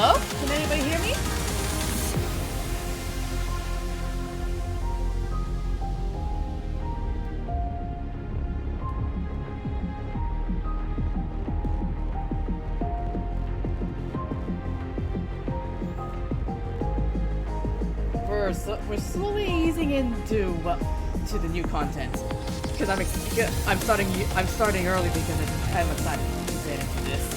Hello? Can anybody hear me? We're slowly easing into to the new content because I'm starting early because I'm excited to get into this.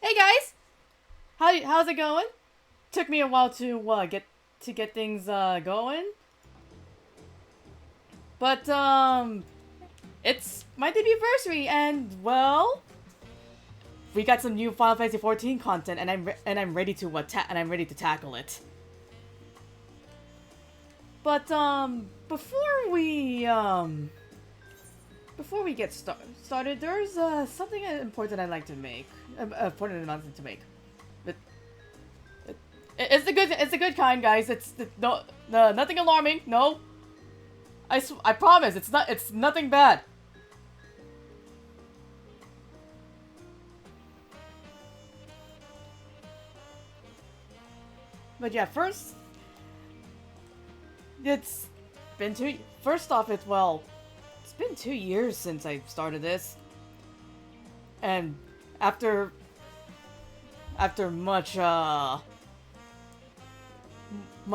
Hey guys, how's it going? Took me a while to get things going, but it's my Debutversary, and well, we got some new Final Fantasy 14 content, and I'm ready to tackle it. But before we get started, there's something important I'd like to make. Important announcement to make. But it's the good kind, guys. No, nothing alarming. No. I promise. It's nothing bad. But yeah, first, it's been first off, it's been 2 years since I started this. And after much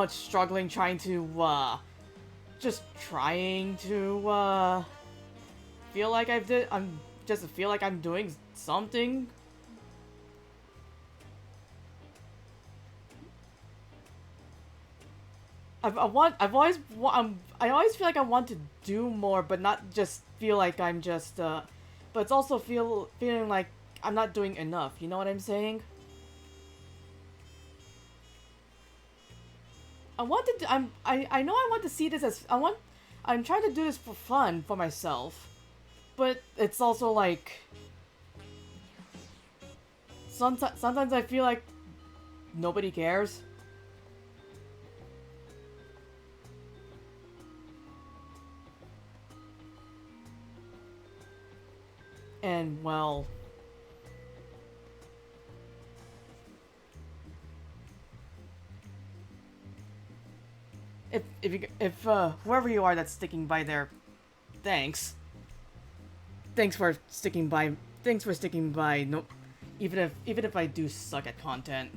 struggling, trying to feel like feel like I'm doing something. I always feel like I want to do more, but not just feel like I'm just but it's also feeling like I'm not doing enough. You know what I'm saying? I know I want to see this as I'm trying to do this for fun for myself, but it's also like sometimes I feel like nobody cares. And well, if whoever you are that's sticking by there, thanks for sticking by. No, even if I do suck at content.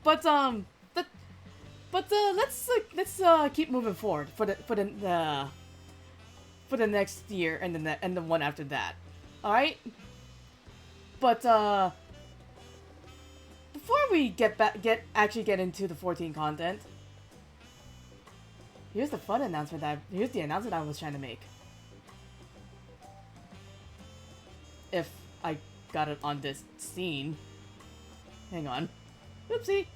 But let's keep moving forward for the next year and the one after that. All right. But before we actually get into the 14 content, here's the announcement I was trying to make. If I got it on this scene. Hang on. Oopsie.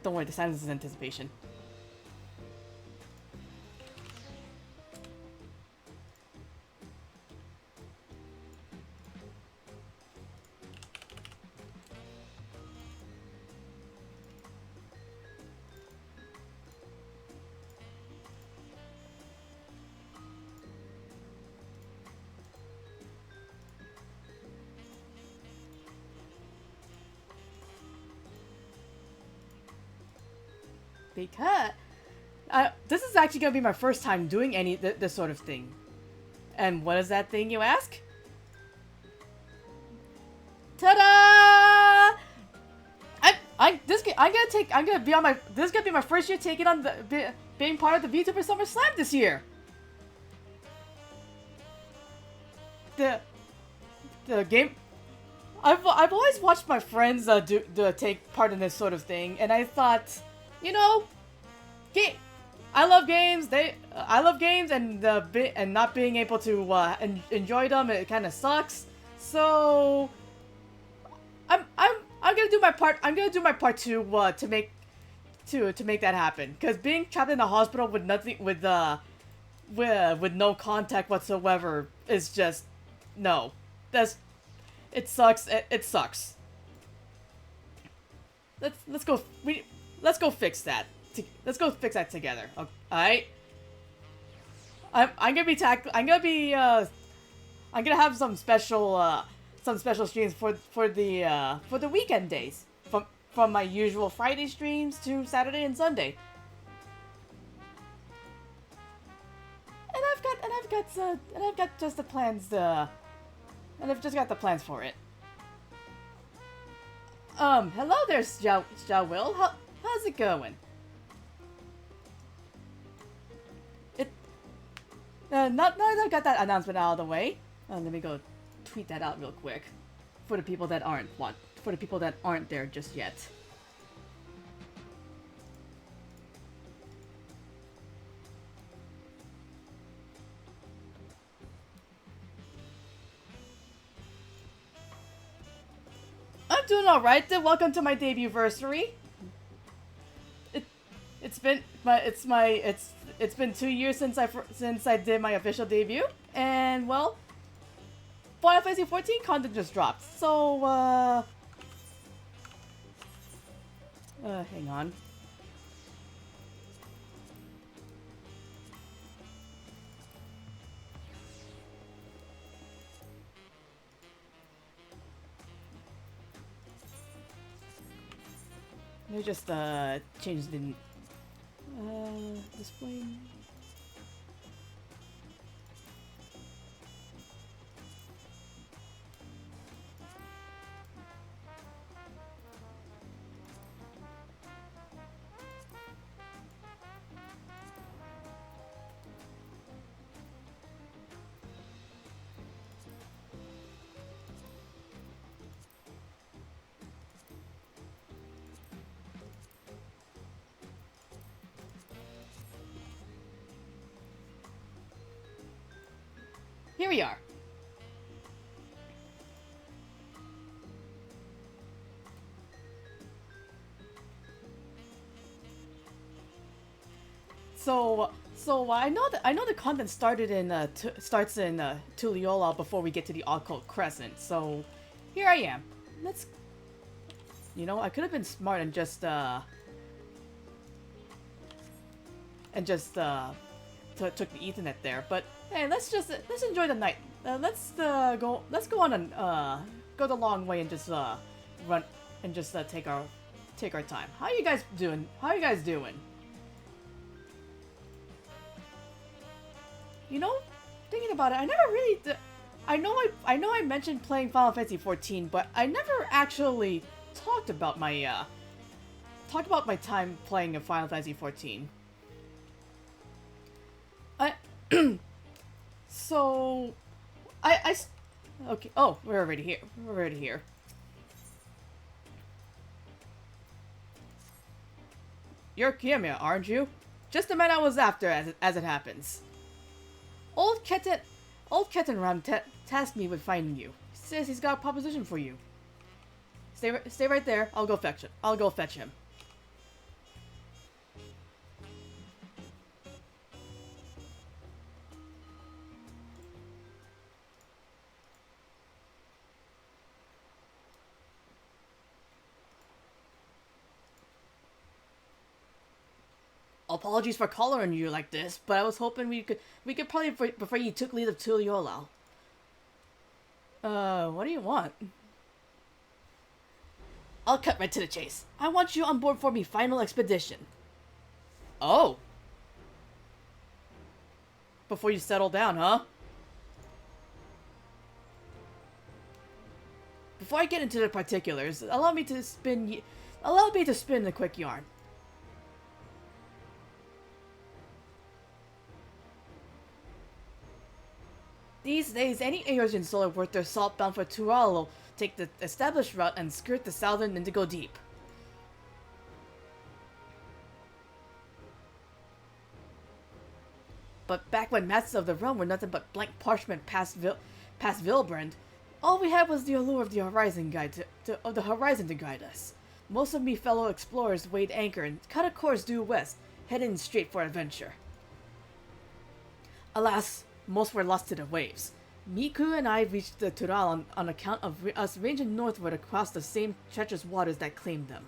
Don't worry, the silence is anticipation. Because this is actually gonna be my first time doing this sort of thing. And what is that thing, you ask? Ta-da! This is gonna be my first year taking on being part of the Vtuber Summer Slam this year. The game. I've always watched my friends take part in this sort of thing, and I thought, you know, I love games. I love games, and not being able to enjoy them, it kind of sucks. So I'm gonna do my part. I'm gonna do my part to make that happen. Cause being trapped in a hospital with no contact whatsoever is just no. It sucks. It sucks. Let's go fix that. Let's go fix that together. Okay, all right. I'm gonna have some special streams for the weekend days, from my usual Friday streams to Saturday and Sunday. And I've got just the plans. And I've just got the plans for it. Hello there, Xiao Will. How's it going? Now that I got that announcement out of the way, let me go tweet that out real quick for the people that aren't there just yet. I'm doing all right. Then welcome to my Debutversary. It's been 2 years since I did my official debut, and well, Final Fantasy 14 content just dropped. So hang on. Let me just change the display. Here we are. So I know the content started in starts in Tulliola before we get to the Occult Crescent. So here I am. Let's, you know, I could have been smart and just took the Ethernet there, but hey, let's enjoy the night. Let's go on and go the long way and just run and just take our time. How you guys doing? You know, thinking about it, I never really I know I mentioned playing Final Fantasy 14, but I never actually talked about my time playing Final Fantasy 14. So, okay. Oh, we're already here. You're Kiyomiya, aren't you? Just the man I was after, as it happens. Old Ketan Ram tasked me with finding you. He says he's got a proposition for you. Stay right there. I'll go fetch him. Apologies for collaring you like this, but I was hoping we could probably before you took leave of Tulliola. What do you want? I'll cut right to the chase. I want you on board for me final expedition. Oh. Before you settle down, huh? Before I get into the particulars, allow me to spin the quick yarn. These days, any Asian solar worth their salt bound for Tural will take the established route and skirt the southern Indigo Deep. But back when Masters of the Realm were nothing but blank parchment past Vilbrand, all we had was the allure of the Horizon Guide to guide us. Most of me fellow explorers weighed anchor and cut a course due west, heading straight for adventure. Alas, most were lost to the waves. Miku and I reached the Tural on account of us ranging northward across the same treacherous waters that claimed them.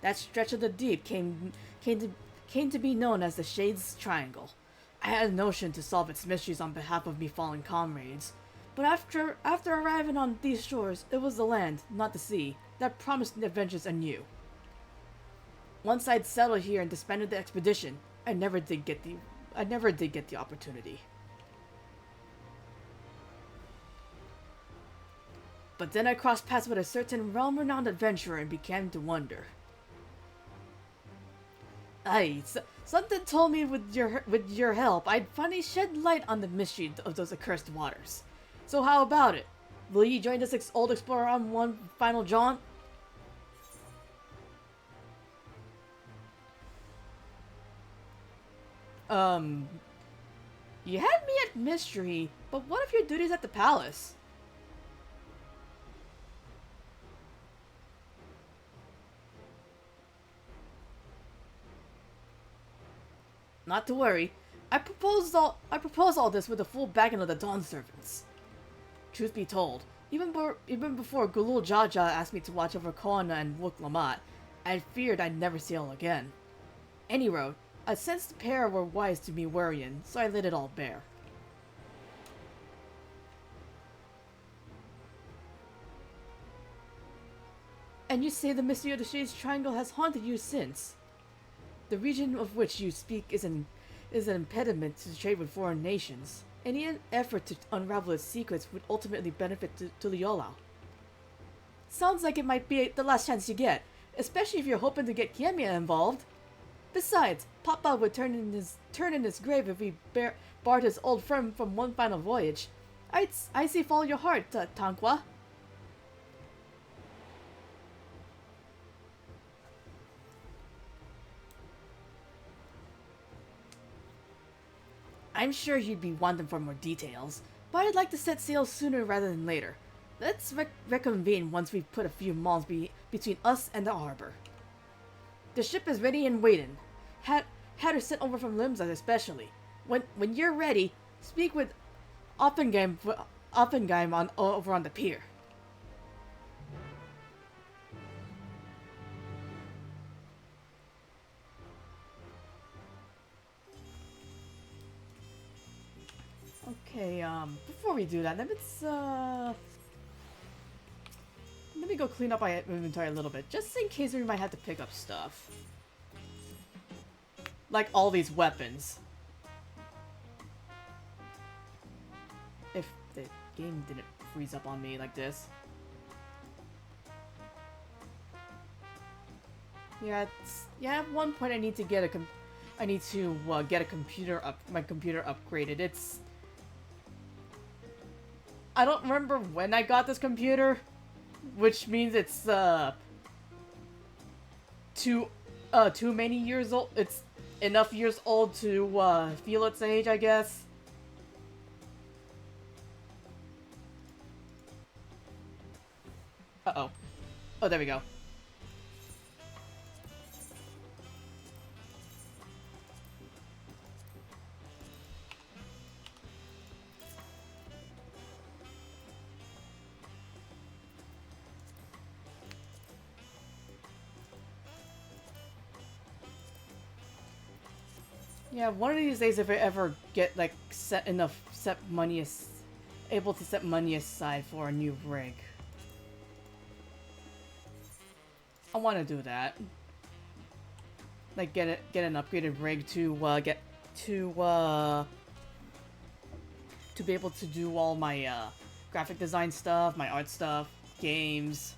That stretch of the deep came to be known as the Shades Triangle. I had a notion to solve its mysteries on behalf of me fallen comrades. But after arriving on these shores, it was the land, not the sea, that promised adventures anew. Once I'd settled here and disbanded the expedition, I never did get the opportunity. But then I crossed paths with a certain realm-renowned adventurer and began to wonder. Something told me with your help, I'd finally shed light on the mystery of those accursed waters. So how about it? Will you join this old explorer on one final jaunt? You had me at mystery, but what of your duties at the palace? Not to worry. I propose all this with the full backing of the Dawn Servants. Truth be told, even before Gulul Jaja asked me to watch over Koana and Wook Lamat, I feared I'd never sail again. Anyway, I sensed the pair were wise to me worrying, so I let it all bare. And you say the mystery of the Shades Triangle has haunted you since? The region of which you speak is an impediment to trade with foreign nations. Any effort to unravel its secrets would ultimately benefit to Liola. Sounds like it might be the last chance you get, especially if you're hoping to get Kiemiya involved. Besides, Papa would turn in his grave if we barred his old friend from one final voyage. I say follow your heart, Tanqua. I'm sure you'd be wanting for more details, but I'd like to set sail sooner rather than later. Let's reconvene once we've put a few miles between us and the harbor. The ship is ready and waiting. Had her sent over from Limsa especially. When you're ready, speak with Oppenheim over on the pier. Okay, before we do that, let me go clean up my inventory a little bit, just in case we might have to pick up stuff. Like all these weapons. If the game didn't freeze up on me like this. Yeah, at one point I need to get get a computer my computer upgraded. I don't remember when I got this computer, which means it's too many years old. It's enough years old to feel its age, I guess. Uh-oh. Oh, there we go. Yeah, one of these days if I ever get like able to set money aside for a new rig. I want to do that. Like get an upgraded rig to be able to do all my graphic design stuff, my art stuff, games.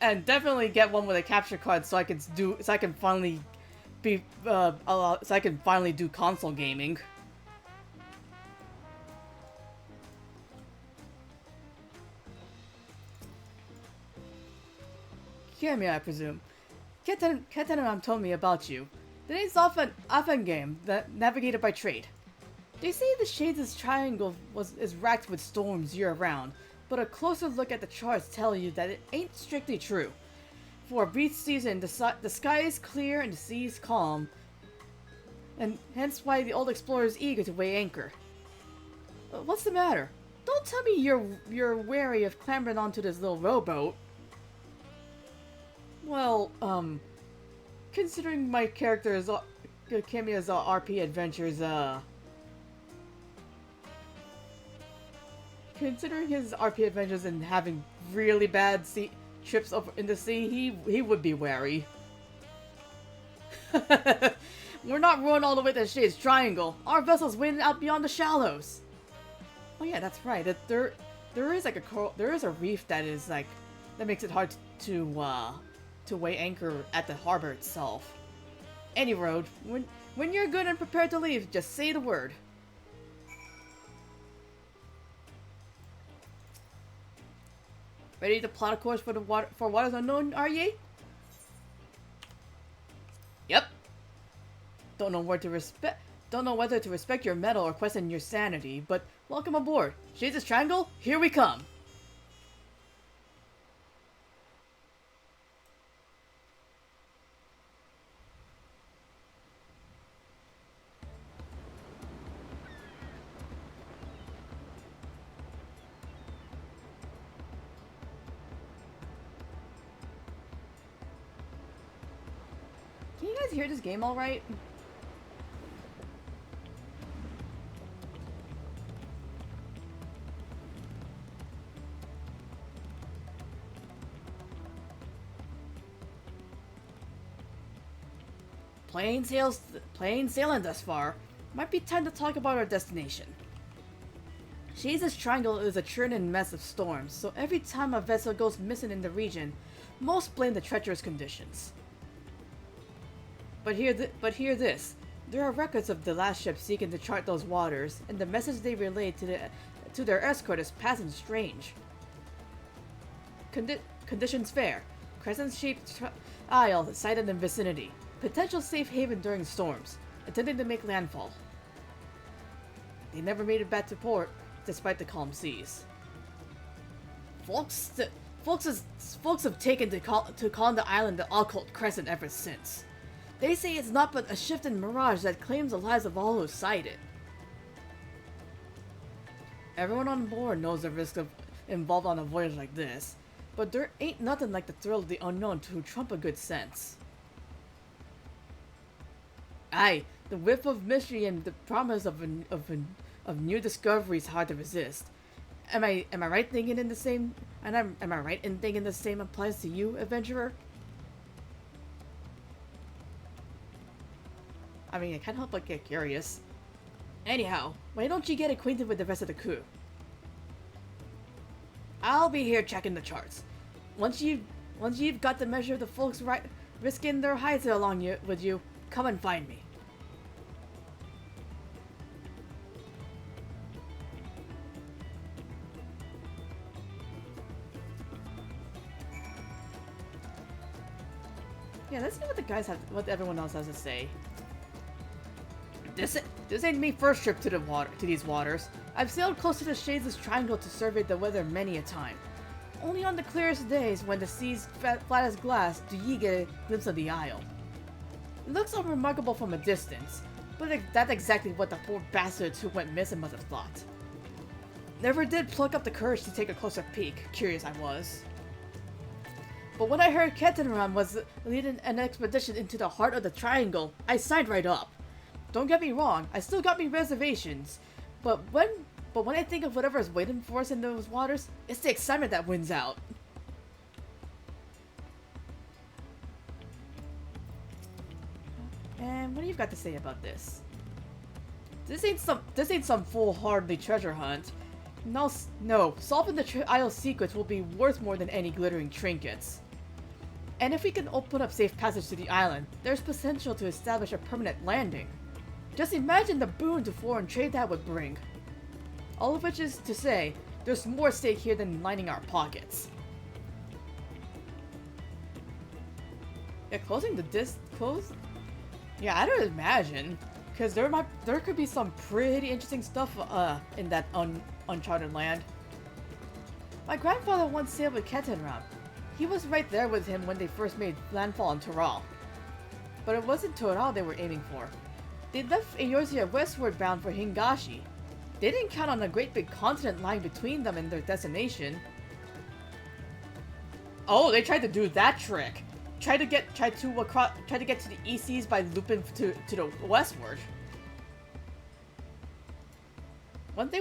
And definitely get one with a capture card so I can finally do console gaming. Kiemiya, I presume. Ketanam told me about you. The name's Offengame, navigated by trade. They say the Shades' Triangle is racked with storms year-round, but a closer look at the charts tell you that it ain't strictly true. For a brief season, the sky is clear and the sea is calm, and hence why the old explorer is eager to weigh anchor. What's the matter? Don't tell me you're wary of clambering onto this little rowboat. Well, considering my character's Kiemiya's RP adventures, considering his RP adventures and having really bad trips over in the sea, he would be wary. We're not rowing all the way to the Shades Triangle. Our vessel's waiting out beyond the shallows. Oh yeah, that's right. there is like a there is a reef that is like that makes it hard to weigh anchor at the harbor itself. Any road, when you're good and prepared to leave, just say the word. Ready to plot a course for waters unknown, are ye? Yep. Don't know whether to respect your mettle or question your sanity, but welcome aboard. Shades' Triangle, here we come. Can you guys hear this game all right? Plain sailing thus far. Might be time to talk about our destination. Shades' Triangle is a churning mess of storms, so every time a vessel goes missing in the region, most blame the treacherous conditions. But hear this. There are records of the last ship seeking to chart those waters, and the message they relayed to their escort is passing strange. Conditions fair. Crescent-shaped isle sighted in vicinity. Potential safe haven during storms. Attempting to make landfall. They never made it back to port, despite the calm seas. Folks have taken to calling the island the Occult Crescent ever since. They say it's not but a shifting mirage that claims the lives of all who sight it. Everyone on board knows the risk involved on a voyage like this, but there ain't nothing like the thrill of the unknown to trump a good sense. Aye, the whiff of mystery and the promise of new discoveries hard to resist. Am I right thinking in the same? And am I right in thinking the same applies to you, adventurer? I mean, I can't help but get curious. Anyhow, why don't you get acquainted with the rest of the crew? I'll be here checking the charts. Once you've got the measure of the folks risking their hides along with you, come and find me. Yeah, let's see what everyone else has to say. This ain't me first trip to these waters. I've sailed close to the Shades' Triangle to survey the weather many a time. Only on the clearest days, when the sea's flat as glass, do ye get a glimpse of the isle. It looks unremarkable from a distance, but that's exactly what the poor bastards who went missing must have thought. Never did pluck up the courage to take a closer peek, curious I was. But when I heard Ketenram was leading an expedition into the heart of the Triangle, I signed right up. Don't get me wrong, I still got me reservations, but when I think of whatever is waiting for us in those waters, it's the excitement that wins out. And what do you got to say about this? This ain't some foolhardy treasure hunt. No, solving the isle secrets will be worth more than any glittering trinkets. And if we can open up safe passage to the island, there's potential to establish a permanent landing. Just imagine the boon to foreign trade that would bring. All of which is to say, there's more at stake here than lining our pockets. Yeah, close? Yeah, I don't imagine. Because there could be some pretty interesting stuff in that uncharted land. My grandfather once sailed with Ketenram. He was right there with him when they first made landfall on Toral. But it wasn't Toral they were aiming for. They left Eorzea westward bound for Hingashi. They didn't count on a great big continent lying between them and their destination. Oh, they tried to do that trick. Tried to get to the East Seas by looping to the westward. Once they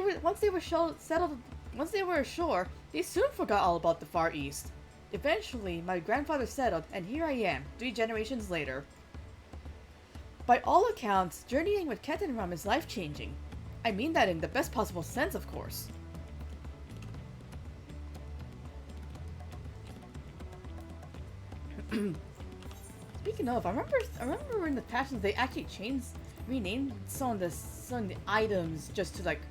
were ashore, they soon forgot all about the Far East. Eventually, my grandfather settled, and here I am, 3 generations later. By all accounts, journeying with Ketenram is life-changing. I mean that in the best possible sense, of course. Speaking of, I remember in the passions they actually renamed some of the items just to like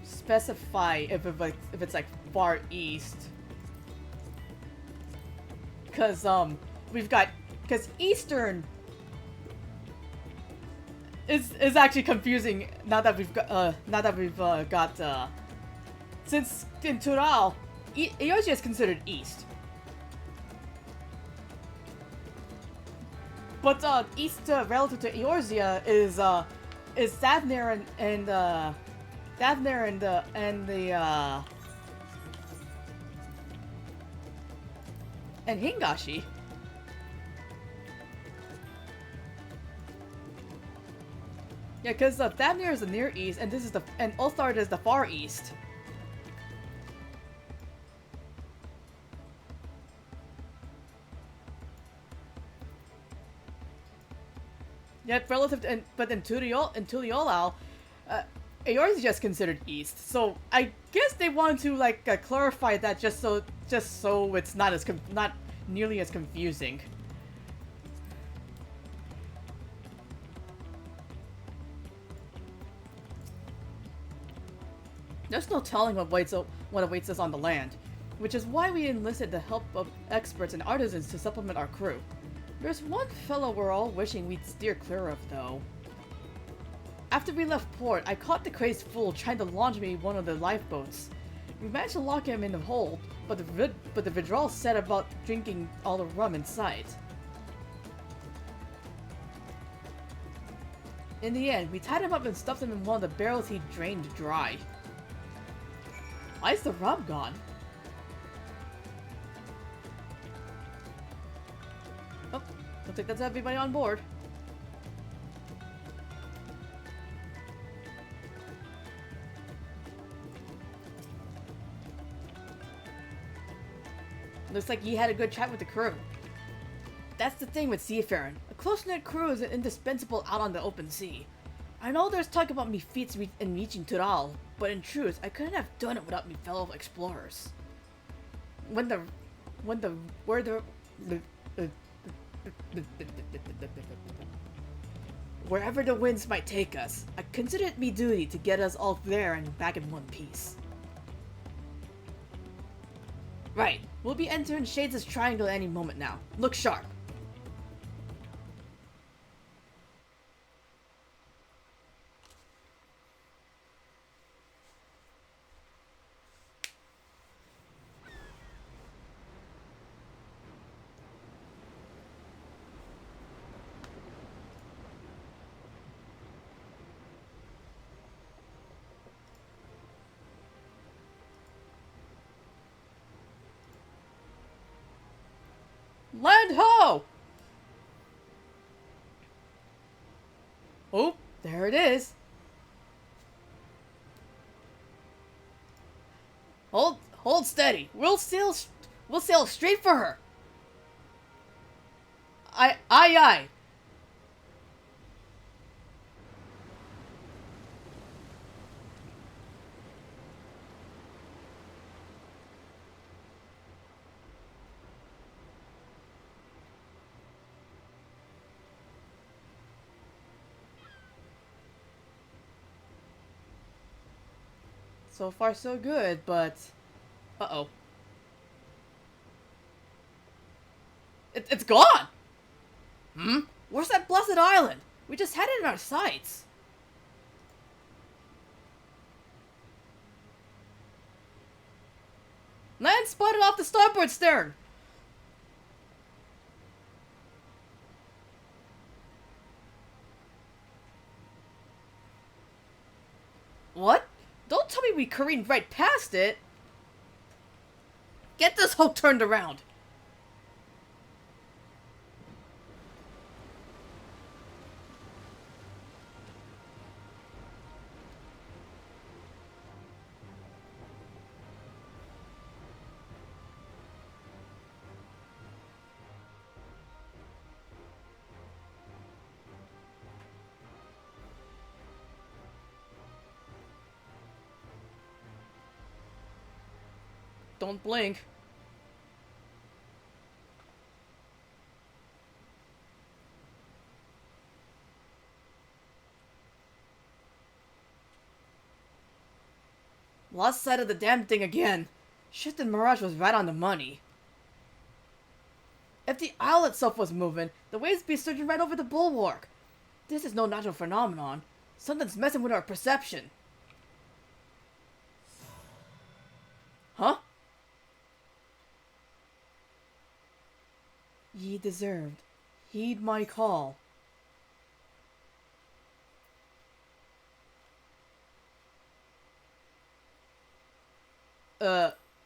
specify if it's like Far East. Cause cause Eastern is actually confusing now that we've got since in Tural, Eorzea is considered East. But East relative to Eorzea is Thavnair and Thavnair and Hingashi. Yeah, because Thavnair is the Near East, and Ulthard is the Far East. Yet relative to, but in Tuliolao, Eorzea is just considered East. So I guess they want to like clarify that just so it's not nearly as confusing. There's no telling what awaits us on the land, which is why we enlisted the help of experts and artisans to supplement our crew. There's one fellow we're all wishing we'd steer clear of, though. After we left port, I caught the crazed fool trying to launch me one of the lifeboats. We managed to lock him in the hold, but the Vidral set about drinking all the rum in sight. In the end, we tied him up and stuffed him in one of the barrels he drained dry. Why is the rum gone? Oh, looks like that's everybody on board. Looks like you had a good chat with the crew. That's the thing with seafaring. A close-knit crew is indispensable out on the open sea. I know there's talk about me feats in reaching Tural, but in truth, I couldn't have done it without me fellow explorers. Wherever the winds might take us, I consider it me duty to get us all there and back in one piece. Right, we'll be entering Shades' Triangle any moment now. Look sharp. Land ho! Oh, there it is. Hold steady. We'll sail straight for her. Aye. So far so good, but... Uh-oh. It's gone! Hmm? Where's that blessed island? We just had it in our sights. Land spotted off the starboard stern! What? Don't tell me we careened right past it! Get this hoe turned around! Don't blink. Lost sight of the damn thing again. Shifted Mirage was right on the money. If the isle itself was moving, the waves would be surging right over the bulwark. This is no natural phenomenon. Something's messing with our perception. Huh? Ye deserved. Heed my call.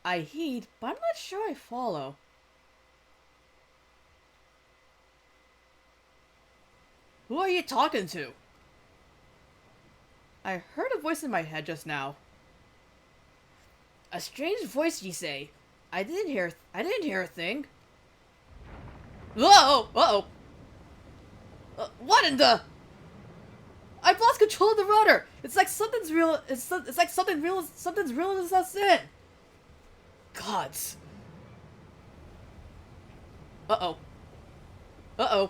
I heed, but I'm not sure I follow. Who are you talking to? I heard a voice in my head just now. A strange voice, ye say. I didn't hear a thing. Whoa! Uh-oh! What in the... I've lost control of the rudder! It's like something's real... It's like something's reeling us in! Gods. Uh-oh. Uh-oh.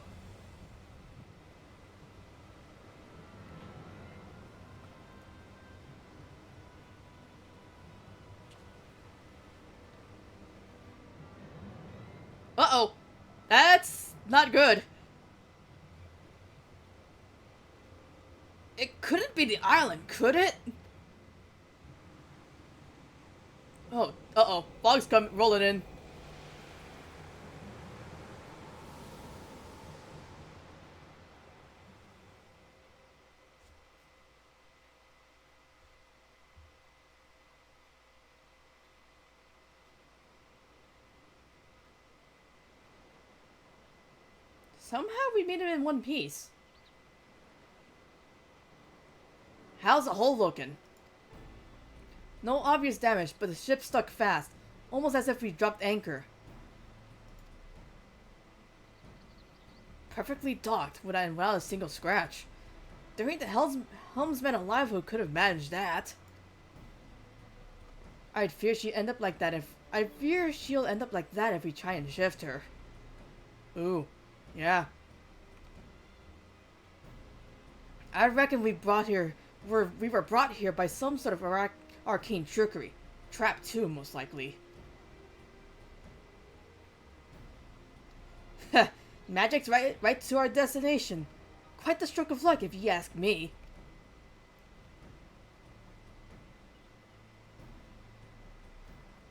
Uh-oh. That's not good. It couldn't be the island, could it? Oh, uh-oh. Fog's rolling in. Somehow we made it in one piece. How's the hull looking? No obvious damage, but the ship stuck fast, almost as if we dropped anchor. Perfectly docked without a single scratch. There ain't the helmsman alive who could have managed that. I fear she'll end up like that if we try and shift her. Ooh, yeah. I reckon we were brought here by some sort of arcane trickery. Trap too, most likely. Magic's right to our destination. Quite the stroke of luck, if you ask me.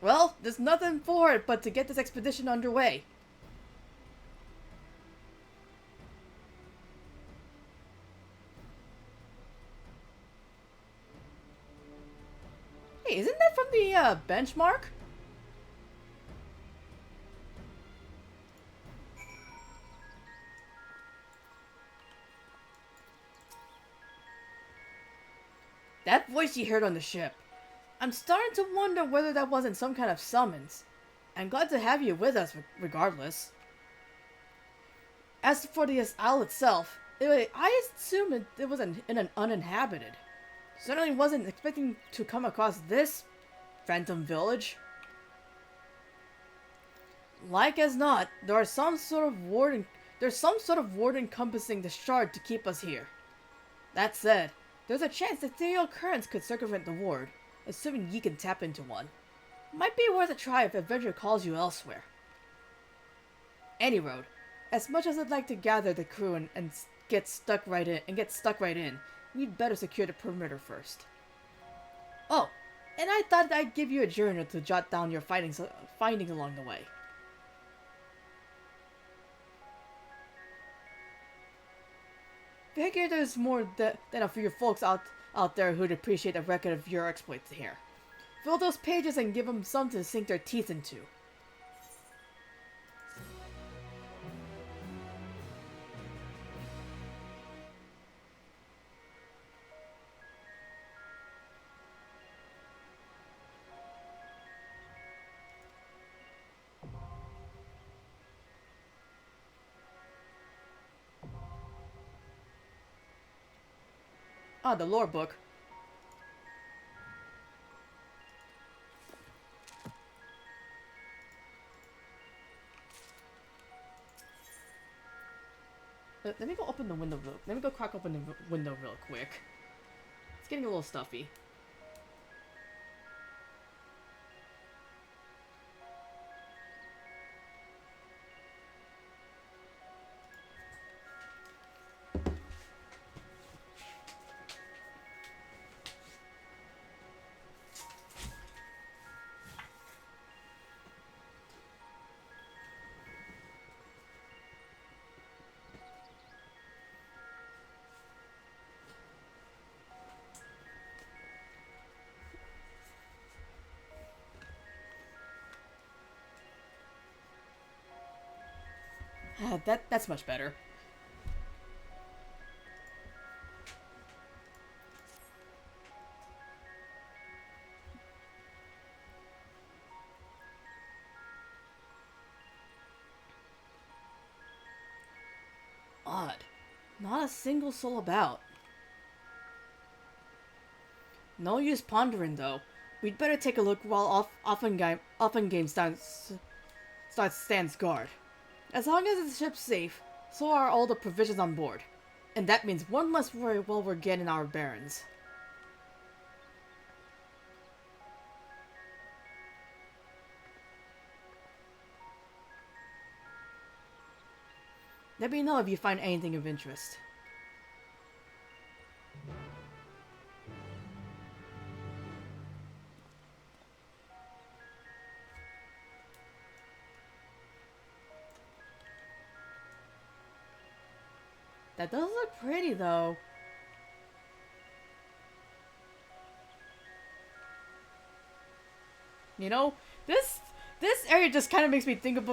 Well, there's nothing for it but to get this expedition underway. Hey, isn't that from the benchmark? That voice you heard on the ship. I'm starting to wonder whether that wasn't some kind of summons. I'm glad to have you with us, regardless. As for the isle itself, I assumed it was uninhabited. Certainly wasn't expecting to come across this phantom village. Like as not, there's some sort of ward encompassing the shard to keep us here. That said, there's a chance that ethereal currents could circumvent the ward, assuming ye can tap into one. Might be worth a try if adventure calls you elsewhere. Any road, as much as I'd like to gather the crew and get stuck right in, we'd better secure the perimeter first. Oh, and I thought I'd give you a journal to jot down your findings along the way. Figure there's more than a few folks out there who'd appreciate a record of your exploits here. Fill those pages and give them something to sink their teeth into. Ah, the lore book. Let me go open the window let me go crack open the window real quick. It's getting a little stuffy. That's much better. Odd. Not a single soul about. No use pondering, though. We'd better take a look while Offengame stands guard. As long as the ship's safe, so are all the provisions on board. And that means one less worry while we're getting our bearings. Let me know if you find anything of interest. That does look pretty, though. You know, this area just kind of makes me think of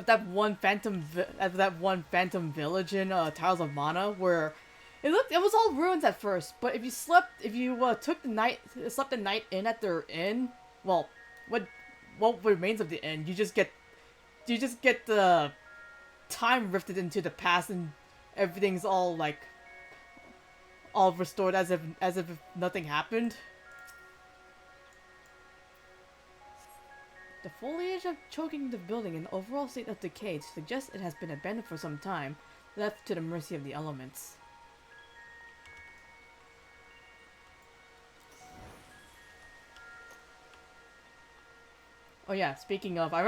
that one phantom village in Tiles of Mana, where it was all ruins at first, but if you slept slept the night in at their inn, well, what remains of the inn, you just get the time rifted into the past, and everything's all restored as if nothing happened. The foliage of choking the building and the overall state of decay suggests it has been abandoned for some time, left to the mercy of the elements. Oh yeah, speaking of, I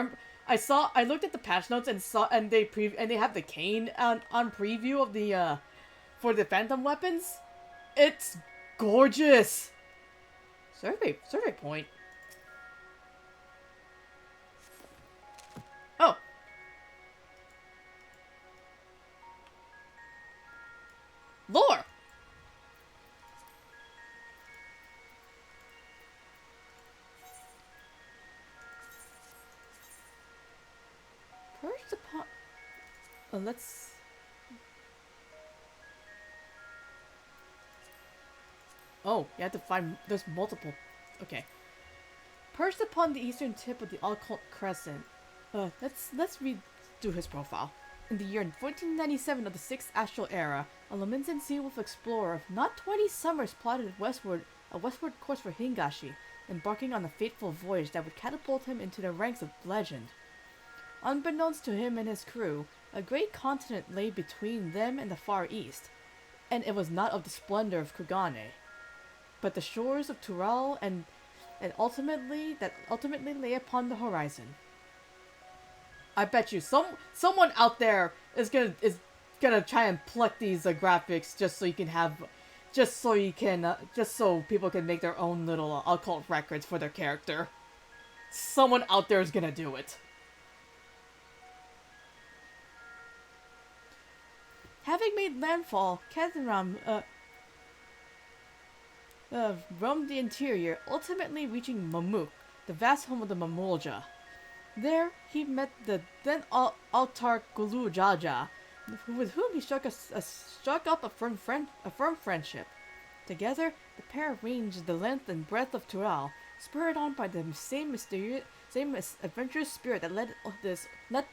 looked at the patch notes and they have the cane on preview of the for the phantom weapons. It's gorgeous. Survey point. Oh. Lore. Perched upon... let's... Oh, you have to find... There's multiple... Okay. Perched upon the eastern tip of the Occult Crescent. Let's read through his profile. In the year 1497 of the 6th Astral Era, a Laminsan Seawolf explorer of not 20 summers plotted a westward course for Hingashi, embarking on a fateful voyage that would catapult him into the ranks of legend. Unbeknownst to him and his crew, a great continent lay between them and the Far East, and it was not of the splendor of Kugane, but the shores of Tural and ultimately lay upon the horizon. I bet you someone out there is gonna try and pluck these graphics just so people can make their own little occult records for their character. Someone out there is gonna do it. Having made landfall, Katharam roamed the interior, ultimately reaching Mamuk, the vast home of the Mamulja. There, he met the then Altar Gulu Jaja, with whom he struck up a firm friendship. Together, the pair ranged the length and breadth of Tural, spurred on by the same adventurous spirit that led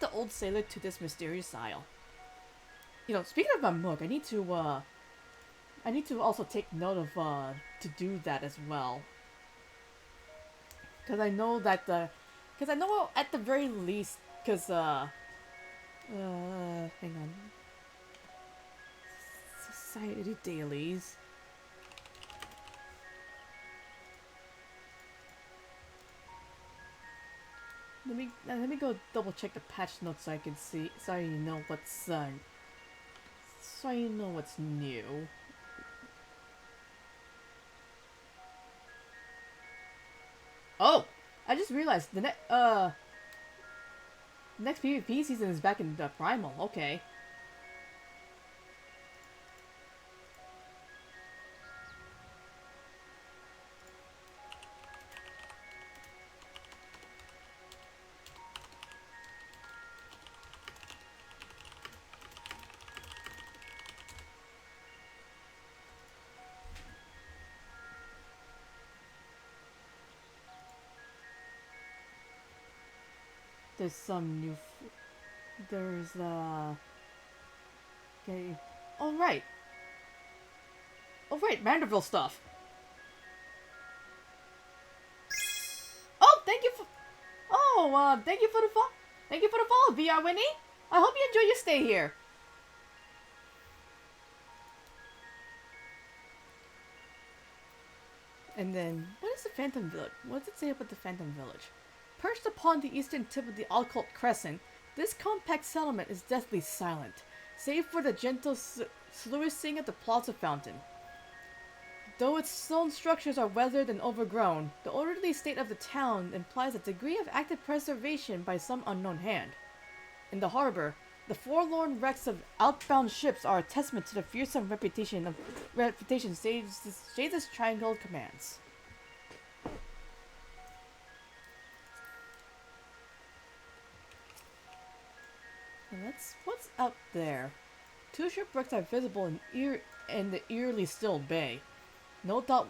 the old sailor to this mysterious isle. You know, speaking of Mamuk, I need to also take note of to do that as well, because I know at the very least, hang on, Society Dailies. Let me go double check the patch notes so I can see, so you know what's new. Oh, I just realized the next PvP season is back in the Primal. Okay. There's some new... There's, Okay. Oh, right. Oh, right, Manderville stuff. Oh, thank you for... Oh, thank you for the follow. Thank you for the follow, VR Winnie. I hope you enjoy your stay here. And then, what is the Phantom Village? What does it say about the Phantom Village? Perched upon the eastern tip of the Occult Crescent, this compact settlement is deathly silent, save for the gentle sluicing of the Plaza Fountain. Though its stone structures are weathered and overgrown, the orderly state of the town implies a degree of active preservation by some unknown hand. In the harbor, the forlorn wrecks of outbound ships are a testament to the fearsome reputation Shades' Triangle commands. And what's out there? Two shipwrecks are visible in the eerily still bay. No doubt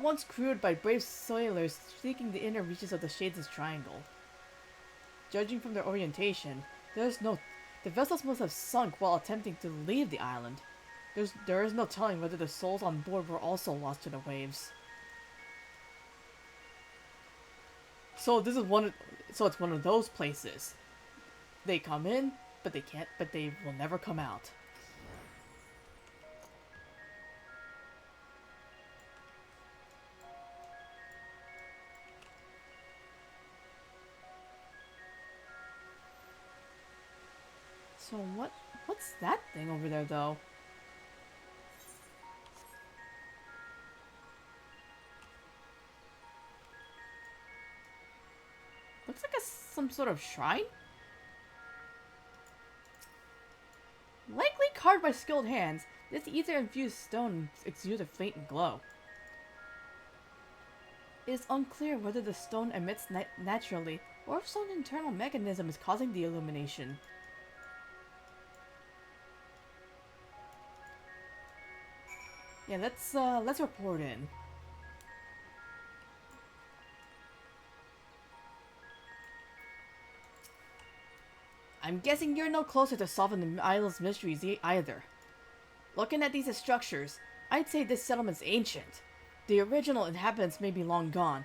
once crewed by brave sailors seeking the inner reaches of the Shades' Triangle. Judging from their orientation, the vessels must have sunk while attempting to leave the island. There is no telling whether the souls on board were also lost to the waves. So it's one of those places. They come in, but they will never come out. So what's that thing over there, though? Looks like some sort of shrine? Likely carved by skilled hands, this ether-infused stone exudes a faint glow. It is unclear whether the stone emits naturally, or if some internal mechanism is causing the illumination. Yeah, let's report in. I'm guessing you're no closer to solving the island's mysteries either. Looking at these structures, I'd say this settlement's ancient. The original inhabitants may be long gone,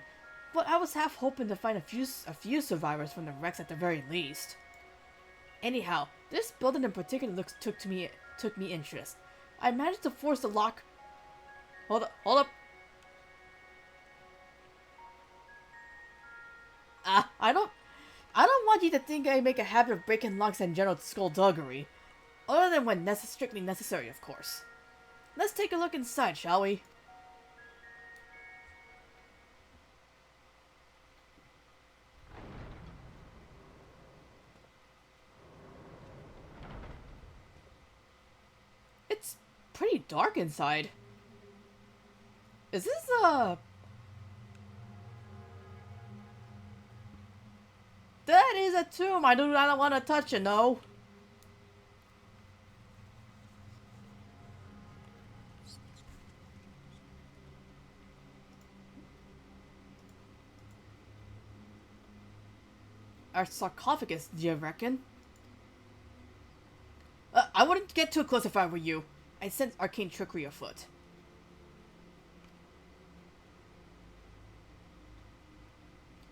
but I was half hoping to find a few survivors from the wrecks at the very least. Anyhow, this building in particular took me interest. I managed to force the lock. Hold up. I don't want you to think I make a habit of breaking locks and general skullduggery. Other than when strictly necessary, of course. Let's take a look inside, shall we? It's pretty dark inside. Is this, That is a tomb! I do not want to touch it, no! Our sarcophagus, do you reckon? I wouldn't get too close if I were you. I sense arcane trickery afoot.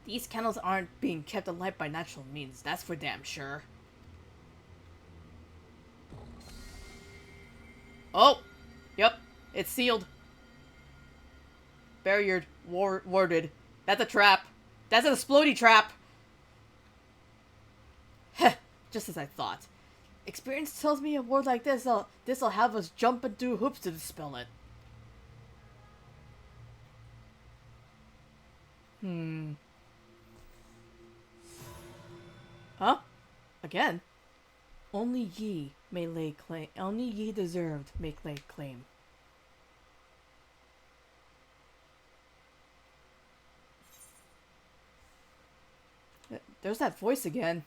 These candles aren't being kept alight by natural means, that's for damn sure. Oh! Yep, it's sealed. Barriered, warded. That's a trap. That's an explodey trap! Heh, just as I thought. Experience tells me a word like this'll have us jumping through hoops to dispel it. Huh? Again? Only ye may lay claim. Only ye deserved may lay claim. There's that voice again.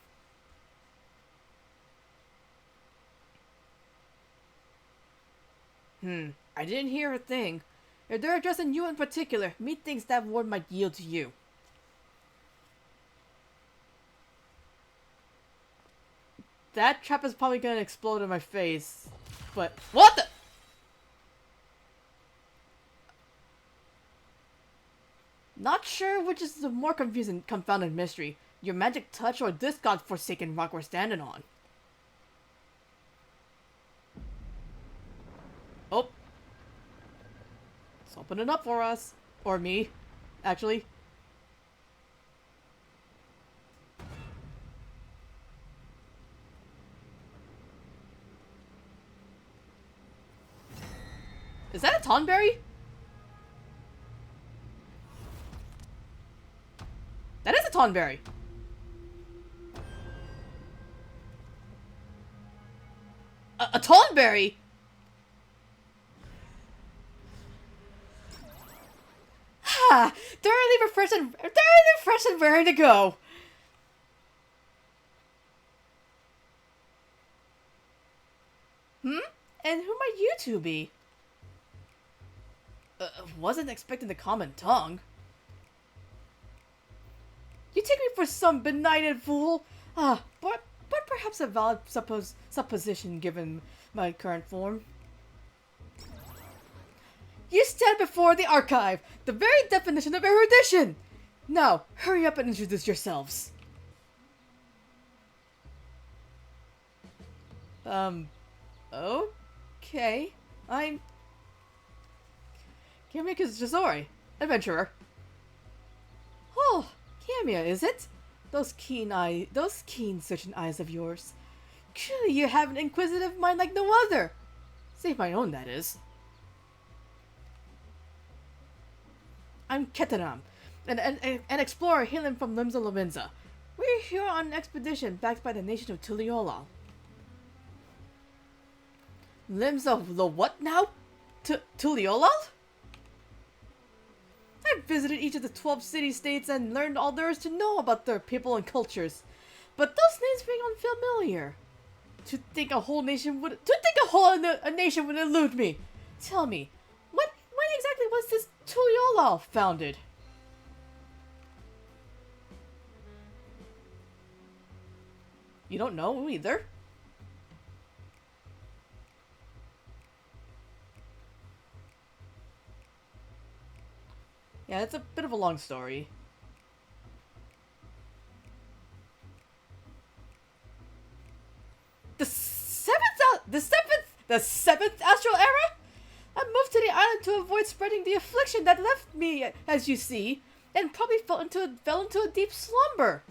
I didn't hear a thing. If they're addressing you in particular, methinks that word might yield to you. That trap is probably gonna explode in my face. But what the? Not sure which is the more confusing, confounded mystery. Your magic touch or this godforsaken rock we're standing on. Oh. It's opening up for us. Or me. Actually. Is that a Tonberry? That is a Tonberry. A Tonberry? Ha! Thoroughly refreshed and raring to go. Hmm? And who might you two be? Wasn't expecting the common tongue. You take me for some benighted fool? But perhaps a valid supposition given my current form. You stand before the archive, the very definition of erudition! Now, hurry up and introduce yourselves. Okay. I'm Kamiya Jazori, adventurer. Oh, Kamiya, is it? Those keen searching eyes of yours. Surely you have an inquisitive mind like no other. Save my own, that is. I'm Ketanam, an explorer hailing from Limsa Lominsa. We're here on an expedition backed by the nation of Tuliolal. Limsa the what now? Tuliolal? I've visited each of the 12 city-states and learned all there is to know about their people and cultures. But those names ring unfamiliar. To think a whole nation would elude me. Tell me, when exactly was this Tuliolal founded? You don't know either? Yeah, it's a bit of a long story. The seventh astral era? I moved to the island to avoid spreading the affliction that left me, as you see, and probably fell into a deep slumber.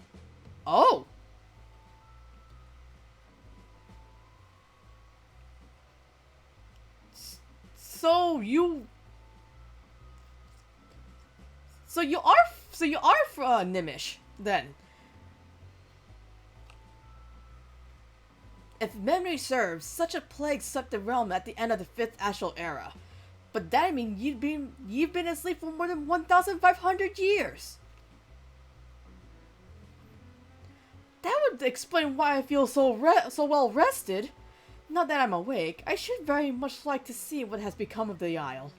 Oh. So you are Nimish, then. If memory serves, such a plague sucked the realm at the end of the 5th Astral Era. But that means you've been asleep for more than 1,500 years. That would explain why I feel so well rested. Now that I'm awake, I should very much like to see what has become of the Isle.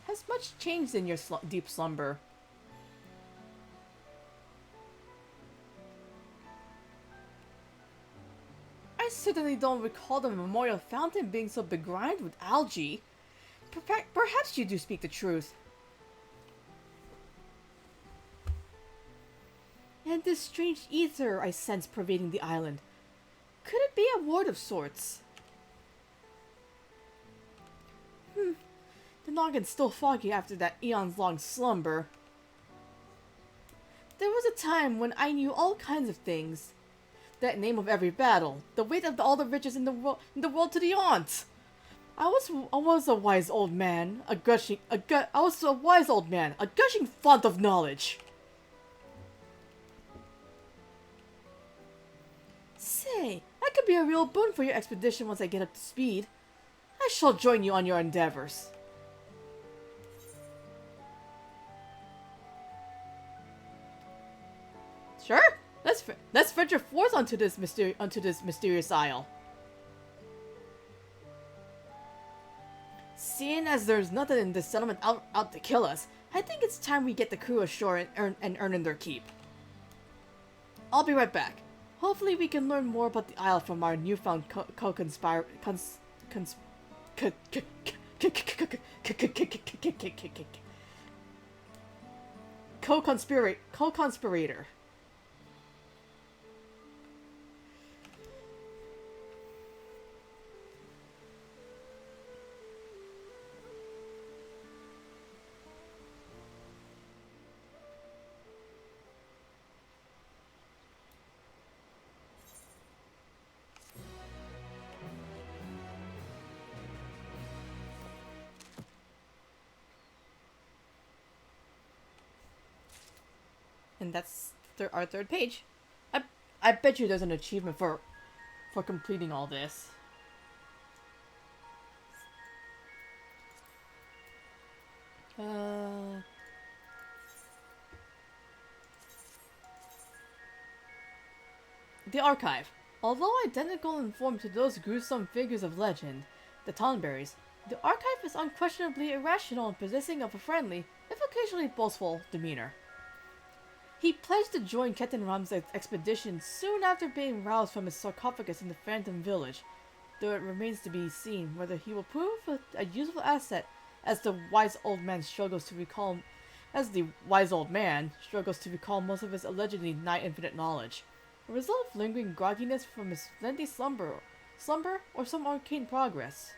Has much changed in your deep slumber? I certainly don't recall the memorial fountain being so begrimed with algae. Perhaps you do speak the truth. And this strange ether I sense pervading the island. Could it be a ward of sorts? The noggin's still foggy after that eons-long slumber. There was a time when I knew all kinds of things. That name of every battle, the weight of all the riches in the world to the aunt. I was a wise old man, a gushing font of knowledge. Say, I could be a real boon for your expedition once I get up to speed. I shall join you on your endeavors. Let's venture forth onto this mysterious isle. Seeing as there's nothing in this settlement out to kill us, I think it's time we get the crew ashore and earn in their keep. I'll be right back. Hopefully we can learn more about the isle from our newfound co-conspirator. And that's our third page. I bet you there's an achievement for completing all this. The archive. Although identical in form to those gruesome figures of legend, the Tonberries, the archive is unquestionably irrational and possessing of a friendly, if occasionally boastful, demeanor. He pledged to join Captain Ram's expedition soon after being roused from his sarcophagus in the Phantom Village, though it remains to be seen whether he will prove a useful asset as the wise old man struggles to recall most of his allegedly nigh infinite knowledge. A result of lingering grogginess from his lengthy slumber or some arcane process.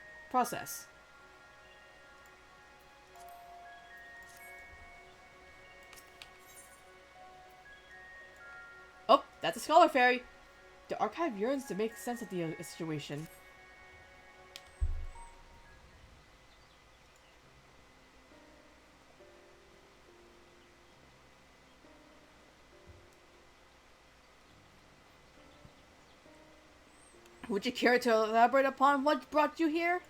Oh, that's a scholar fairy. The archive yearns to make sense of the situation. Would you care to elaborate upon what brought you here?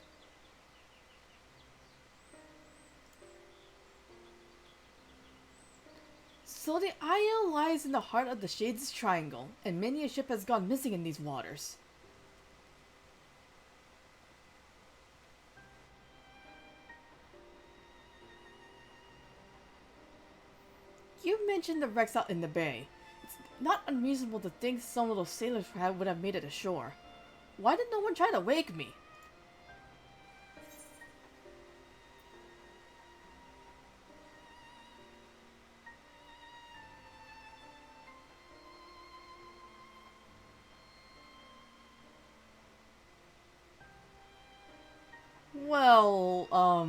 So the isle lies in the heart of the Shades Triangle, and many a ship has gone missing in these waters. You mentioned the wrecks out in the bay. It's not unreasonable to think some of those sailors would have made it ashore. Why did no one try to wake me? Well,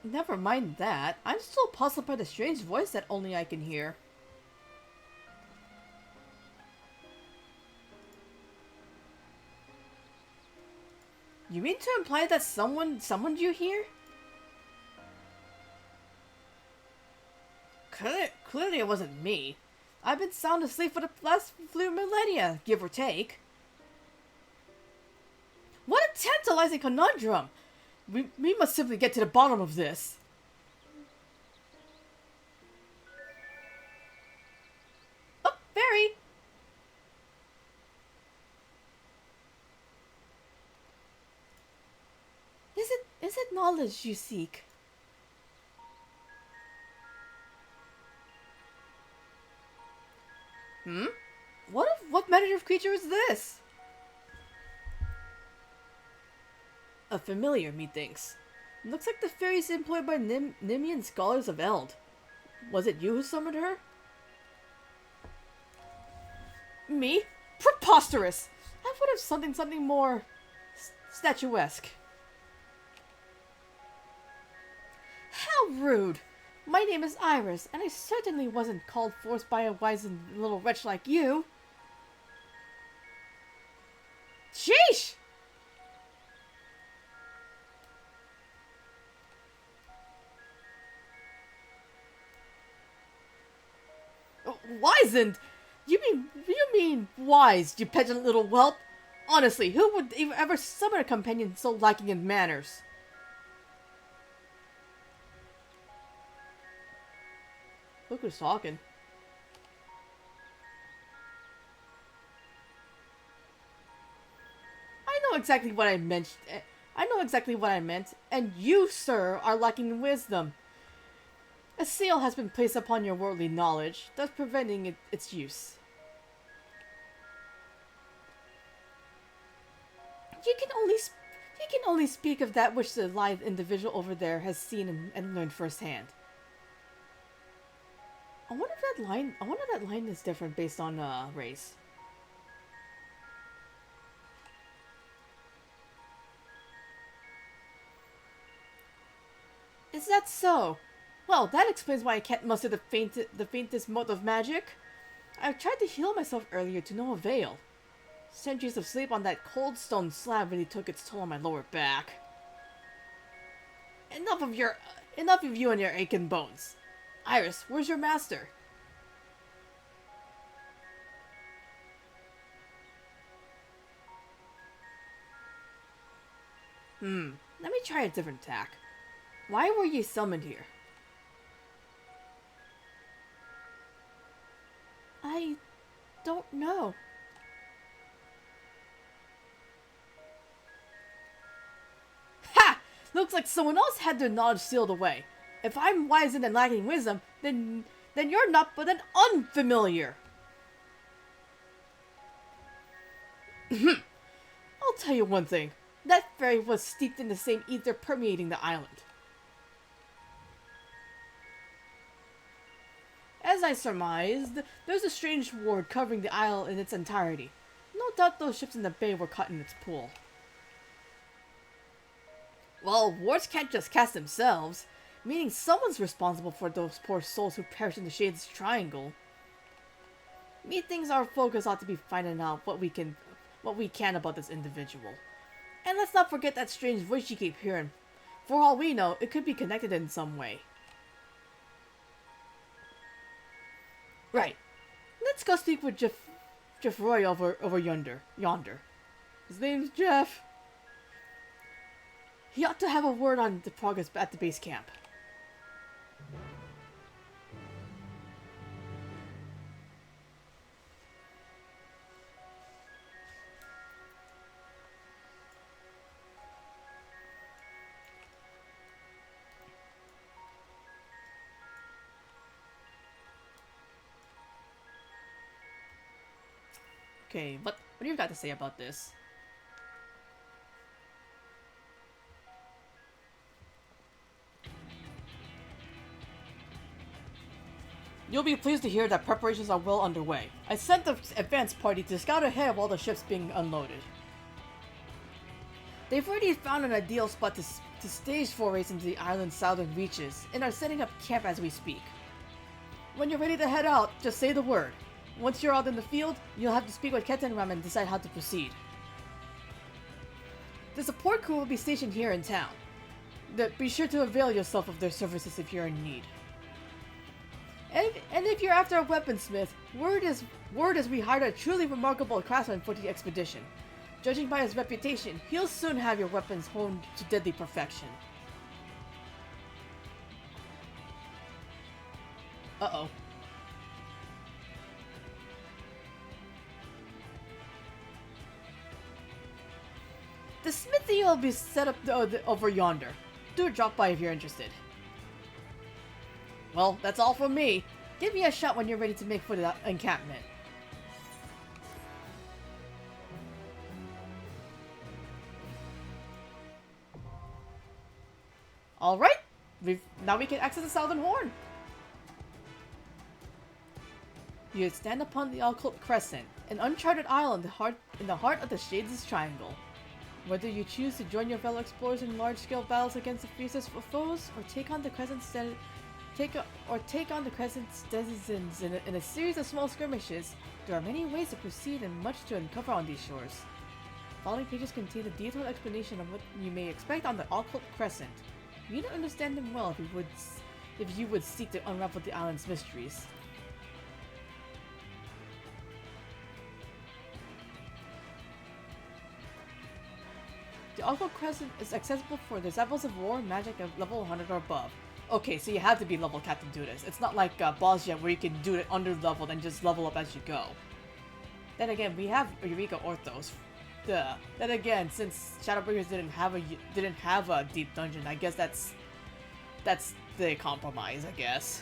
never mind that. I'm still puzzled by the strange voice that only I can hear. You mean to imply that someone summoned you here? Clearly it wasn't me. I've been sound asleep for the last few millennia, give or take. What a tantalizing conundrum! We must simply get to the bottom of this. Oh, fairy! Is it knowledge you seek? What manner of creature is this? A familiar, methinks. Looks like the fairies employed by Nimian scholars of Eld. Was it you who summoned her? Me? Preposterous! I would have something more statuesque. How rude! My name is Iris, and I certainly wasn't called forth by a wizened little wretch like you. Sheesh! Wizened? You mean wise, you peasant little whelp? Honestly, who would ever summon a companion so lacking in manners? Look who's talking. I know exactly what I meant. I know exactly what I meant, and you, sir, are lacking in wisdom. A seal has been placed upon your worldly knowledge, thus preventing its use. You can only speak of that which the lithe individual over there has seen and learned firsthand. I wonder if that line is different based on race. Is that so? Well, that explains why I can't muster the faintest mote of magic. I tried to heal myself earlier to no avail. Centuries of sleep on that cold stone slab really took its toll on my lower back. Enough of you and your aching bones. Iris, where's your master? Let me try a different tack. Why were you summoned here? I don't know. Ha! Looks like someone else had their knowledge sealed away. If I'm wiser than lacking wisdom, then you're not but an unfamiliar. I'll tell you one thing. That fairy was steeped in the same ether permeating the island. As I surmised, there's a strange ward covering the isle in its entirety. No doubt those ships in the bay were caught in its pool. Well, wards can't just cast themselves, meaning someone's responsible for those poor souls who perished in the Shades Triangle. Methinks our focus ought to be finding out what we can about this individual. And let's not forget that strange voice you keep hearing. For all we know, it could be connected in some way. Right. Let's go speak with Jeff Roy over yonder. His name's Jeff. He ought to have a word on the progress at the base camp. Okay, what do you got to say about this? You'll be pleased to hear that preparations are well underway. I sent the advance party to scout ahead of all the ships being unloaded. They've already found an ideal spot to stage forays into the island's southern reaches, and are setting up camp as we speak. When you're ready to head out, just say the word. Once you're out in the field, you'll have to speak with Ketenram and decide how to proceed. The support crew will be stationed here in town. Be sure to avail yourself of their services if you're in need. And if you're after a weaponsmith, word is we hired a truly remarkable craftsman for the expedition. Judging by his reputation, he'll soon have your weapons honed to deadly perfection. Uh-oh. The smithy will be set up over yonder. Do drop by if you're interested. Well, that's all from me. Give me a shot when you're ready to make for the encampment. Alright, now we can access the Southern Horn. You stand upon the Occult Crescent, an uncharted isle in the heart of the Shades Triangle. Whether you choose to join your fellow explorers in large-scale battles against the fiercest of foes, or take on the Crescent's denizens in a series of small skirmishes, there are many ways to proceed and much to uncover on these shores. The following pages contain a detailed explanation of what you may expect on the Occult Crescent. You don't understand them well if you would seek to unravel the island's mysteries. The Occult Crescent is accessible for disciples of war magic at level 100 or above. Okay, so you have to be level cap to do this. It's not like boss jet where you can do it under level and just level up as you go. Then again, we have Eureka Orthos. Duh. Then again, since Shadowbringers didn't have a deep dungeon, I guess that's the compromise, I guess.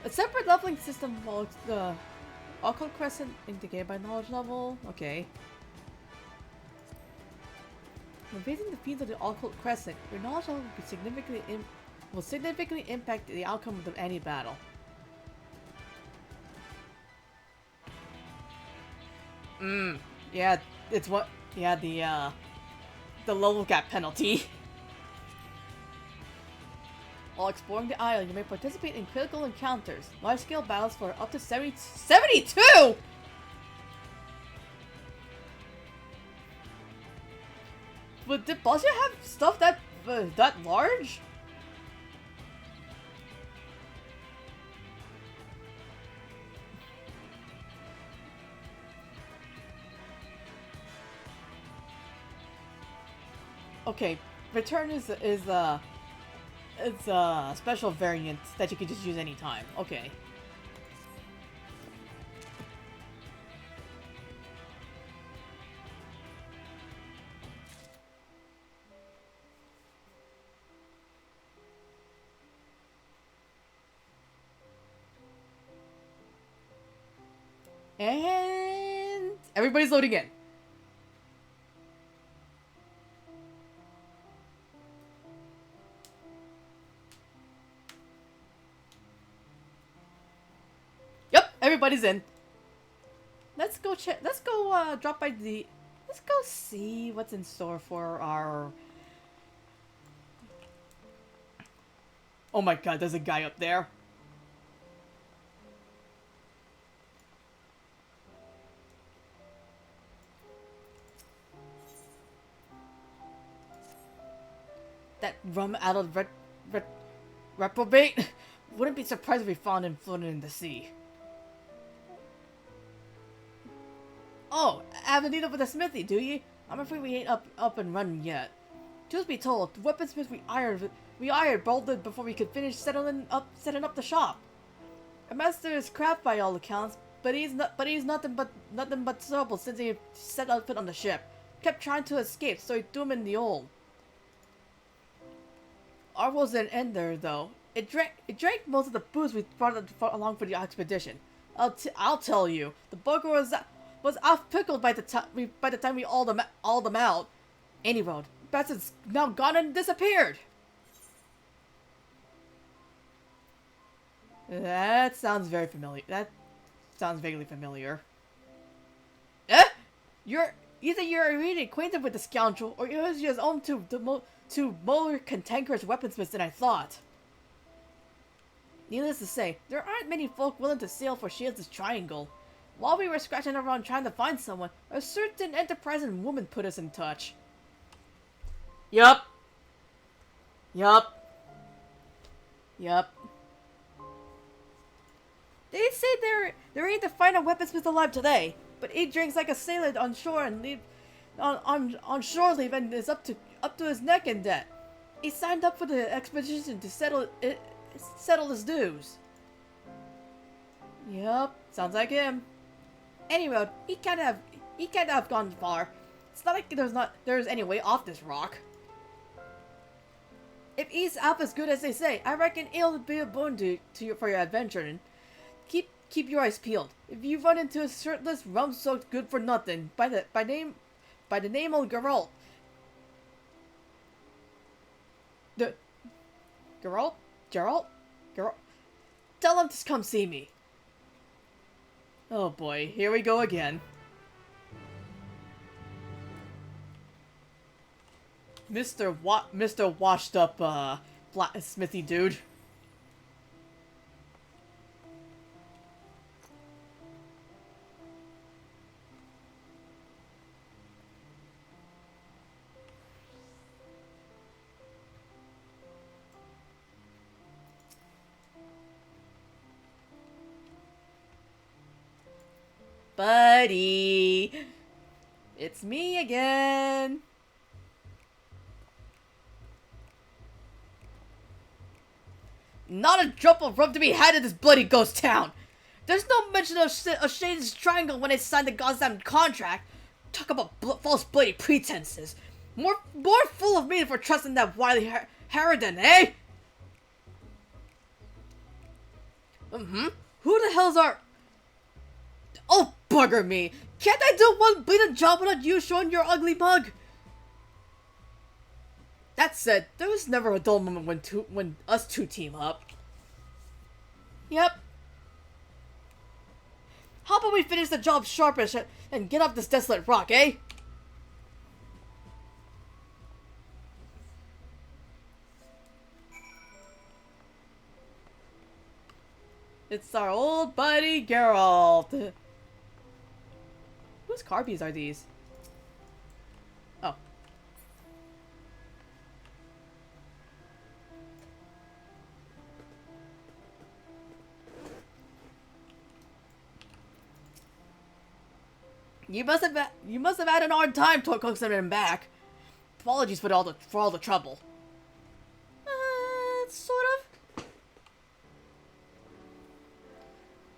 A separate leveling system while the Occult Crescent indicated by knowledge level. Okay. When facing the fields of the Occult Crescent, your knowledge level will significantly impact the outcome of any battle. Yeah, it's what. Yeah, the level cap penalty. While exploring the island, you may participate in critical encounters, large-scale battles for up to 72! But did Bosnia have stuff that large? Okay, Return is it's a special variant that you can just use anytime. Okay. And everybody's loading in. Yep, everybody's in. Let's go check. Let's go drop by the. Let's go see what's in store for our. Oh my god, there's a guy up there. That rum-addled reprobate? Wouldn't be surprised if we found him floating in the sea. Oh, I have a needle for the smithy, do ye? I'm afraid we ain't up and running yet. Truth be told, the weaponsmith we hired bolted before we could finish setting up the shop. Our master is crap by all accounts, but he's nothing but trouble since he set out foot on the ship. Kept trying to escape, so he threw him in the old. Our was an end there, though. It drank most of the booze we brought along for the expedition. I'll tell you, the bugger was off pickled by the time we all them out. Anyway, bastard's now gone and disappeared. That sounds very familiar. That sounds vaguely familiar. Eh? Either you're really acquainted with the scoundrel, or you're just own to more cantankerous weaponsmiths than I thought. Needless to say, there aren't many folk willing to sail for Shields' Triangle. While we were scratching around trying to find someone, a certain enterprising woman put us in touch. Yup. They say there ain't to find a weaponsmith alive today, but he drinks like a sailor on shore and on shore leave and is up to his neck in debt. He signed up for the expedition to settle his dues. Yup, sounds like him. Anyway, he can't have gone far. It's not like there's any way off this rock. If he's half as good as they say, I reckon it'll be a boon for your adventure. And keep your eyes peeled. If you run into a shirtless, rum-soaked good for nothing by the name of Geralt. Geralt? Tell him to come see me. Oh boy, here we go again. Mr. Washed up, blacksmithy dude. Buddy! It's me again! Not a drop of rum to be had in this bloody ghost town. There's no mention of Shane's triangle when they signed the goddamn contract. Talk about false bloody pretenses. More fool of me for trusting that wily Harridan, eh? Who the hell's our... Oh, bugger me. Can't I do one bleeding job without you showing your ugly mug? That said, there was never a dull moment when us two team up. Yep. How about we finish the job sharpish and get off this desolate rock, eh? It's our old buddy Geralt. Whose carbies are these? Oh. You must have had an hard time coaxing him back. Apologies for all the trouble. Sort of.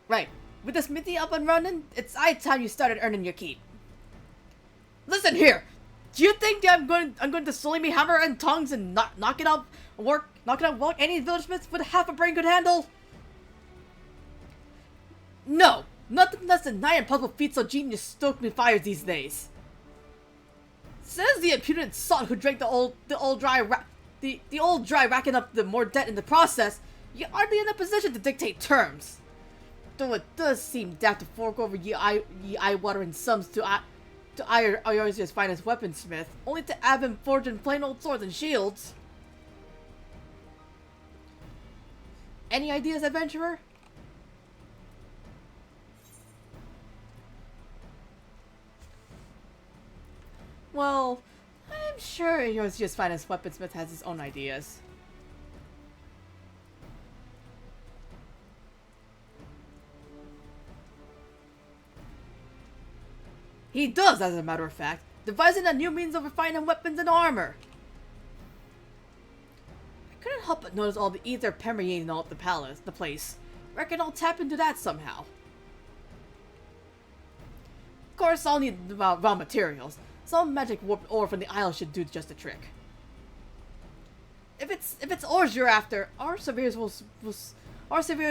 Right. With the smithy up and running, it's high time you started earning your keep. Listen here. Do you think I'm going to slowly hammer and tongs and knock it out work any village smiths with half a brain could handle? No. Nothing less than nigh impossible feats of genius stoke me fires these days. Says the impudent sot who drank the old dry, racking up the more debt in the process. You're hardly in a position to dictate terms. Though it does seem daft to fork over ye eye-watering sums to Iorzia's finest weaponsmith, only to have him forge in plain old swords and shields. Any ideas, adventurer? Well, I'm sure Iorzia's finest weaponsmith has his own ideas. He does, as a matter of fact, devising a new means of refining weapons and armor. I couldn't help but notice all the ether permeating all the place. Reckon I'll tap into that somehow. Of course, I'll need raw materials. Some magic warped ore from the isle should do just the trick. If it's ores you're after, our surveyors will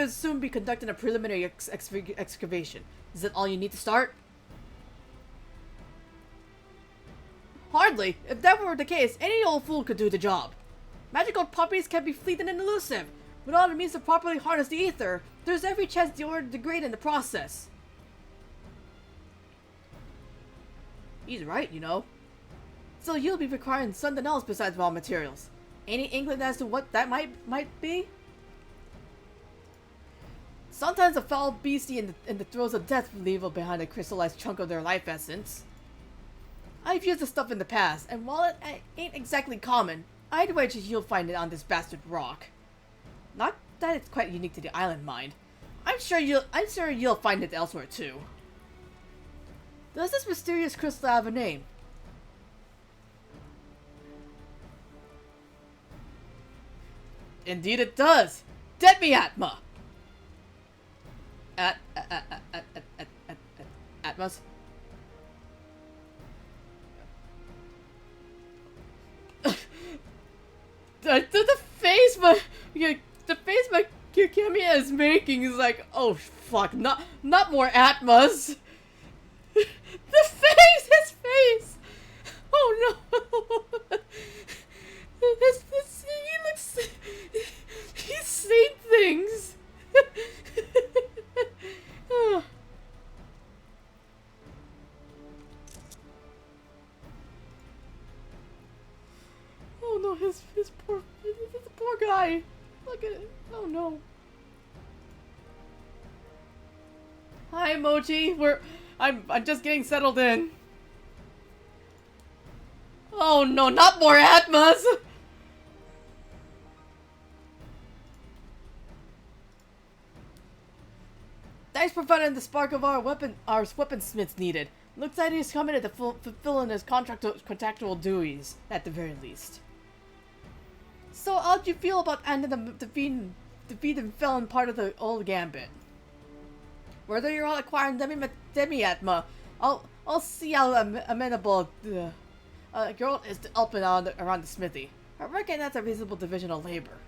soon be conducting a preliminary excavation. Is that all you need to start? Hardly. If that were the case, any old fool could do the job. Magical properties can be fleeting and elusive. Without a means to properly harness the ether, there's every chance the ore degrade in the process. He's right, you know. So you'll be requiring something else besides raw materials. Any inkling as to what that might be? Sometimes a foul beastie in the throes of death leave behind a crystallized chunk of their life essence. I've used the stuff in the past, and while it ain't exactly common, I'd wager you'll find it on this bastard rock. Not that it's quite unique to the island, mind. I'm sure you'll find it elsewhere too. Does this mysterious crystal have a name? Indeed it does! Debutversary! Atmos? The face my Kamiya is making is like, oh fuck, not more Atmos. The face, his face. Oh no. He looks. He's saying things. Oh no, his poor guy. Look at it. Oh no. Hi, Mochi. I'm just getting settled in. Oh no, not more Atmos! Thanks for finding the spark of our weaponsmiths needed. Looks like he's committed to fulfilling his contractual duties, at the very least. So how'd you feel about ending the defeat and fell in part of the old gambit. Whether you're all acquiring Demi-Atma, I'll see how amenable the girl is to helping around the smithy. I reckon that's a reasonable division of labor.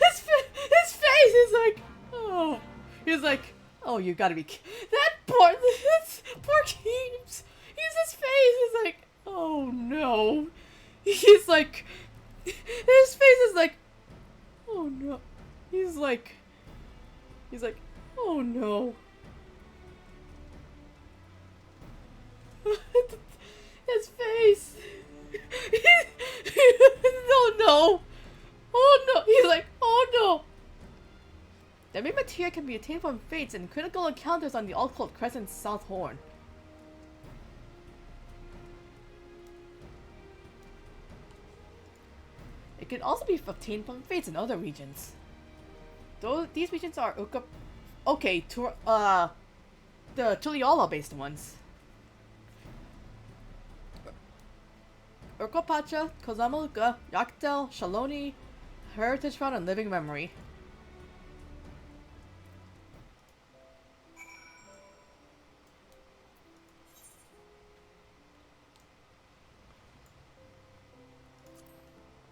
his face is like, oh, he's like, oh, you gotta be that poor Keeps. His face is like, oh no. He's like, his face is like, oh no. He's like, oh no. His face. Oh no. Oh no. He's like, oh no. The main material can be obtained from fates and critical encounters on the Occult Crescent South Horn. It can also be obtained from fates in other regions. Though these regions are the Tuliala based ones. Urkopacha, Kozamaluka, Yaktel, Shaloni, Heritage Found, and Living Memory.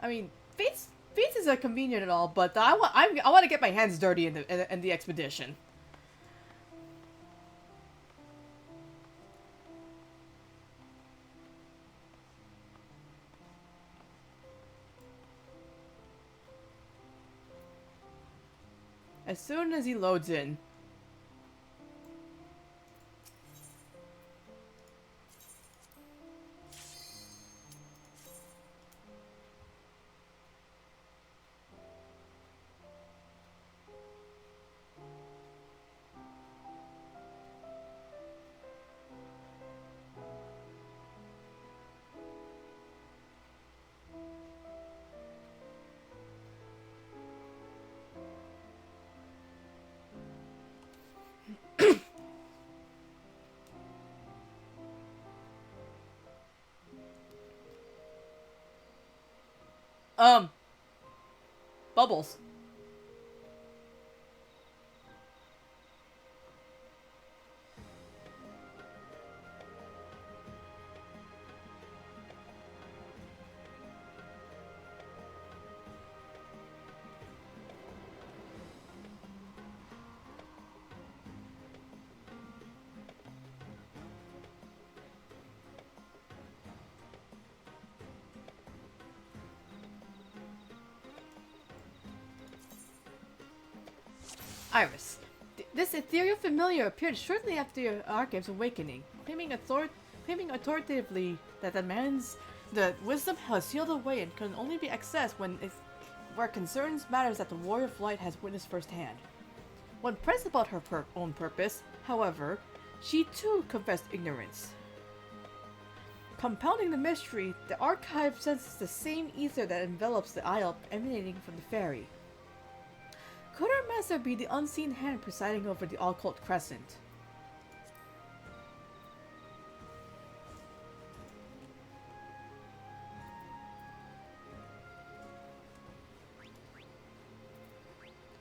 I mean, Fates is convenient and all, but I want to get my hands dirty in the expedition. As soon as he loads in. Bubbles. Iris. This ethereal familiar appeared shortly after Archive's awakening, claiming authoritatively that the wisdom has sealed away and can only be accessed where concerns matters that the Warrior of Light has witnessed firsthand. When pressed about her own purpose, however, she too confessed ignorance. Compounding the mystery, the Archive senses the same ether that envelops the isle emanating from the ferry. Could our master be the unseen hand presiding over the Occult Crescent?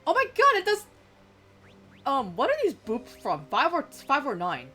Oh my god, it does... what are these boops from? 5 or 9?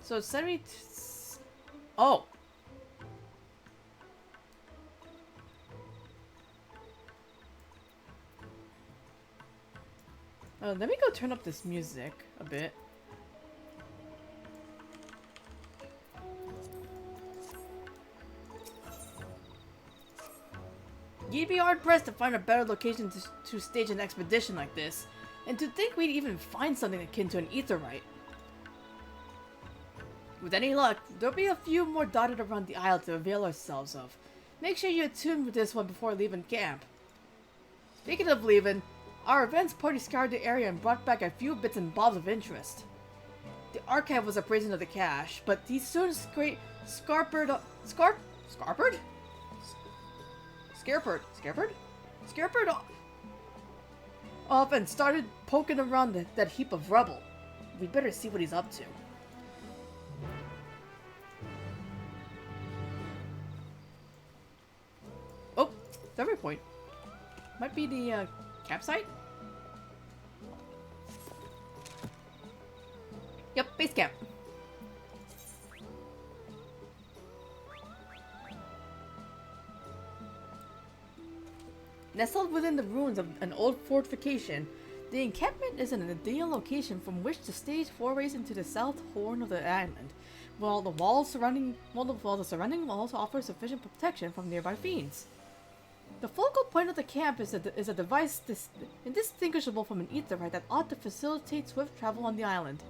So 70... Oh! Let me go turn up this music a bit. You'd be hard-pressed to find a better location to stage an expedition like this. And to think we'd even find something akin to an aetheryte. With any luck, there'll be a few more dotted around the isle to avail ourselves of. Make sure you attune with this one before leaving camp. Speaking of leaving, our events party scoured the area and brought back a few bits and bobs of interest. The archive was appraising of the cache, but he soon scarpered off and started poking around that heap of rubble. We'd better see what he's up to. Oh, discovery point. Might be the campsite? Yep, base camp. Nestled within the ruins of an old fortification, the encampment is an ideal location from which to stage forays into the south horn of the island, while the surrounding walls offer sufficient protection from nearby fiends. The focal point of the camp is a device indistinguishable from an aetheryte that ought to facilitate swift travel on the island.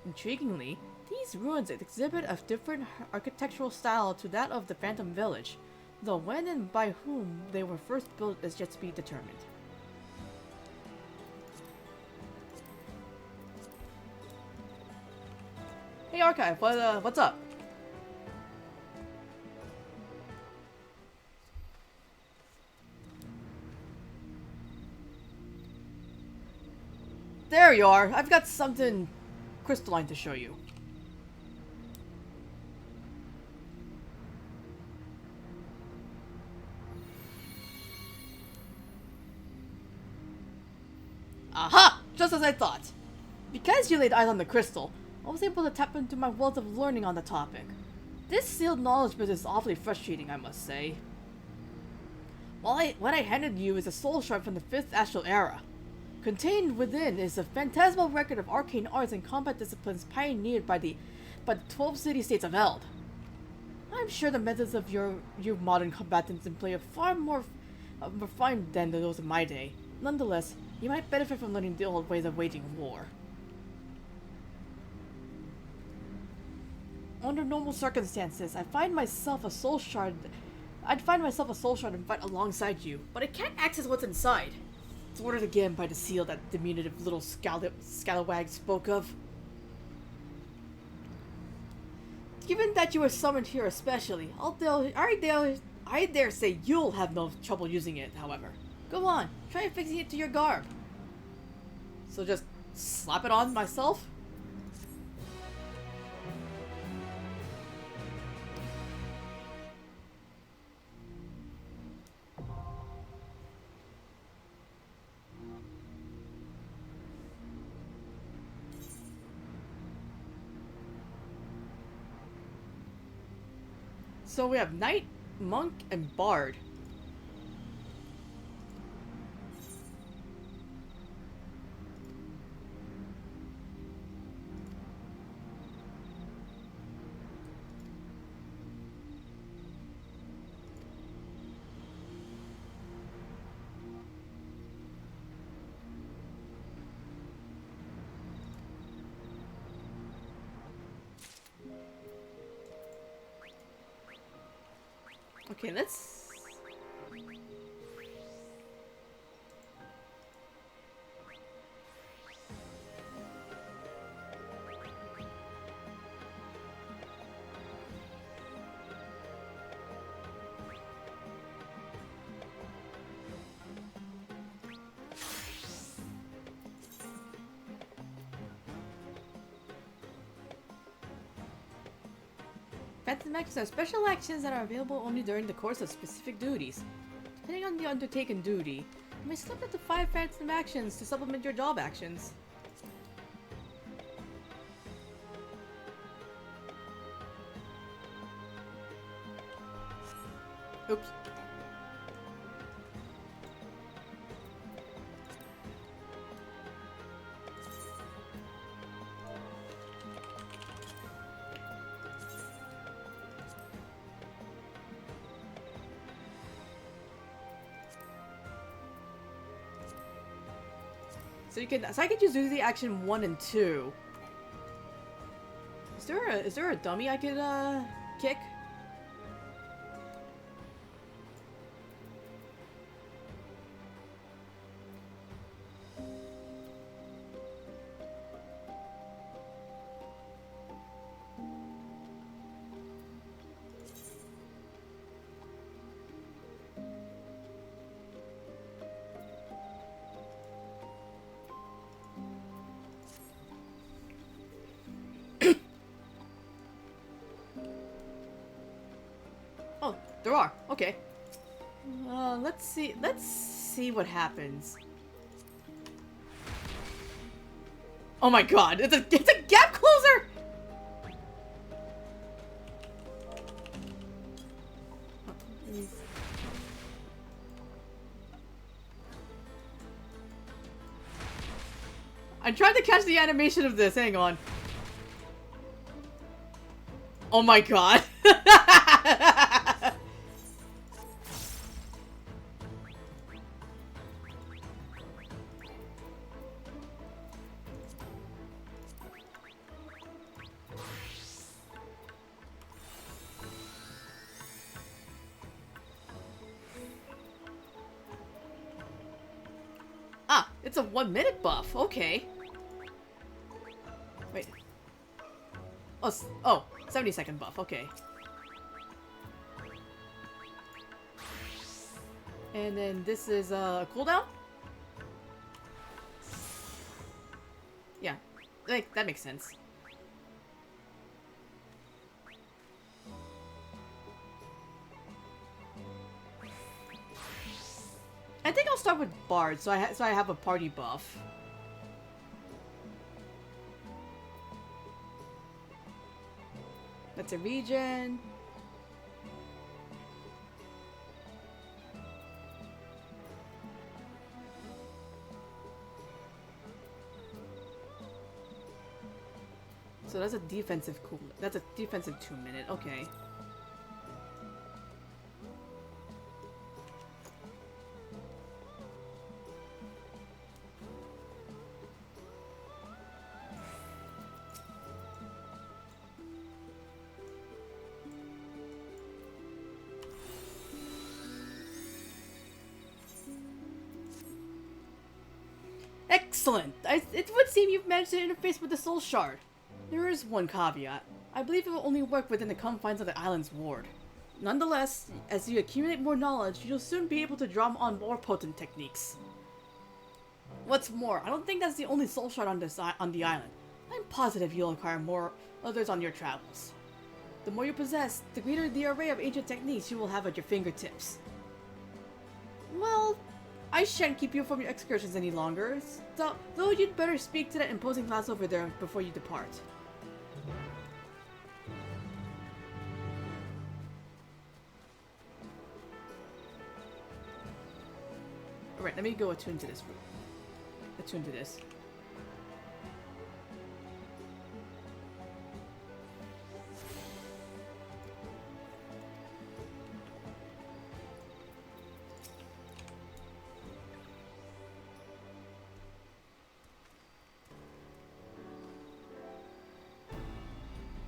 Intriguingly, these ruins exhibit a different architectural style to that of the Phantom Village, though when and by whom they were first built is yet to be determined. Hey Archive, what's up? There you are! I've got something crystalline to show you. Aha! Just as I thought! Because you laid eyes on the crystal, I was able to tap into my wealth of learning on the topic. This sealed knowledge bit is awfully frustrating, I must say. What I handed you is a soul shard from the 5th Astral Era. Contained within is a phantasmal record of arcane arts and combat disciplines pioneered by the 12 city-states of Eld. I'm sure the methods of you modern combatants employ are far more refined than those of my day. Nonetheless, you might benefit from learning the old ways of waging war. Under normal circumstances, I'd find myself a soul shard and fight alongside you, but I can't access what's inside. It's ordered again by the seal that diminutive little scalawag spoke of. Given that you were summoned here especially, I dare say you'll have no trouble using it, however. Go on, try fixing it to your garb. So just slap it on myself? So we have Knight, Monk, and Bard. Okay, let's... Phantom actions are special actions that are available only during the course of specific duties. Depending on the undertaken duty, you may select up to 5 Phantom actions to supplement your job actions. Oops. So I can use the action 1 and 2. Is there a dummy I could kick? Oh, there are. Okay. Let's see what happens. Oh my god, it's a gap closer! I'm trying to catch the animation of this, hang on. Oh my god. Ah, it's a 1-minute buff. Okay. Wait. Oh, 70-second buff. Okay. And then this is cooldown? Yeah. That makes sense. I think I'll start with Bard, so I have a party buff. That's a regen. So that's a defensive That's a defensive 2-minute. Okay. Excellent! It would seem you've managed to interface with the Soul Shard. There is one caveat. I believe it will only work within the confines of the island's ward. Nonetheless, as you accumulate more knowledge, you'll soon be able to draw on more potent techniques. What's more, I don't think that's the only Soul Shard on the island. I'm positive you'll acquire more others on your travels. The more you possess, the greater the array of ancient techniques you will have at your fingertips. Well, I shan't keep you from your excursions any longer, though you'd better speak to that imposing class over there before you depart. Alright, let me go attune to this. Attune to this.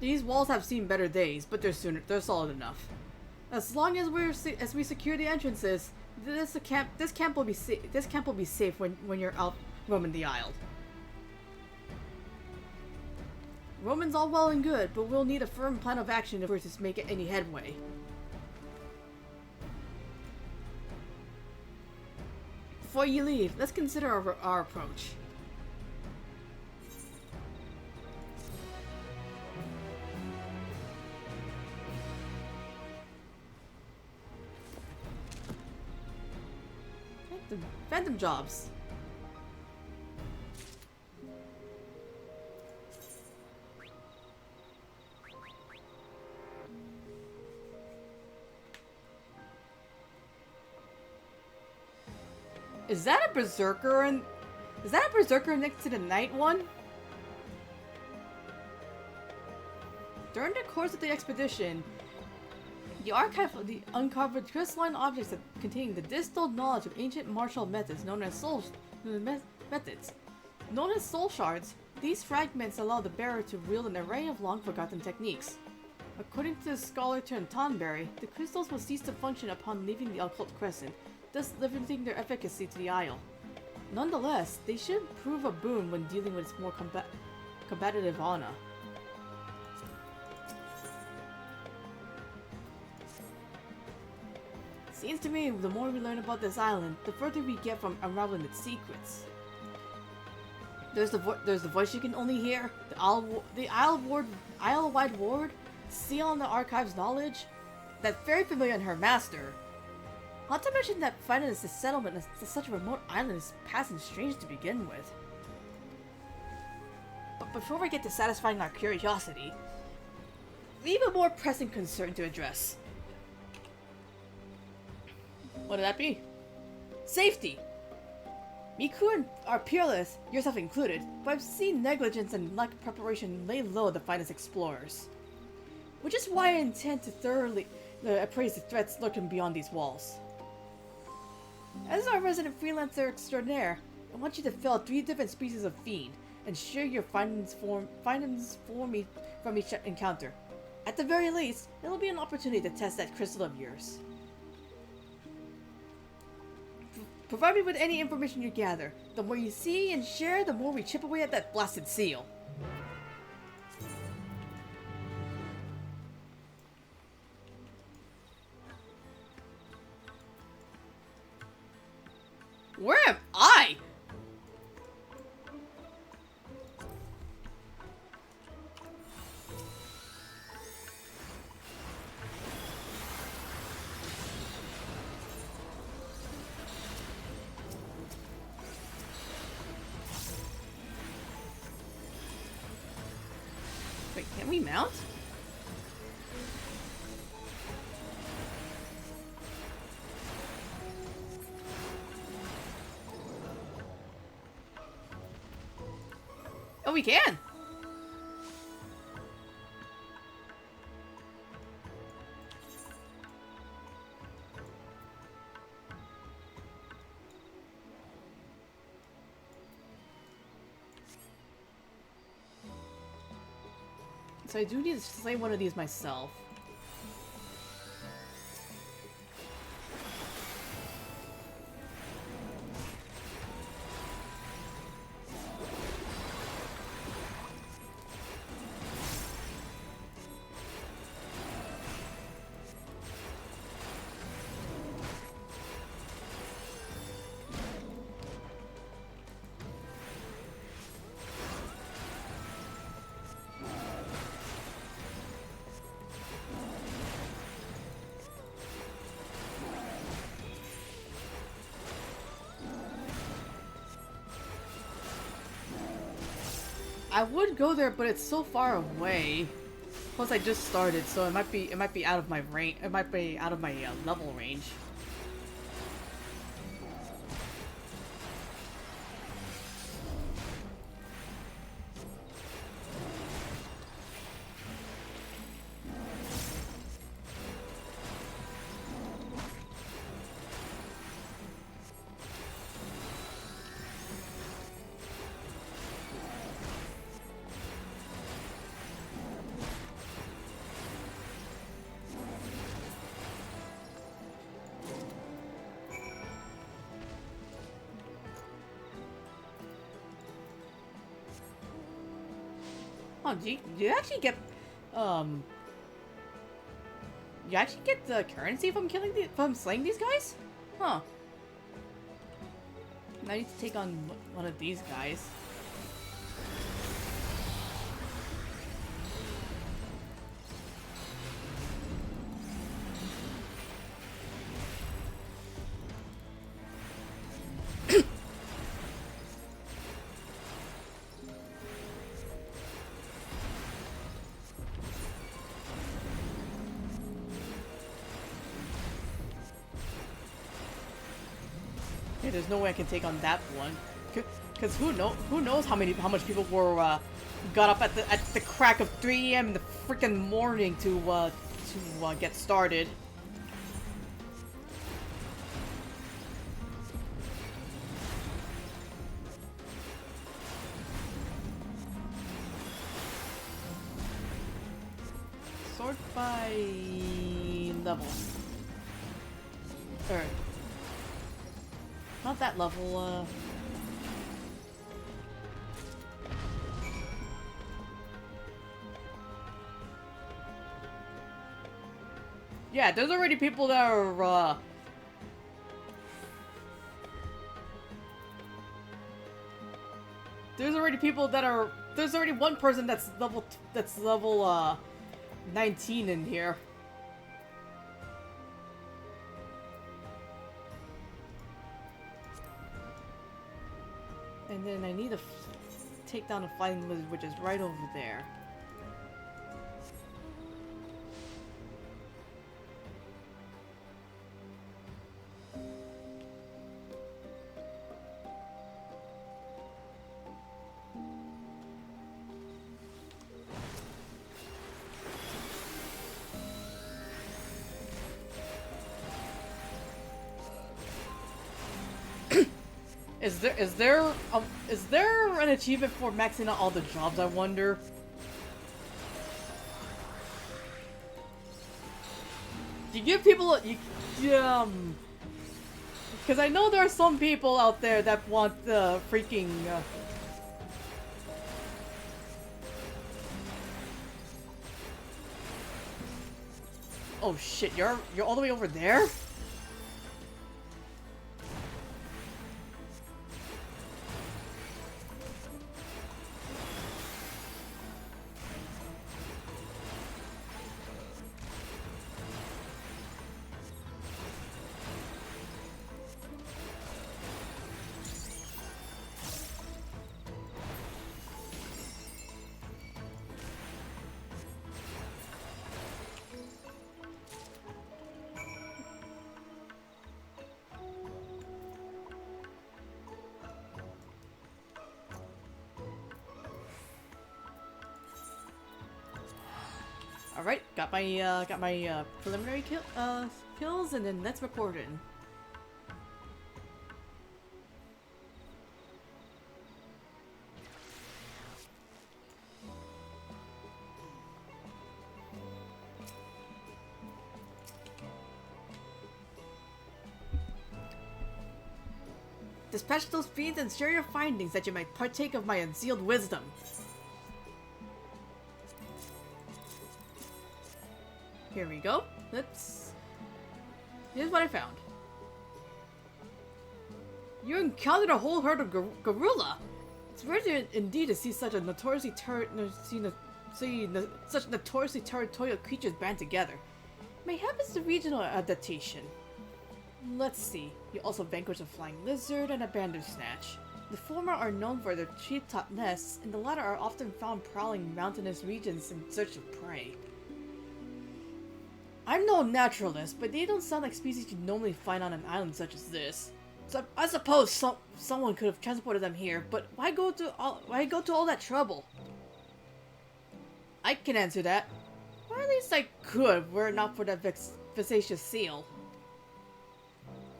These walls have seen better days, but they're solid enough. As long as we secure the entrances, this camp will be safe when you're out roaming the isle. Roaming's all well and good, but we'll need a firm plan of action if we're to make any headway. Before you leave, let's consider our approach. Phantom jobs. Is that a berserker next to the night one? During the course of the expedition, the archive uncovered crystalline objects containing the distilled knowledge of ancient martial methods known as soul methods. Known as soul shards, these fragments allow the bearer to wield an array of long-forgotten techniques. According to the scholar turned Tonberry, the crystals will cease to function upon leaving the Occult Crescent, thus limiting their efficacy to the Isle. Nonetheless, they should prove a boon when dealing with its more combative fauna. Seems to me the more we learn about this island, the further we get from unraveling its secrets. There's the voice you can only hear, the Isle-wide ward, seal on the archive's knowledge, that's very familiar in her master. Not to mention that finding this settlement to such a remote island is passing strange to begin with. But before we get to satisfying our curiosity, we have a more pressing concern to address. What would that be? Safety! Miku and are peerless, yourself included, but I've seen negligence and lack of preparation lay low the finest explorers. Which is why I intend to thoroughly appraise the threats lurking beyond these walls. As our resident freelancer extraordinaire, I want you to fell 3 different species of fiend, and share your findings for me from each encounter. At the very least, it'll be an opportunity to test that crystal of yours. Provide me with any information you gather. The more you see and share, the more we chip away at that blasted seal. Where am I? Wait, can we mount? Oh, we can! So I do need to slay one of these myself. I would go there, but it's so far away. Plus, I just started, so it might be out of my range. It might be out of my level range. Oh, do you actually get, you actually get the currency from from slaying these guys? Huh. Now I need to take on one of these guys. There's no way I can take on that one, because who knows how much people were got up at the crack of 3 AM in the freaking morning to get started. by level. Or not that level, yeah, there's already people that are, there's already one person that's level 19 in here. And then I need to take down a flying lizard, which is right over there. Is there an achievement for maxing out all the jobs, I wonder? You give people because I know there are some people out there that want the freaking oh shit, you're all the way over there? Alright, got my preliminary kills, and then let's record it. Dispatch those fiends and share your findings that you might partake of my unsealed wisdom. Here we go. Here's what I found. You encountered a whole herd of gorilla. It's rare indeed to see such a notoriously such notoriously territorial creatures band together. Mayhap it's the regional adaptation. Let's see. You also vanquished a flying lizard and a bandersnatch. The former are known for their treetop nests, and the latter are often found prowling mountainous regions in search of prey. I'm no naturalist, but they don't sound like species you normally find on an island such as this. So I suppose someone could have transported them here, but why go to all that trouble? I can answer that. Or at least I could, were it not for that vexatious seal.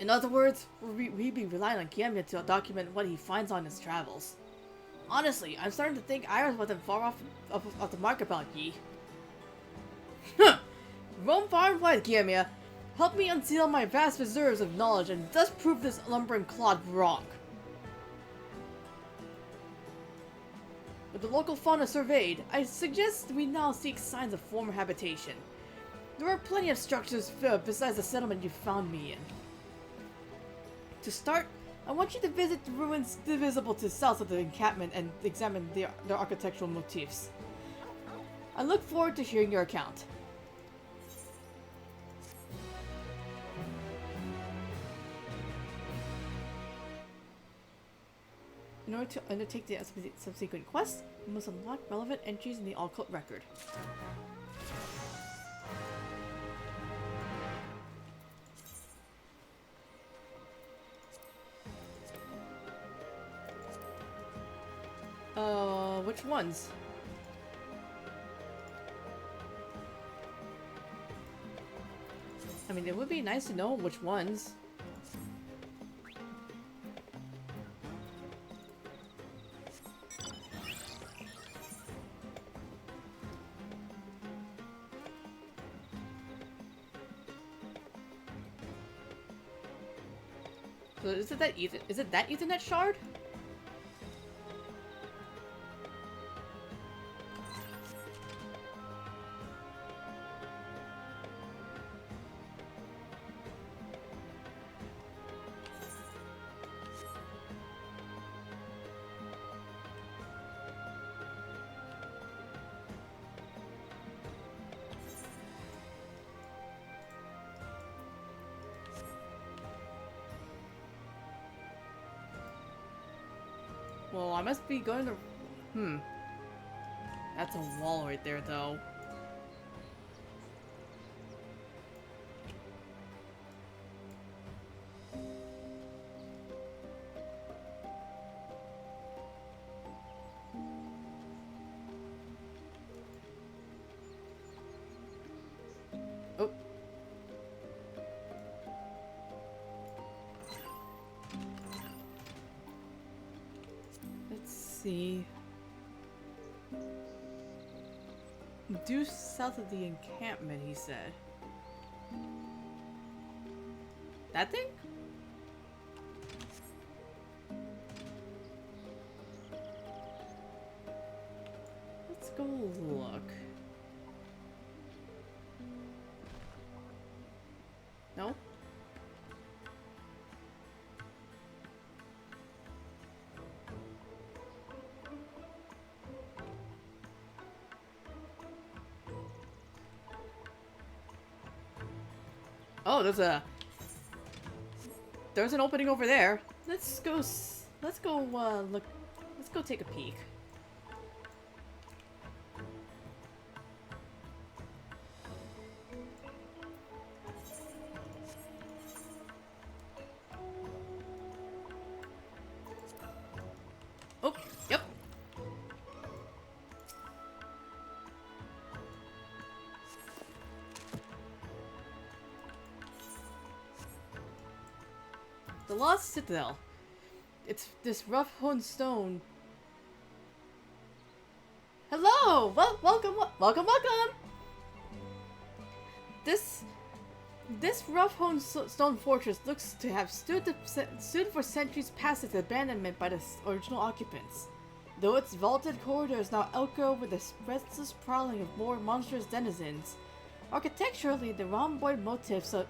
In other words, we'd be relying on Kiamia to document what he finds on his travels. Honestly, I'm starting to think Iris wasn't far off the mark about ye. Huh! Roam far and wide, Kiamia. Help me unseal my vast reserves of knowledge and thus prove this lumbering clod wrong. With the local fauna surveyed, I suggest we now seek signs of former habitation. There are plenty of structures besides the settlement you found me in. To start, I want you to visit the ruins visible to the south of the encampment and examine their architectural motifs. I look forward to hearing your account. In order to undertake the subsequent quest, you must unlock relevant entries in the Occult record. Which ones? I mean, it would be nice to know which ones. So is it that Ethernet shard? Well, I must be going to... That's a wall right there, though. Oh. Let's see. Due south of the encampment, he said. That thing? Let's go look. No? Oh, there's an opening over there. Let's go look. Let's go take a peek. Oh, yep. The Lost Citadel. It's this rough-hewn stone. Hello! Welcome! This rough-hewn stone fortress looks to have stood for centuries past its abandonment by the original occupants. Though its vaulted corridors now echo with the restless prowling of more monstrous denizens, architecturally the rhomboid motifs and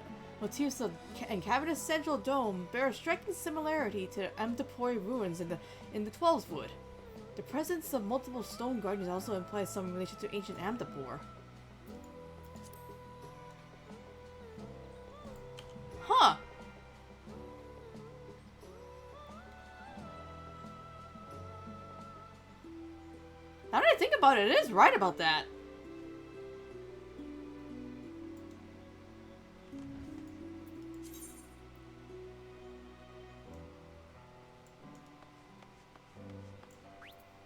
cavernous central dome bear a striking similarity to Amdapori ruins in the Twelveswood. The presence of multiple stone gardens also implies some relation to ancient Amdapor. Huh! Now that I think about it, it is right about that.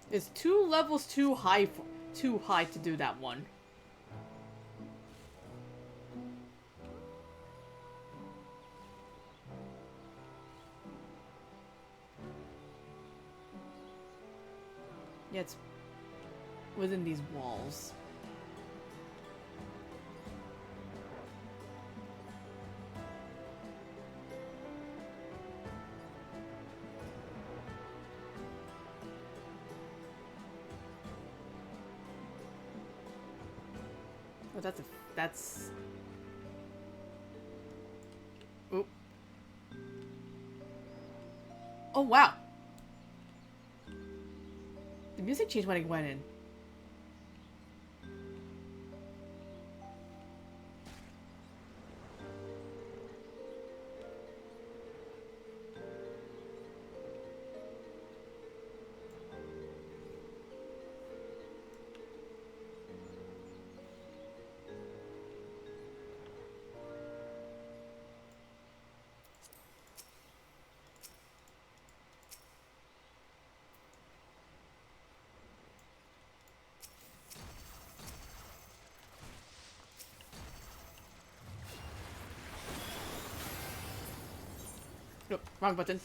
It's 2 levels too high to do that one. Yeah, it's within these walls. Oh, that's... Oop. Oh, wow. The music changed when I went in. Nope, wrong button.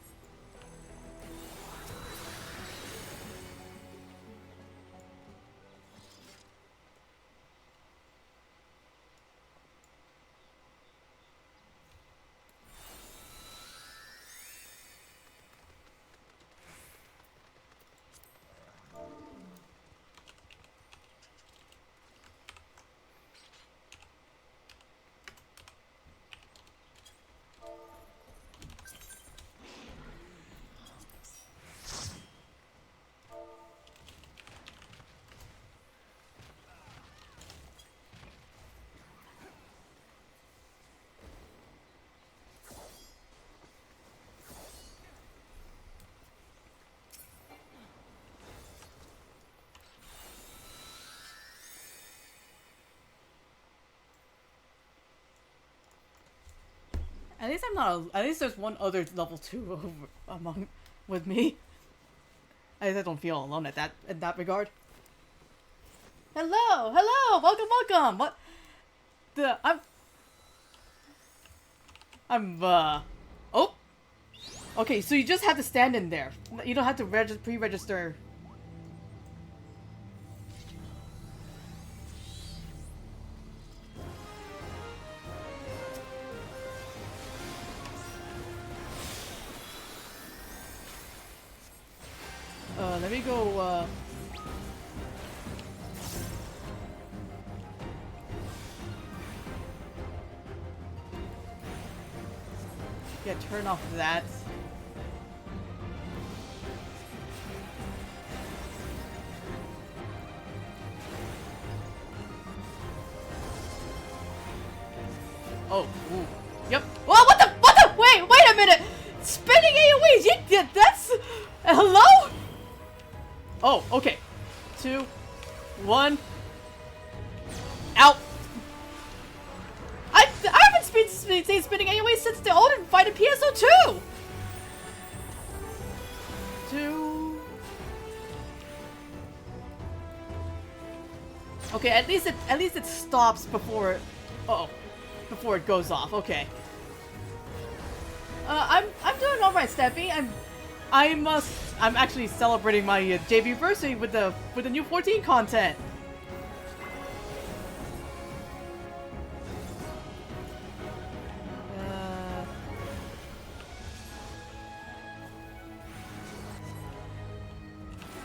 At least I'm not. At least there's one other level 2 over with me. At least I don't feel alone at that in that regard. Hello, hello, welcome. What? Oh. Okay, so you just have to stand in there. You don't have to pre-register. Let me go, yeah, turn off that. Oh, ooh. Yep. Well, what the? Wait a minute! Spinning AoEs! That's... hello? Oh, okay. 2, 1. Out! I haven't seen spinning AoEs since the old fight in PSO2! 2... Okay, at least it stops before it... Uh-oh. Before it goes off. Okay. I'm doing all right, Steffi. I'm actually celebrating my Debutversary with the new 14 content.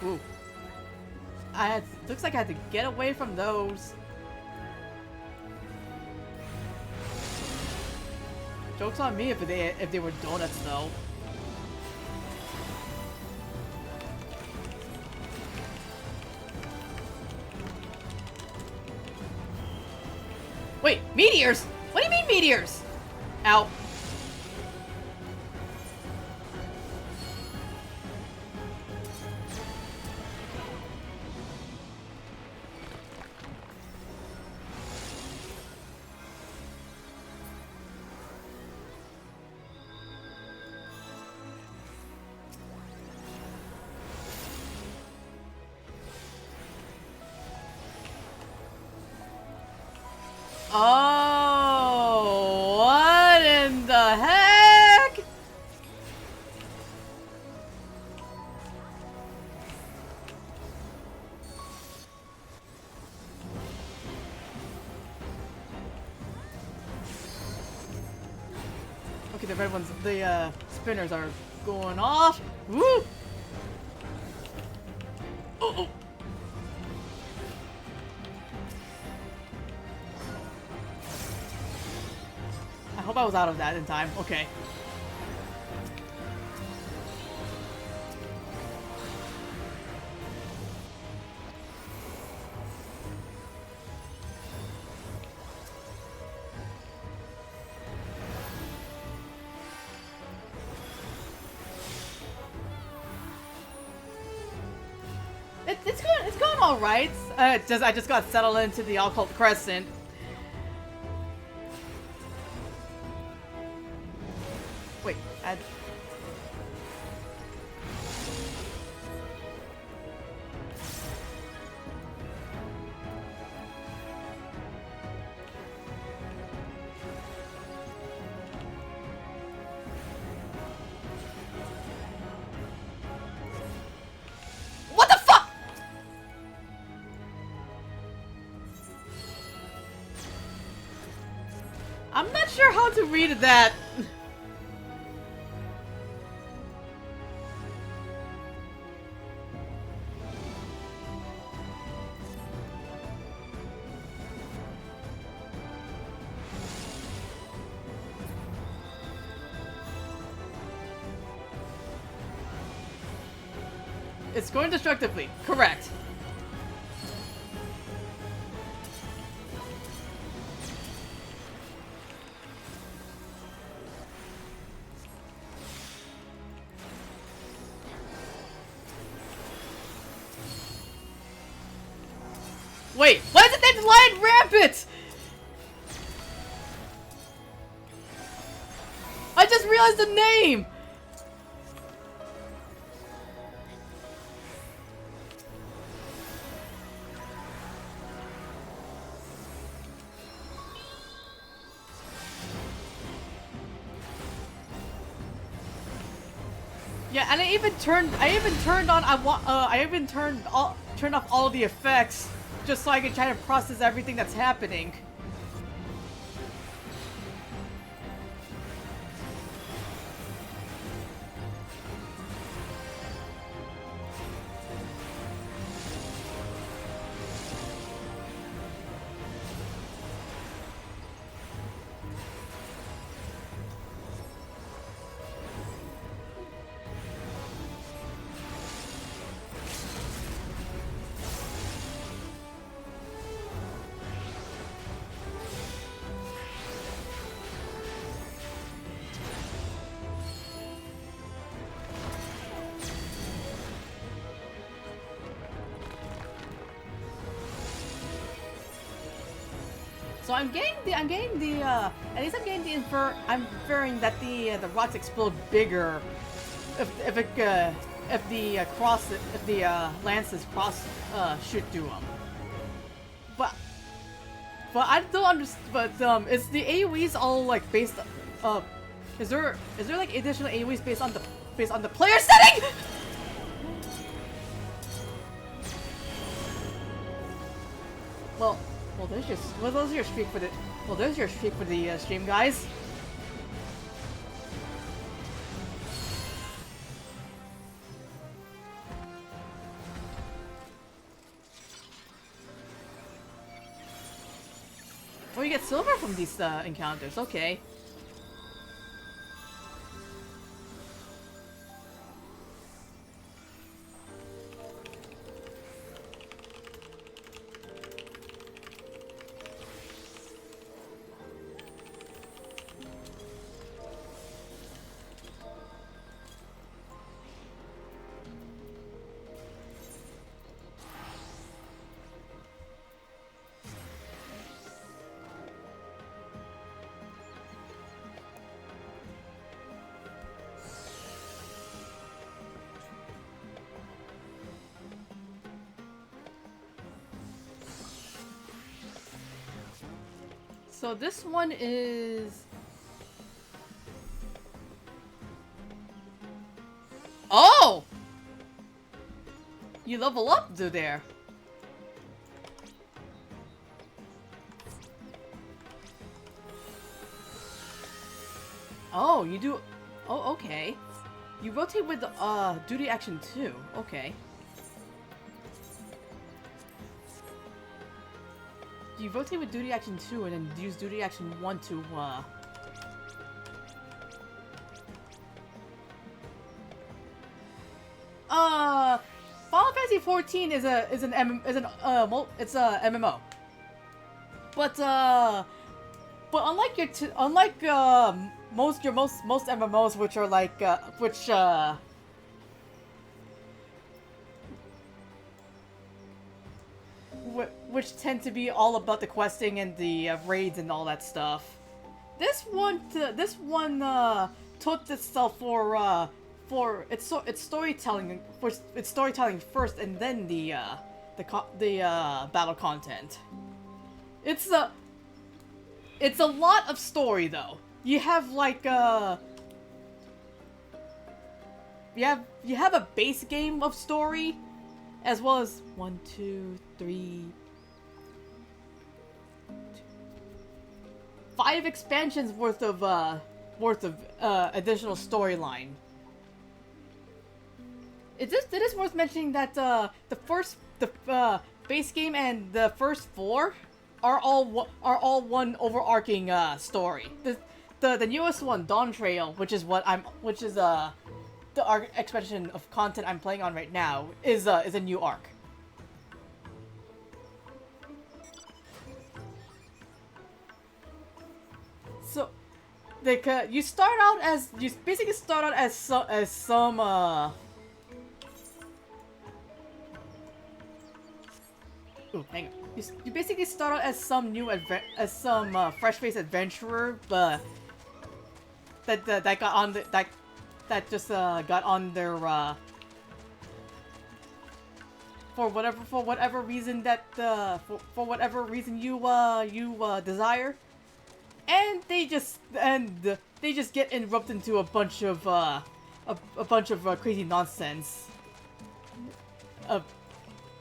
Ooh. Looks like I had to get away from those. Joke's on me if they were donuts, though. Wait, meteors? What do you mean meteors? Ow. Oh, what in the heck? Okay, the red ones, the spinners are going off. Woo! Oh. I hope I was out of that in time. Okay. It's going all right. I just got settled into the Occult Crescent. Wait, what the fuck? I'm not sure how to read that. It's going destructively. Correct. Wait, why is it that lying rampant? I just realized the name! Yeah, and I even turned on, turned off all the effects just so I can try to process everything that's happening. So I'm getting the, at least I'm getting the I'm inferring that the rocks explode bigger if the lances shoot through them. But I don't understand. But is the AOE's all like based? Is there like additional AOE's based on the player setting? Well, there's your streak for the stream, guys. Oh, you get silver from these encounters. Okay. So this one is... Oh! You level up to there. Oh, you do... Oh, okay. You rotate with duty action 2. Okay. You rotate with duty action 2 and then use duty action 1 to, Final Fantasy 14 is a MMO. But unlike most MMOs, which are like which tend to be all about the questing and the raids and all that stuff. This one took itself for its storytelling first, and then the battle content. It's a lot of story though. You have like you have a base game of story, as well as 1, 2, 3, 5 expansions worth of additional storyline. It is worth mentioning that the base game and the first 4 are all one overarching story. The newest one, Dawn Trail, which is the expansion of content I'm playing on right now, is a new arc. So, like, you basically start out as some Ooh, hang on. You basically start out as some fresh-faced adventurer, but that got on the that just got on their for whatever reason that for whatever reason you desire, and they just get enveloped into a bunch of crazy nonsense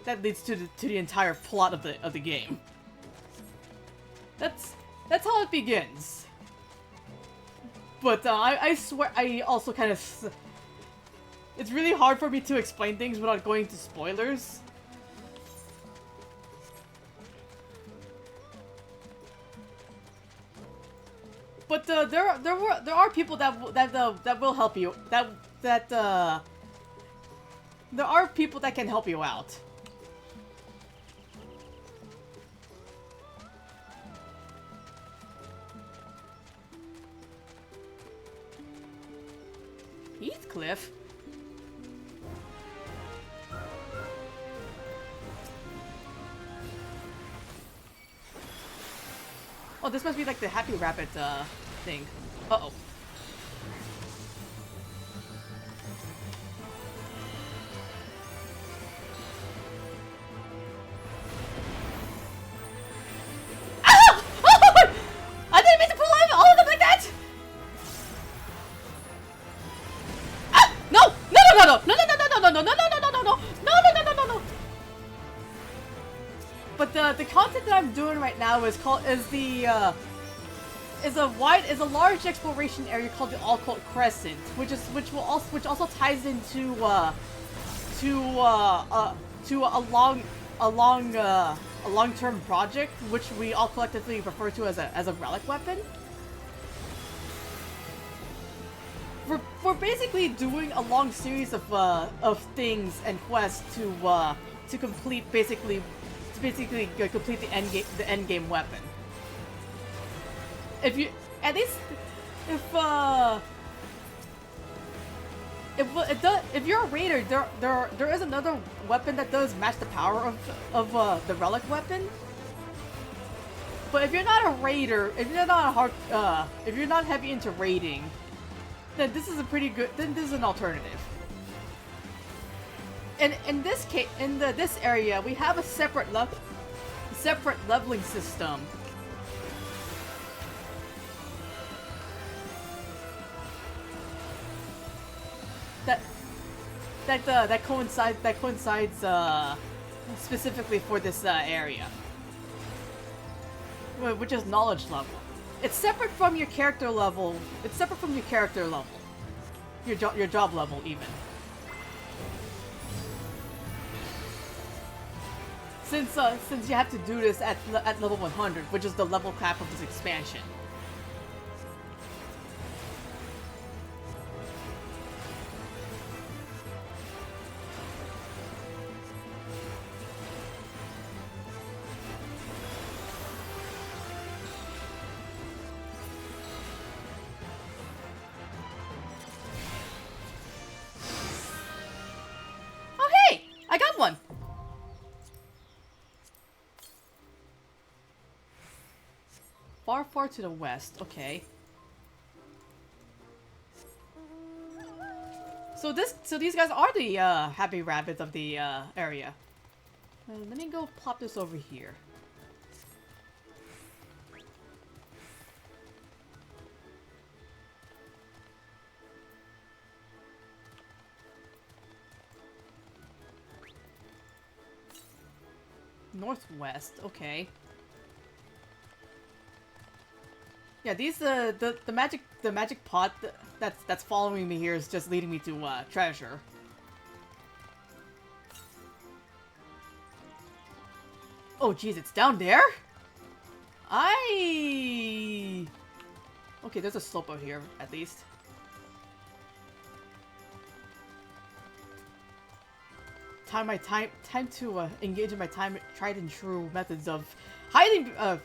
that leads to the entire plot of the game. That's how it begins. But I swear, I also kind of... It's really hard for me to explain things without going to spoilers. But there are people that will help you. There are people that can help you out. Heathcliff? Oh, this must be like the Happy Rabbit thing. Uh-oh. I didn't mean to pull all of them like that! No! No, no, no, no! No, no, no, no, no, no, no, no, no, no, no, no, no, no, no, no, no! But the content that I'm doing right now is a large exploration area called the Occult Crescent, which also ties into a long-term project, which we all collectively refer to as a relic weapon. We're basically doing a long series of things and quests to complete complete the end game weapon. If you're a raider, there is another weapon that does match the power of the relic weapon. But if you're not a raider, if you're not heavy into raiding, then this is this is an alternative. And in this case, this area, we have a separate leveling system. That coincides specifically for this area, which is knowledge level. It's separate from your character level. It's separate from your character level, your job level even. Since you have to do this at level 100, which is the level cap of this expansion. Oh hey! I got one! Far to the west, okay. So these guys are the happy rabbits of the area. Let me go plop this over here. Northwest, okay. Yeah, these the magic pot that's following me here is just leading me to treasure. Oh geez, it's down there? Okay, there's a slope over here at least. Time to engage in my tried and true methods of hiding of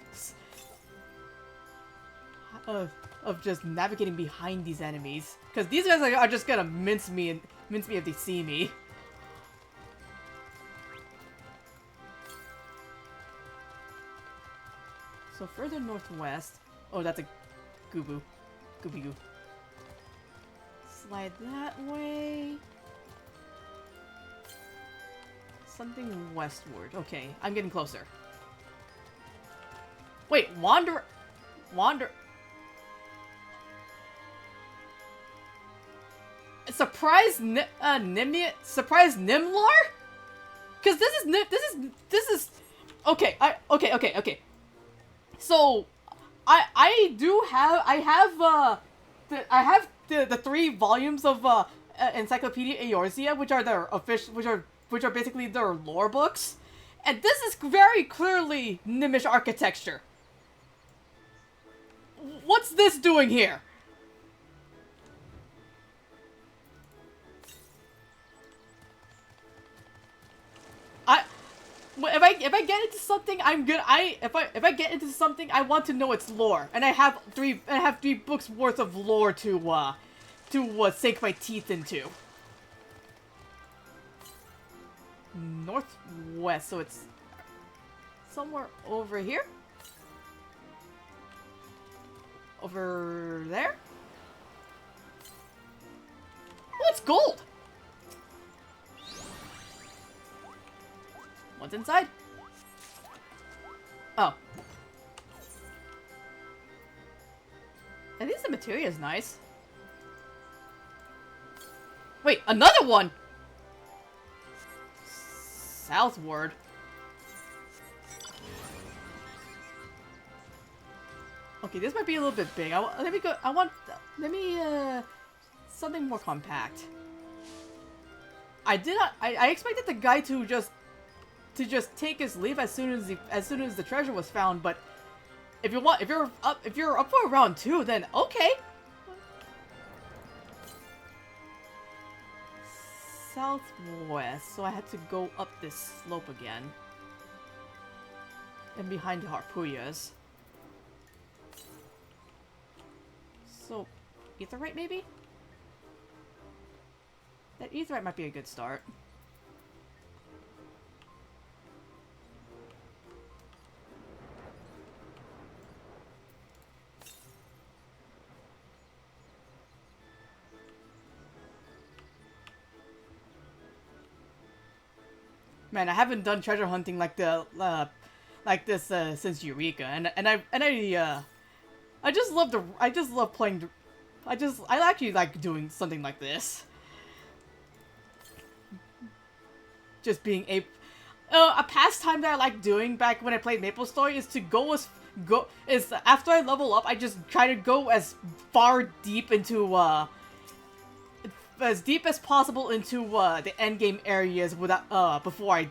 just navigating behind these enemies, because these guys are just gonna mince me if they see me. So further northwest, oh that's a gooby goo. Slide that way. Something westward. Okay, I'm getting closer. Wait, wander... Surprise Surprise Nimlar? Cause this is okay, okay. So I have the 3 volumes of Encyclopedia Eorzea, which are their official which are basically their lore books. And this is very clearly Nimish architecture. What's this doing here? If I get into something, I'm good. If I get into something, I want to know its lore, and I have 3 books worth of lore to sink my teeth into. Northwest, so it's somewhere over here, over there. Oh, it's gold. What's inside? Oh. At least the material is nice. Wait, another one! Southward. Okay, this might be a little bit big. Let me something more compact. I expected the guy to just take his leave as soon as the treasure was found, but if you're up for round 2, then okay. Southwest, so I had to go up this slope again. And behind the Harpuyas. So, Aetheryte maybe? That Aetheryte might be a good start. Man, I haven't done treasure hunting like this since Eureka, and I just love playing. I actually like doing something like this. Just being a pastime that I like doing back when I played MapleStory is to after I level up, I just try to go as far deep into as deep as possible into the endgame areas without before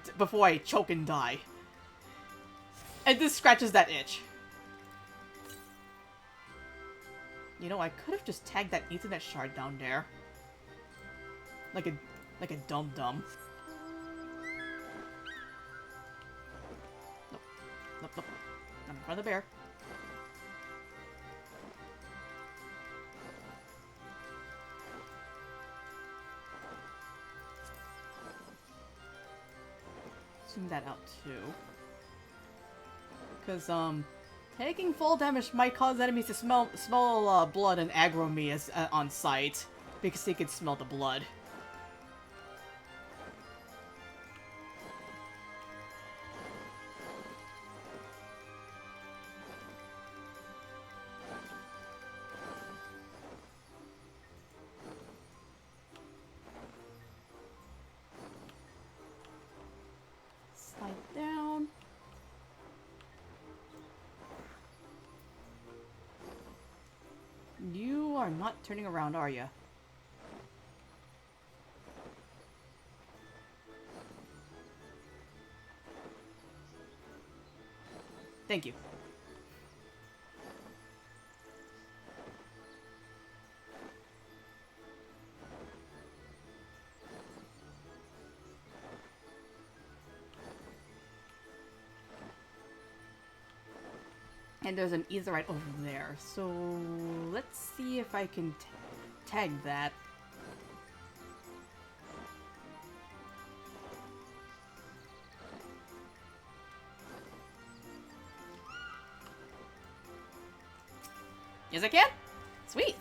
I choke and die. And this scratches that itch. You know, I could have just tagged that Ethernet shard down there. Like a dum-dum. Nope. Nope. I'm in front of the bear. Zoom that out too. Because, taking full damage might cause enemies to smell blood and aggro me as on sight, because they can smell the blood. Slide down. You are not turning around, are you? Thank you. And there's an Aetheryte over there, so let's see if I can tag that. Yes, I can? Sweet!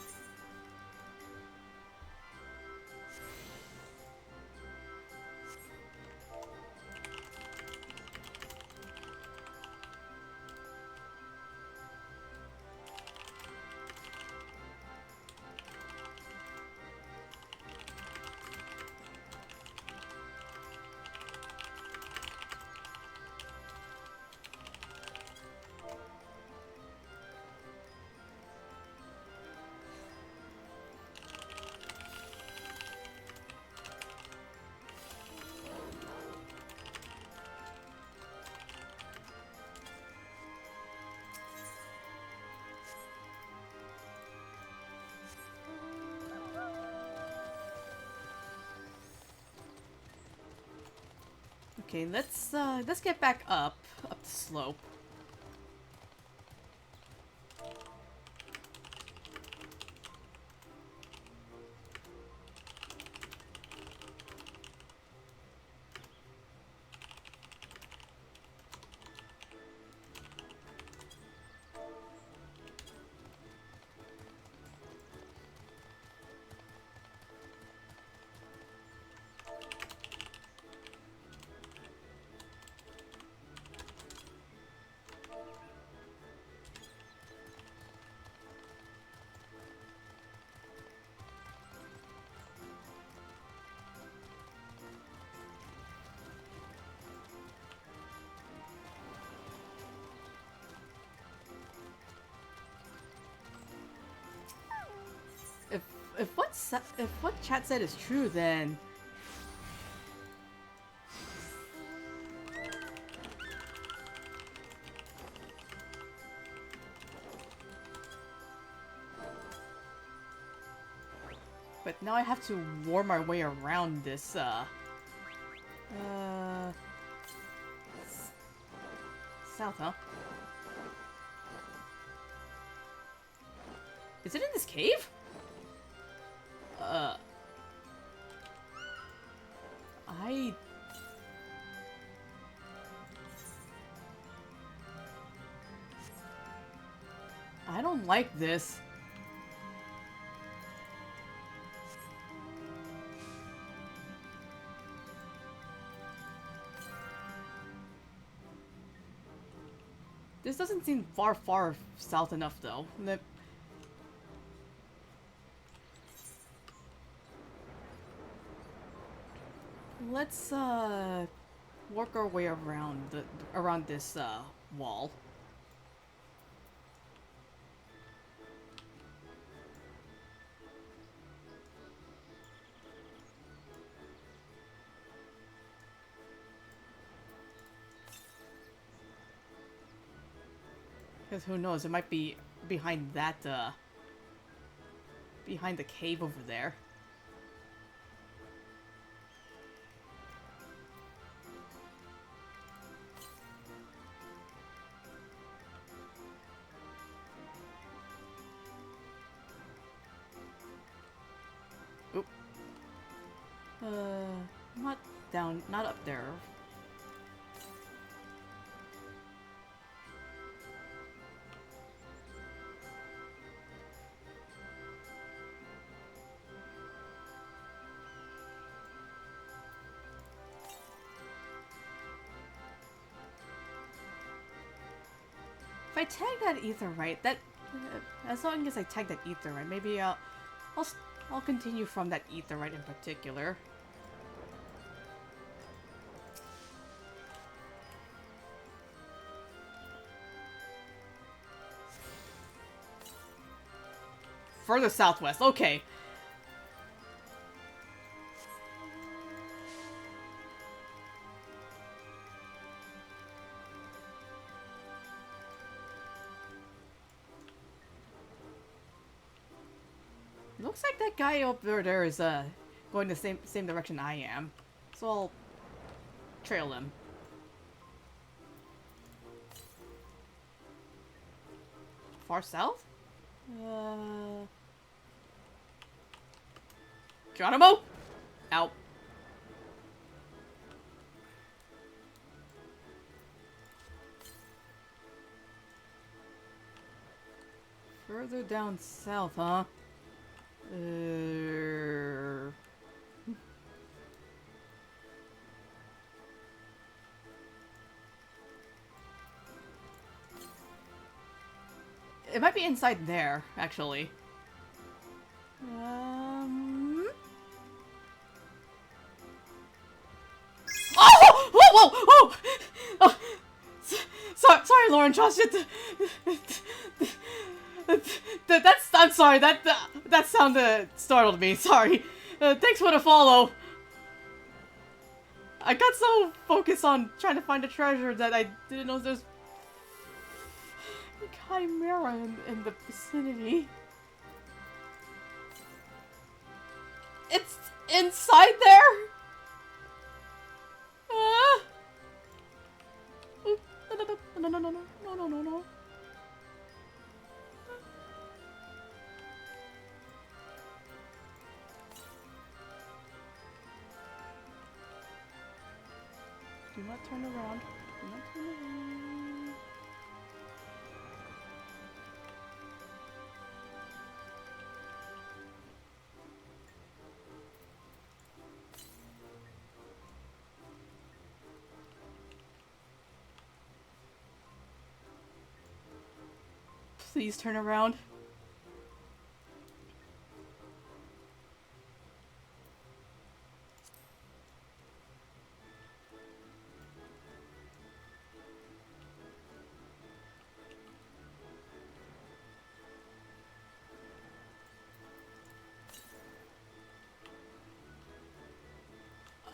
Okay, let's get back up the slope. If what chat said is true, then but now I have to war my way around this south, huh? Is it in this cave? I don't like this. This doesn't seem far south enough, though. Let's work our way around this wall. Because who knows, it might be behind that, behind the cave over there. Oop. Not up there. If I tag that ether right, as long as I tag that ether right, maybe I'll continue from that ether right in particular. Further southwest, okay. Looks like that guy over there is going the same direction I am, so I'll trail him. Far south? Geronimo! Out. Further down south, huh? It might be inside there, actually. Oh! Whoa! Whoa! Whoa! Oh! Sorry, Lauren. Trust it. I'm sorry. That sounded startled me. Sorry. Thanks for the follow. I got so focused on trying to find a treasure that I didn't know there's a chimera in the vicinity. It's inside there? no, no, no, no, no, no, no, no. Do not turn around. Do not turn around. Please turn around.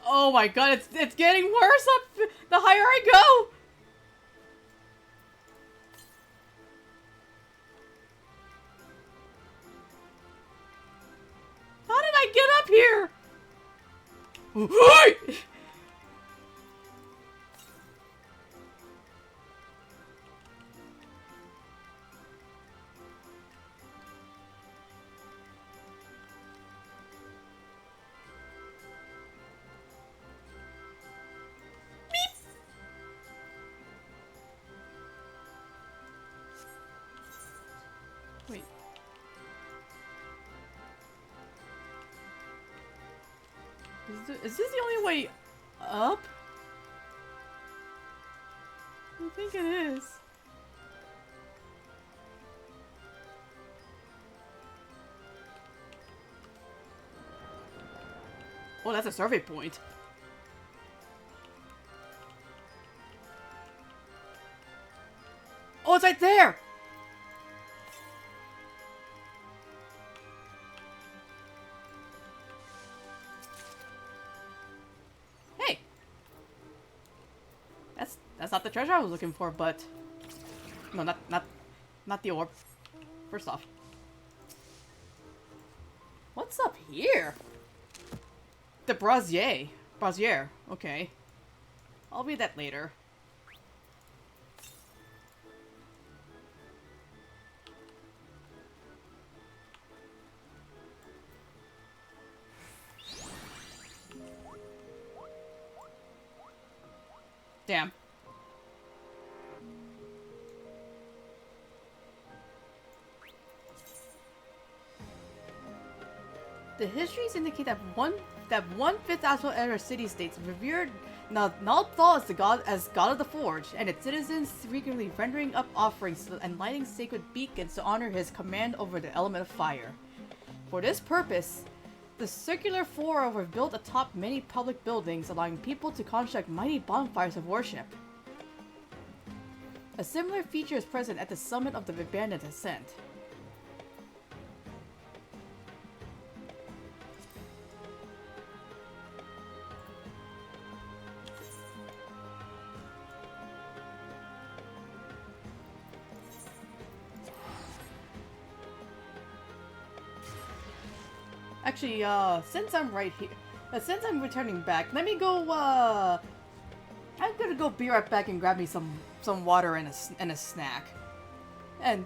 Oh my god, it's getting worse up the higher I go! How did I get up here? Wait. Is this the only way up? I think it is. Oh, that's a survey point. Oh, it's right there! Hey! That's not the treasure I was looking for, but... No, not the orb. First off. What's up here? The brazier. Brazier. Okay. I'll read that later. Damn. The histories indicate that one-fifth actual era city-states revered Nalthal as god of the forge, and its citizens frequently rendering up offerings and lighting sacred beacons to honor his command over the element of fire. For this purpose, the circular fora were built atop many public buildings, allowing people to construct mighty bonfires of worship. A similar feature is present at the summit of the abandoned ascent. Actually, since I'm right here, since I'm returning back, let me go, I'm gonna go be right back and grab me some water and a snack. And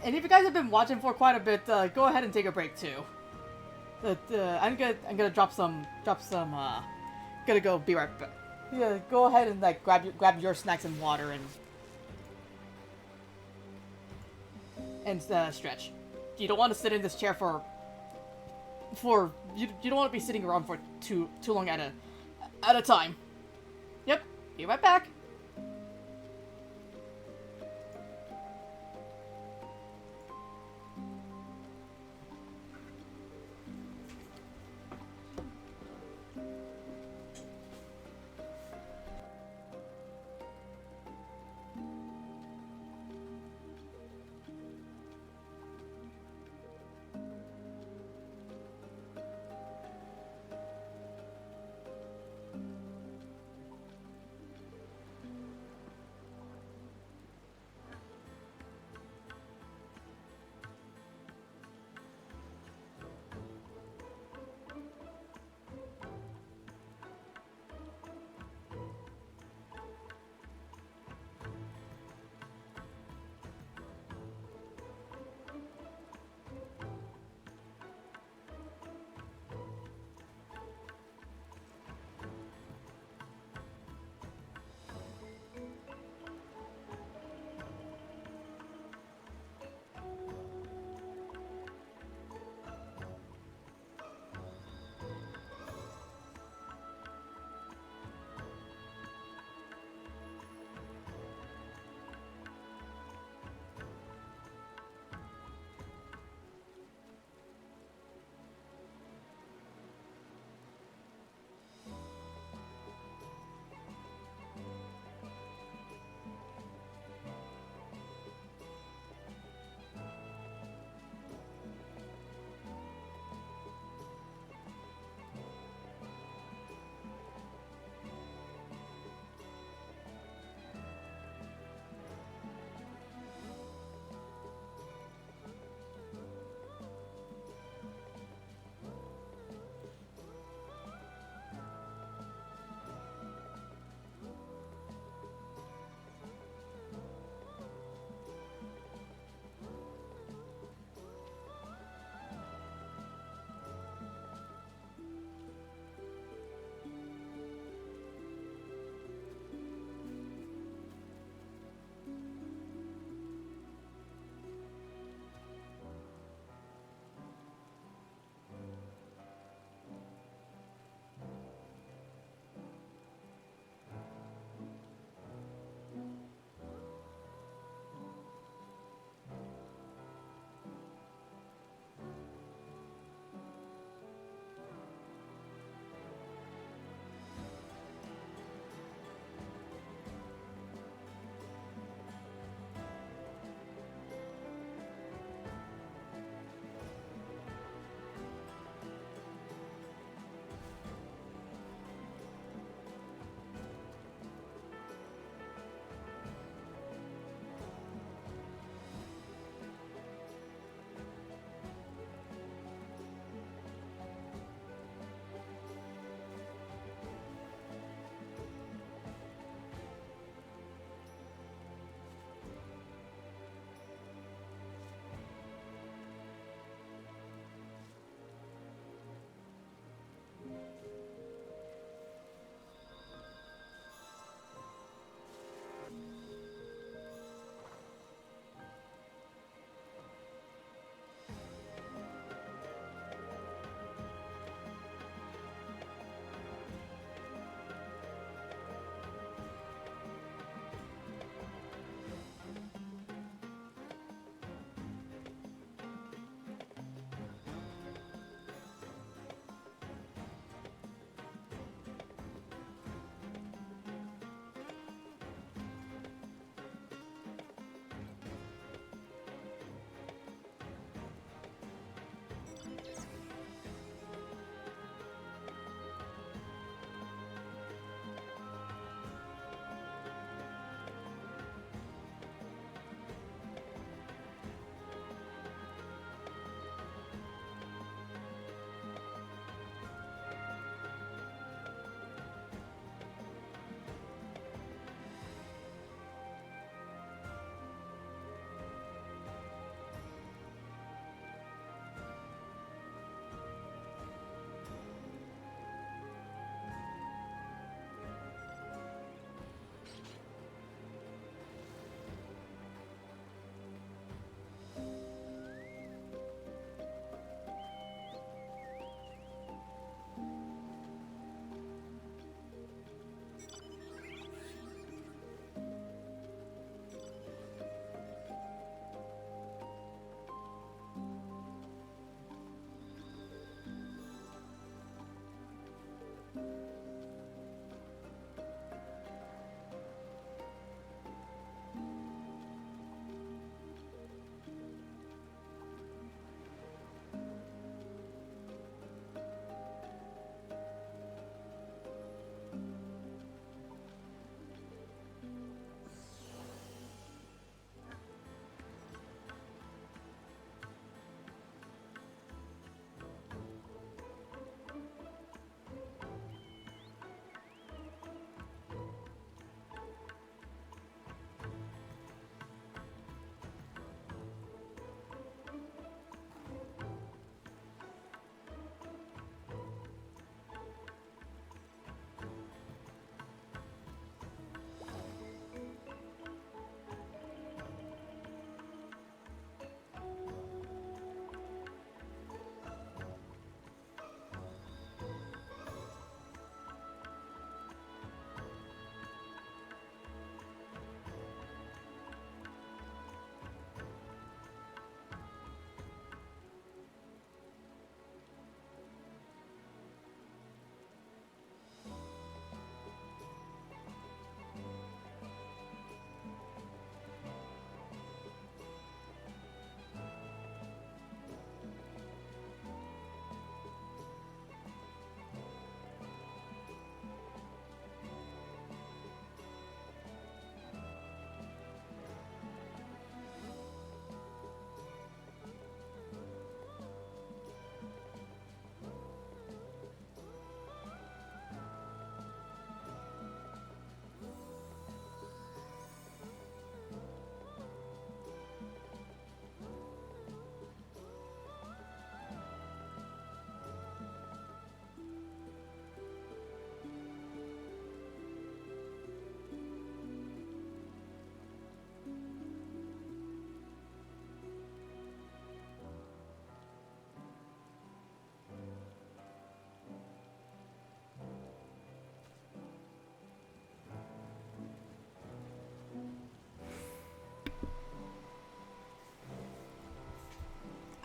if you guys have been watching for quite a bit, go ahead and take a break too. But, I'm gonna drop some, gonna go be right back. Yeah, go ahead and, like, grab your snacks and water and stretch. You don't want to sit in this chair you don't want to be sitting around for too long at a time. Yep, be right back.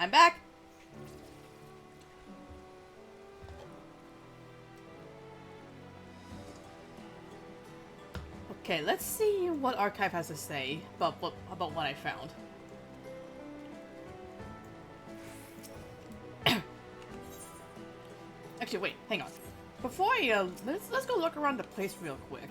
I'm back! Okay, let's see what Archive has to say about what I found. Actually, wait, hang on. Before I, let's go look around the place real quick.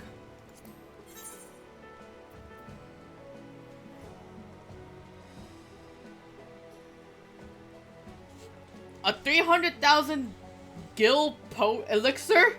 A 300,000 gil elixir?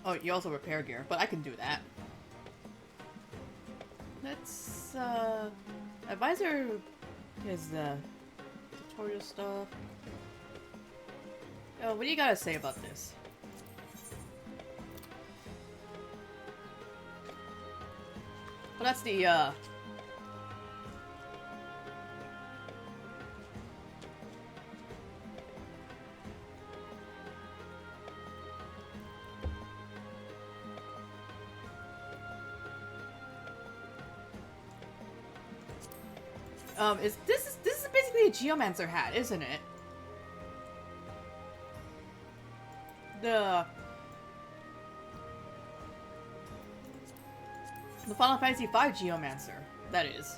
Oh, you also repair gear, but I can do that. Let's, advisor is the tutorial stuff. Oh, what do you gotta say about this? Well, that's the, this is basically a Geomancer hat, isn't it? The Final Fantasy V Geomancer, that is.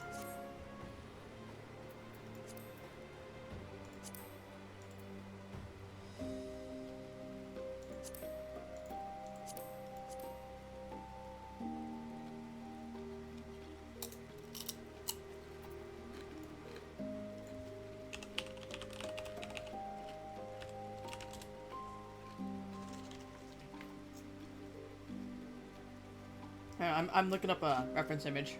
I'm looking up a reference image.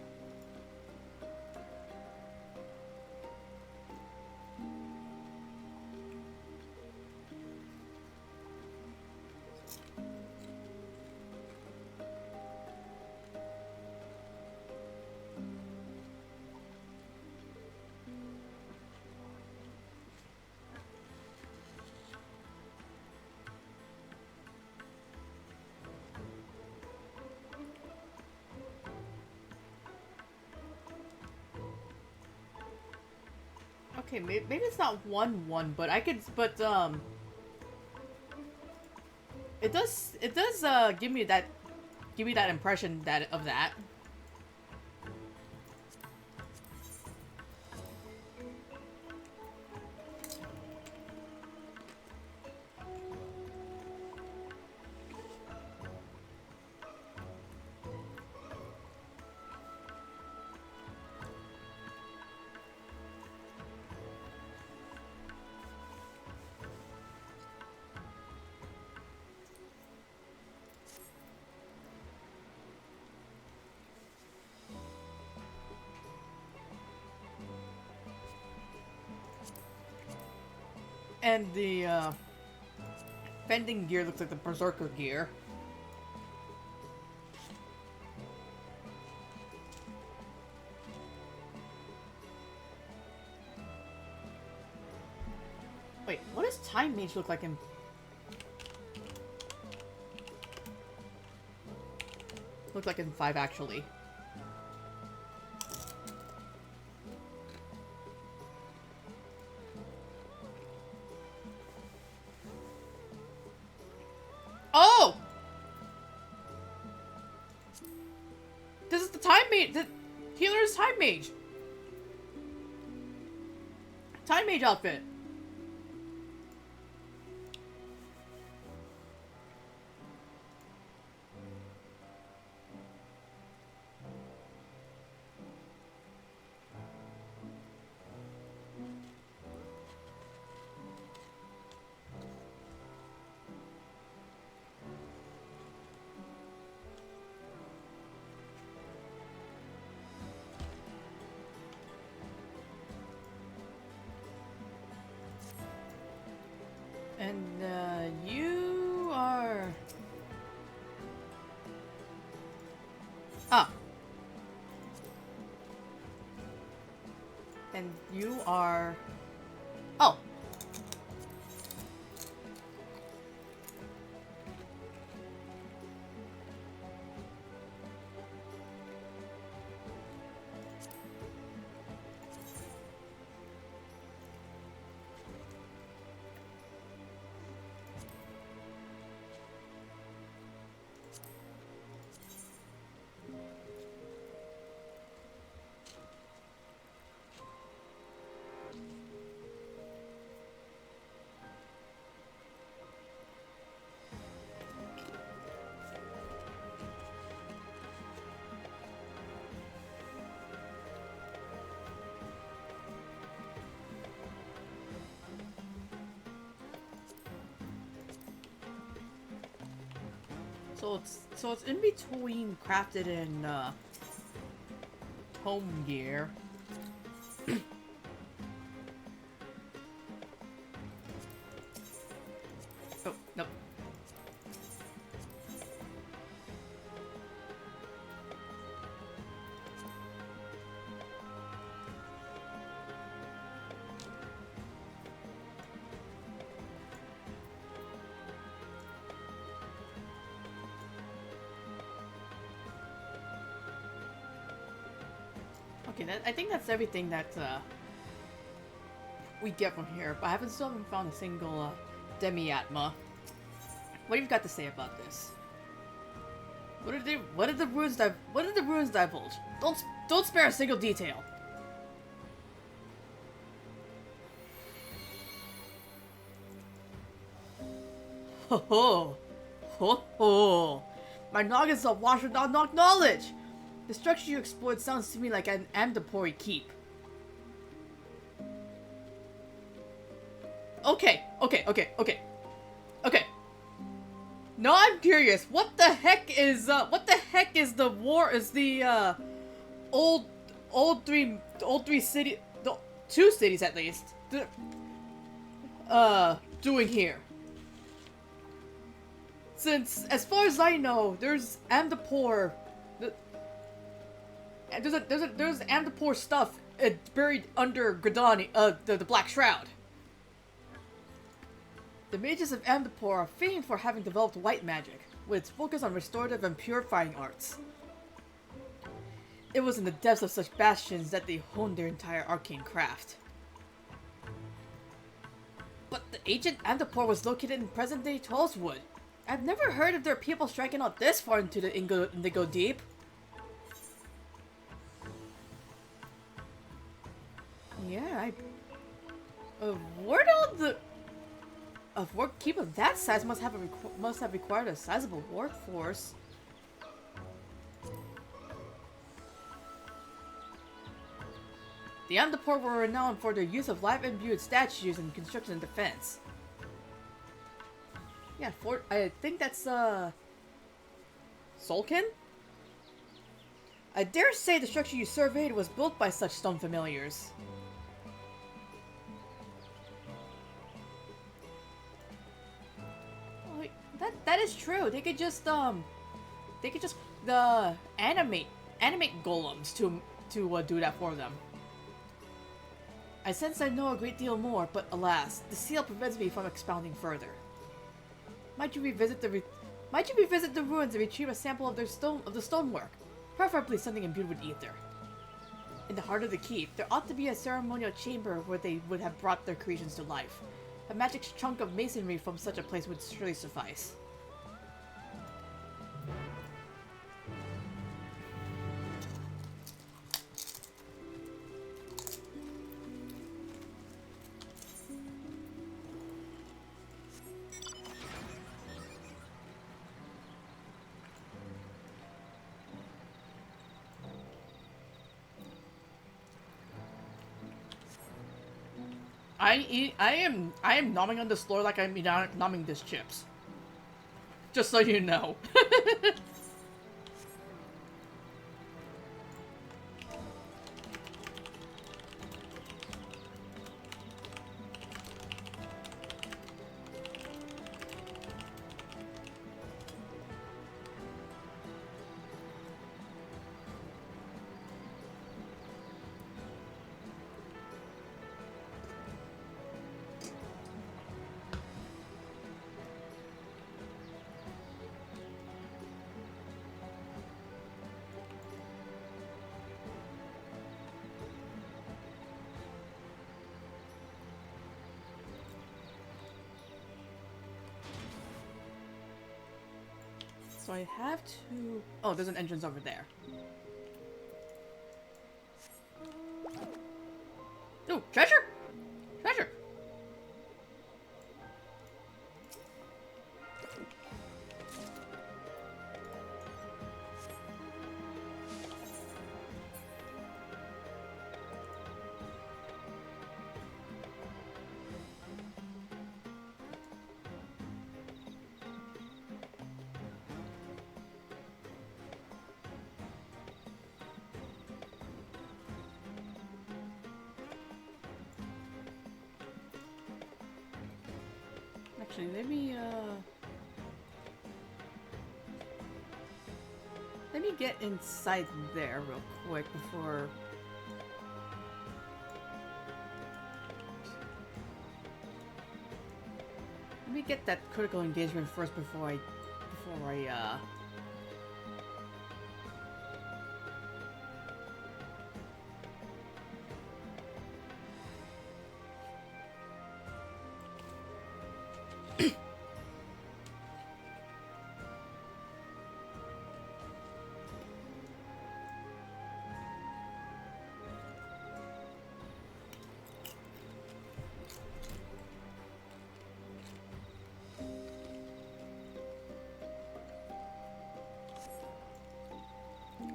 Okay, maybe it's not 1-1, but I could, it does give me that impression of that. And the, fending gear looks like the Berserker gear. Wait, what does Time Mage look like in... Looks like in 5, actually. Oh! This is the Time Mage. The healer's Time Mage. Time Mage outfit. And, you are... Ah. And you are... Oh. So it's in between crafted and home gear. Oh, nope. Okay, I think that's everything that we get from here, but I still haven't found a single demi-atma. What have you got to say about this? What did the runes divulge? Don't spare a single detail. Ho ho! Ho ho! My noggins are washed without knowledge! The structure you explored sounds to me like an Amdapori keep. Okay. Now I'm curious, what the heck is the old three city, the two cities at least, doing here? Since, as far as I know, there's Amdapor, there's Amdapor stuff buried under Gridani, the Black Shroud. The mages of Amdapor are famed for having developed white magic, with its focus on restorative and purifying arts. It was in the depths of such bastions that they honed their entire arcane craft. But the ancient Amdapor was located in present-day Tollswood. I've never heard of their people striking out this far into the Indigo Deep. Yeah, a keep of that size must have required a sizable workforce. The Amdapor were renowned for their use of live imbued statues in construction and defense. Yeah, I think that's Solkin? I dare say the structure you surveyed was built by such stone familiars. That is true. They could just animate golems to do that for them. I sense I know a great deal more, but alas, the seal prevents me from expounding further. Might you revisit the ruins and retrieve a sample of the stonework, preferably something imbued with ether. In the heart of the keep, there ought to be a ceremonial chamber where they would have brought their creations to life. A magic chunk of masonry from such a place would surely suffice. I am nomming on this floor like I'm nomming these chips. Just so you know. So I have to... Oh, there's an entrance over there. Ooh, treasure! Treasure! Actually, let me get inside there real quick before... Let me get that critical engagement first before I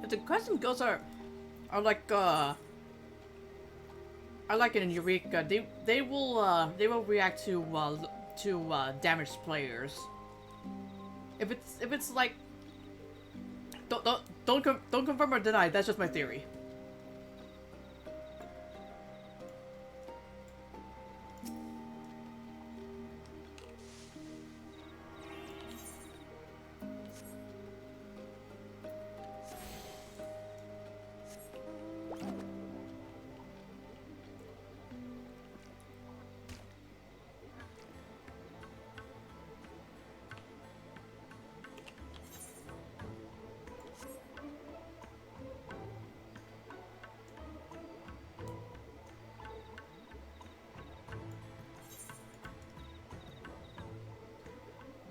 The Crescent ghosts are like I like it in Eureka. They will react to damaged players. If it's like don't confirm or deny. That's just my theory.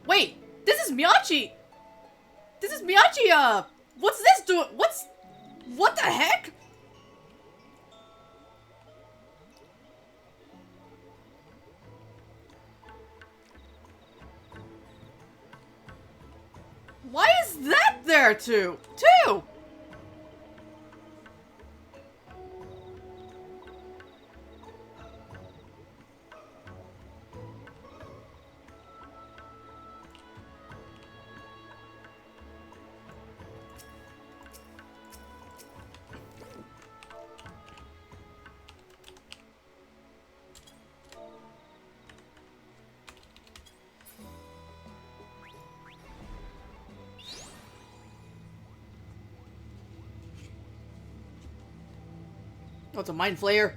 Wait, this is Miyachi! This is Miyachi, what's this doing? What the heck? Why is that there too? Oh, it's a mind flayer.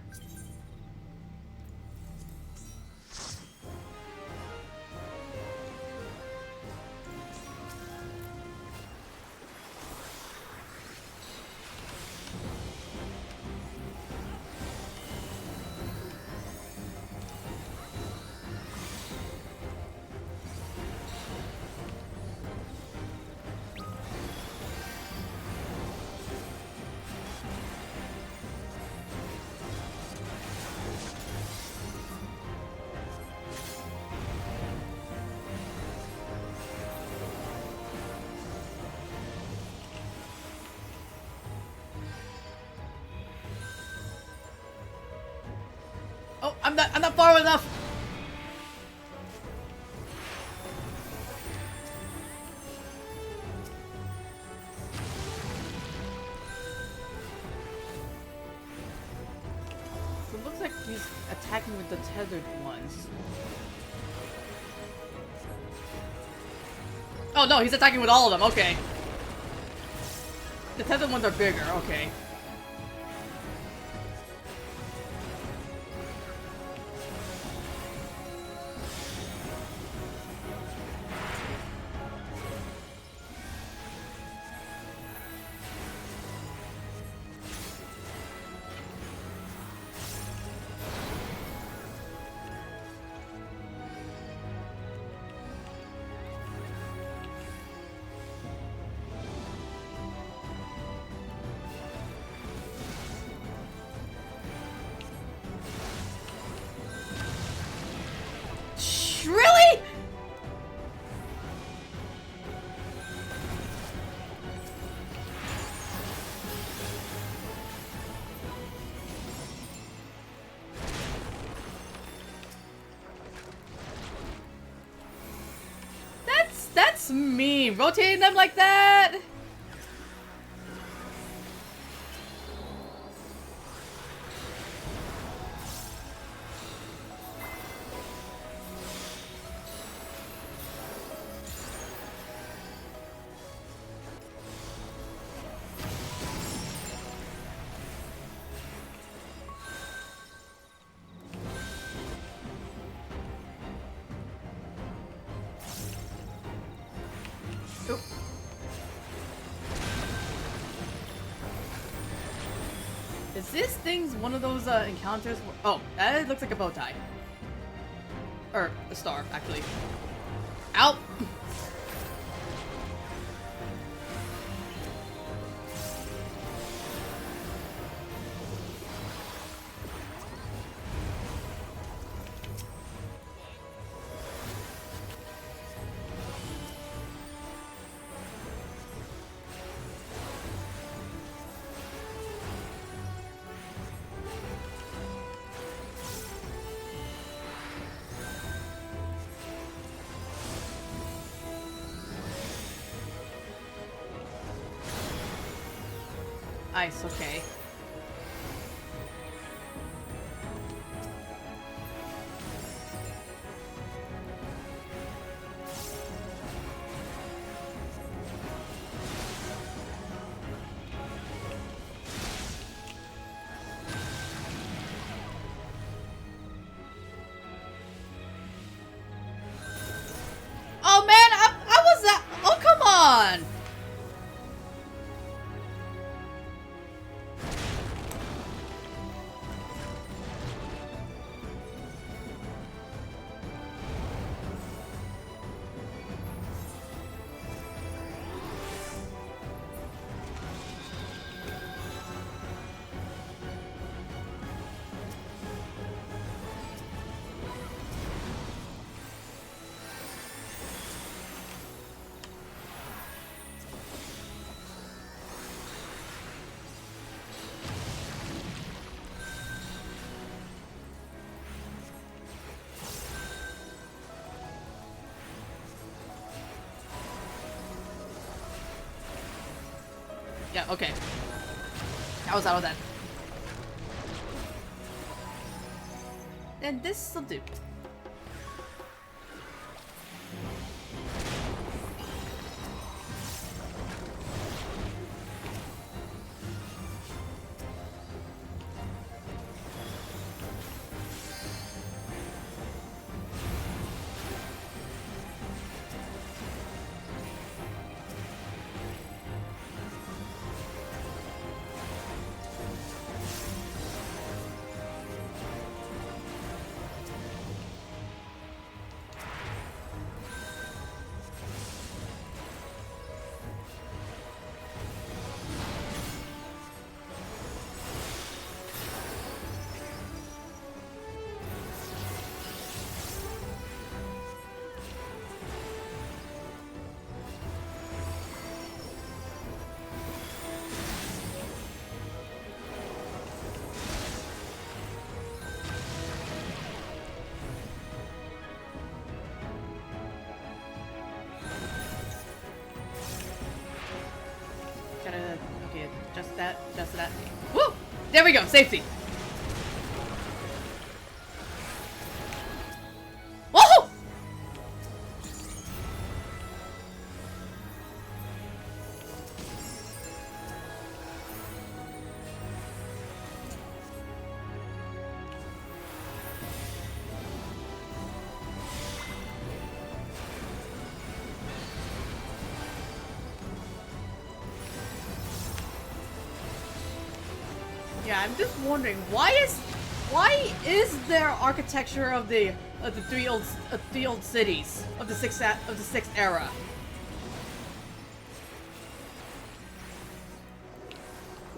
Oh, I'm not far enough. So it looks like he's attacking with the tethered ones. Oh no, he's attacking with all of them. Okay. The tethered ones are bigger. Okay. That's mean. Rotating them like that? Is this thing's one of those encounters where— oh, that looks like a bow tie. Or a star, actually. Ow! Nice, okay. Oh man, I was that— oh come on! Yeah, okay. I was out of that. And this'll do. Okay, just that. Woo! There we go, safety. Woohoo! Yeah, I'm just wondering why is there architecture of the three old cities of the sixth era?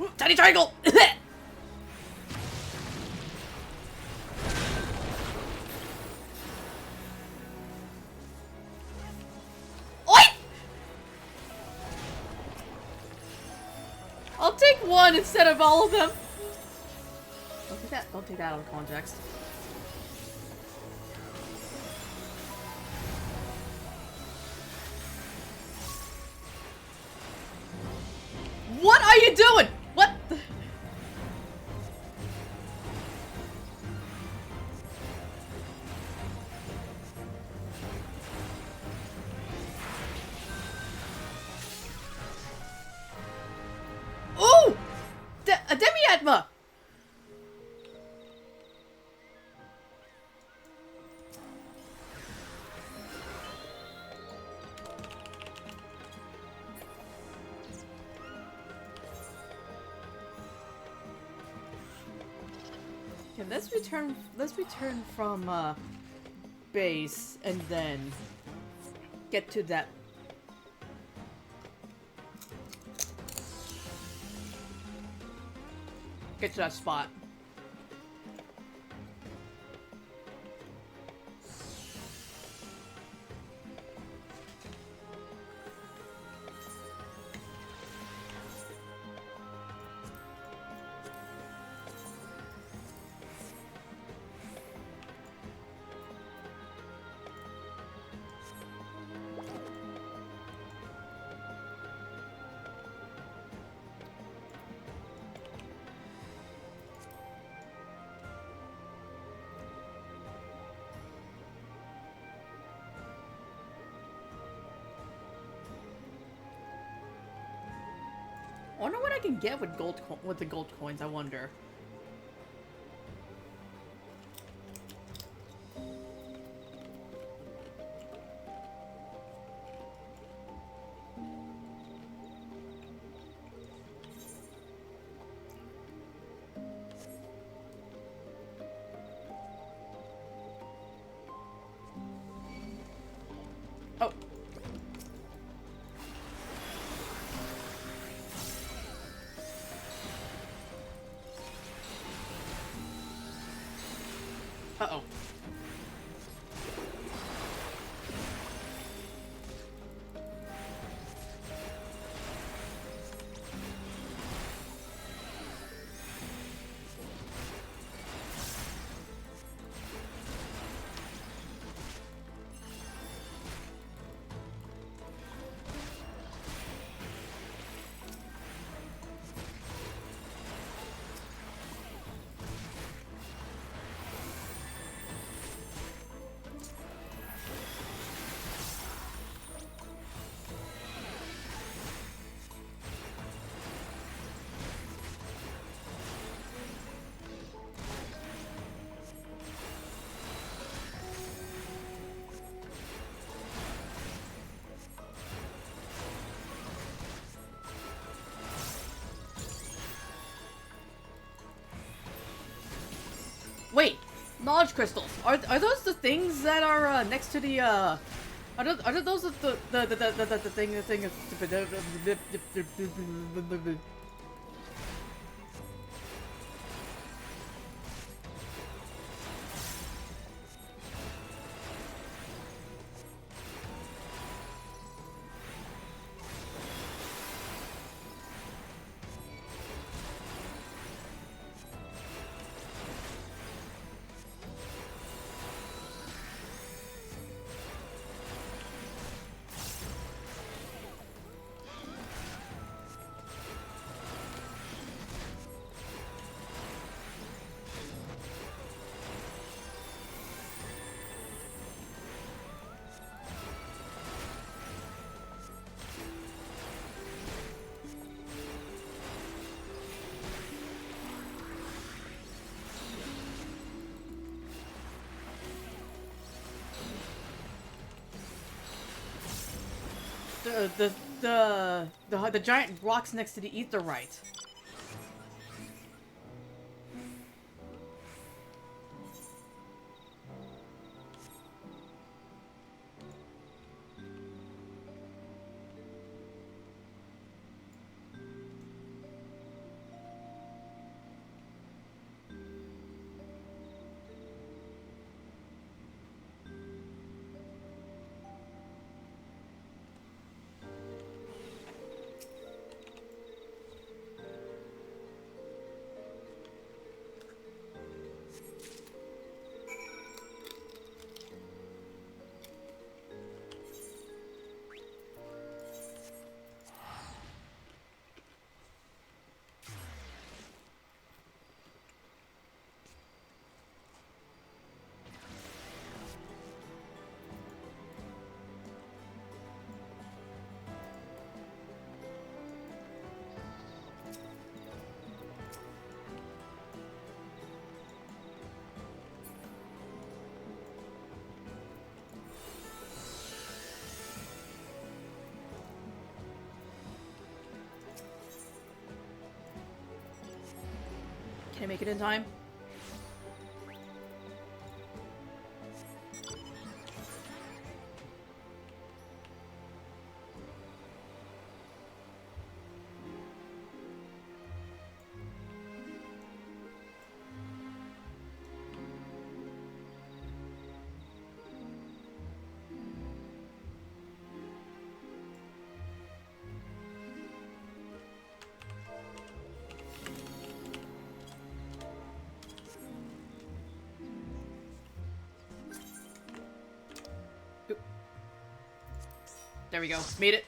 Ooh, tiny triangle. Oi! I'll take one instead of all of them. Don't take that out of context. are you doing? What? Ooh! A Demi-Atma! Okay, let's return from base and then get to that. Get to that spot. I wonder what I can get with the gold coins. I wonder. Oh. Uh-oh. Wait, knowledge crystals. Are those the things that are next to the are those the thing the giant rocks next to the etherite. Can I make it in time? There we go. Made it.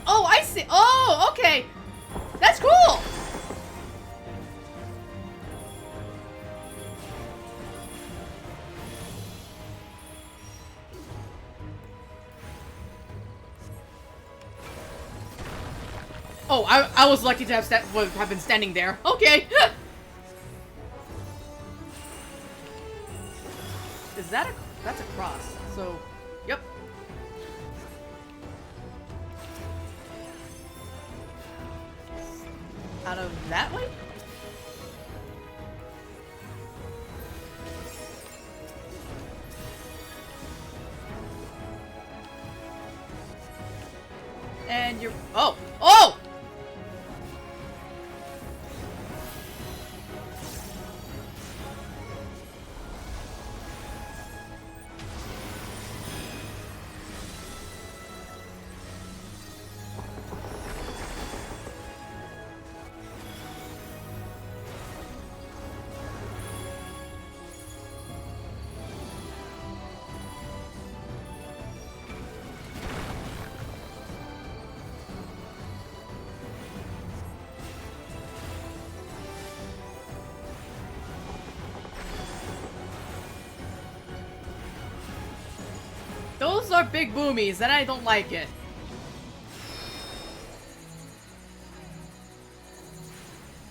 Oh, I see. Oh, okay. That's cool. Oh, I was lucky to have been standing there. Okay. Is that that's a cross? So, yep. Out of that way? And you're... Oh! Oh! Those are big boomies, and I don't like it.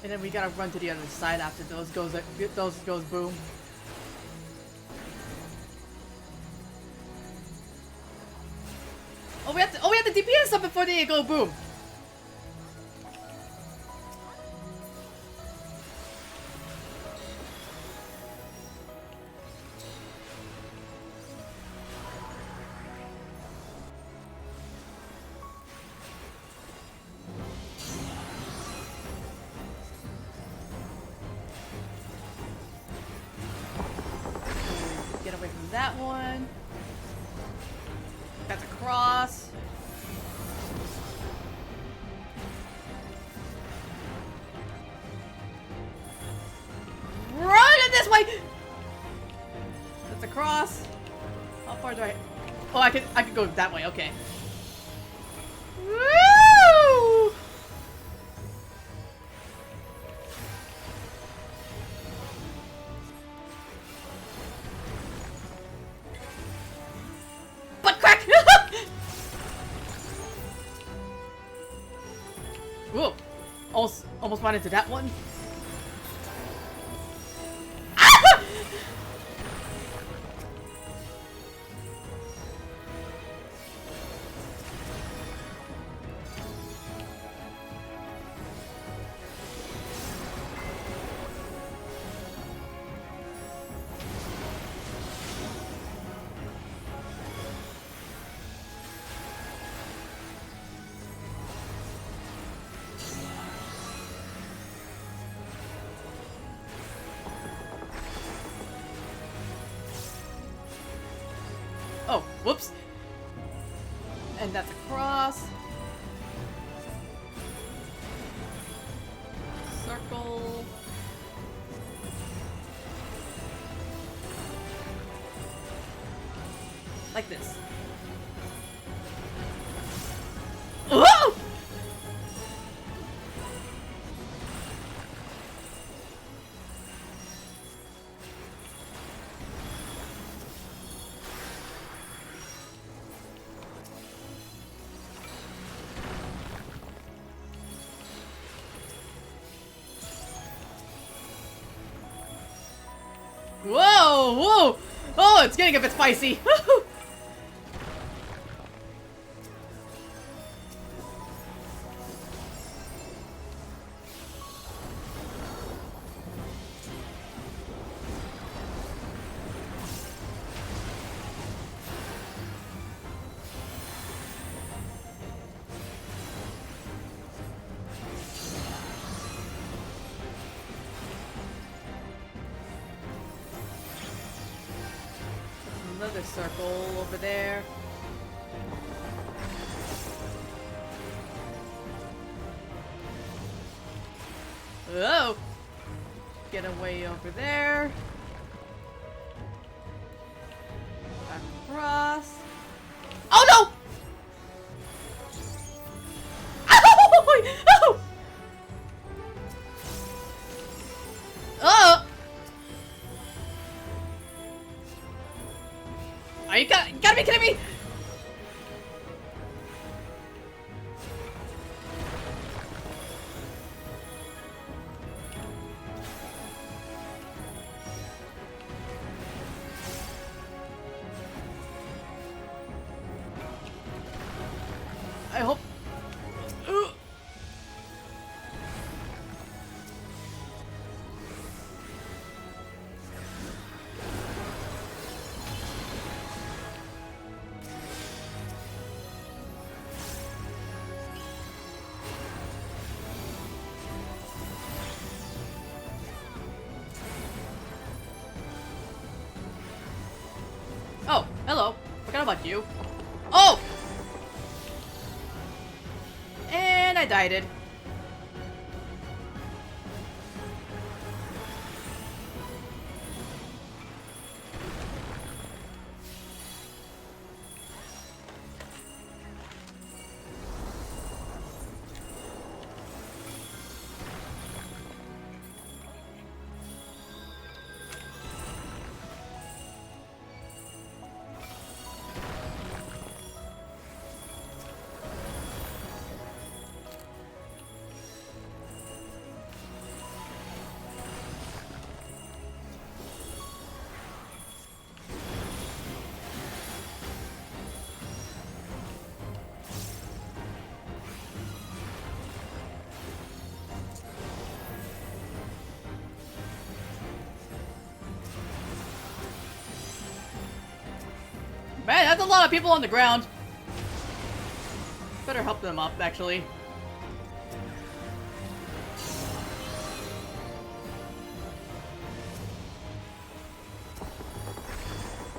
And then we gotta run to the other side after those goes boom. Oh, we have to DPS them before they go boom. Get away from that one. That's a cross. Run it this way! That's a cross. How far do I... Oh, I could go that way, okay. Woo! Butt crack! Whoa. Almost ran into that one. Oh, whoops. And that's a cross. Circle. Like this. Whoa, whoa! Oh, it's getting a bit spicy. Another circle over there. Oh! Get away over there. Across. Oh no! Oh! Oh! Are you gotta be kidding me? I hope. Oh, hello. Forgot about you. Oh! And I died it. Man, that's a lot of people on the ground. Better help them up, actually.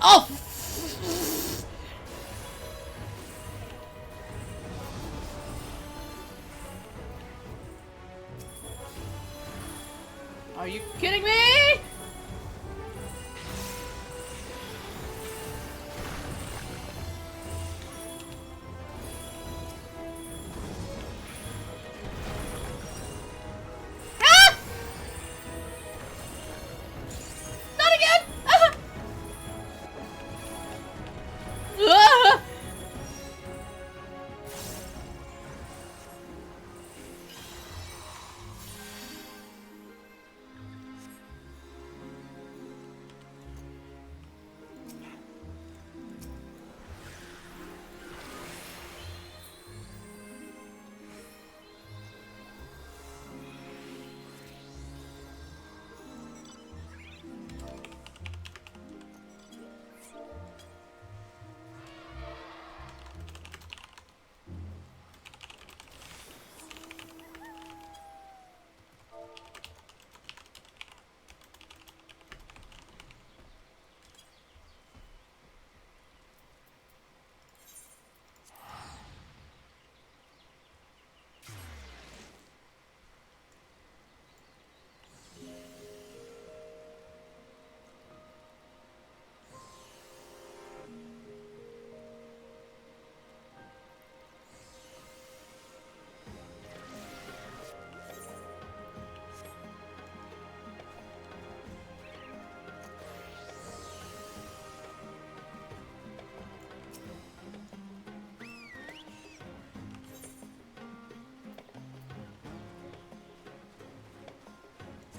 Oh! Are you kidding me?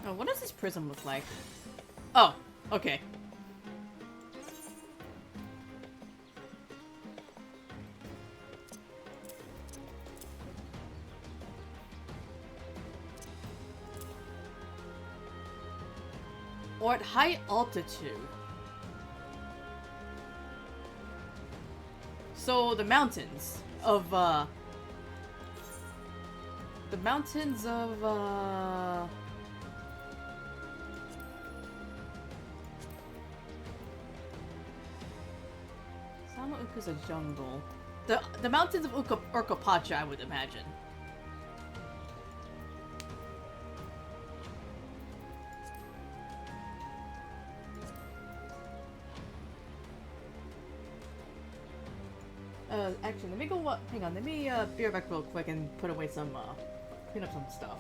Oh, what does this prism look like? Oh, Okay. Or at high altitude. So the mountains of the mountains of Sama Uka's a jungle. The mountains of Urkapacha, I would imagine. Actually, let me go. Hang on, let me be right back real quick and put away some, clean up some stuff.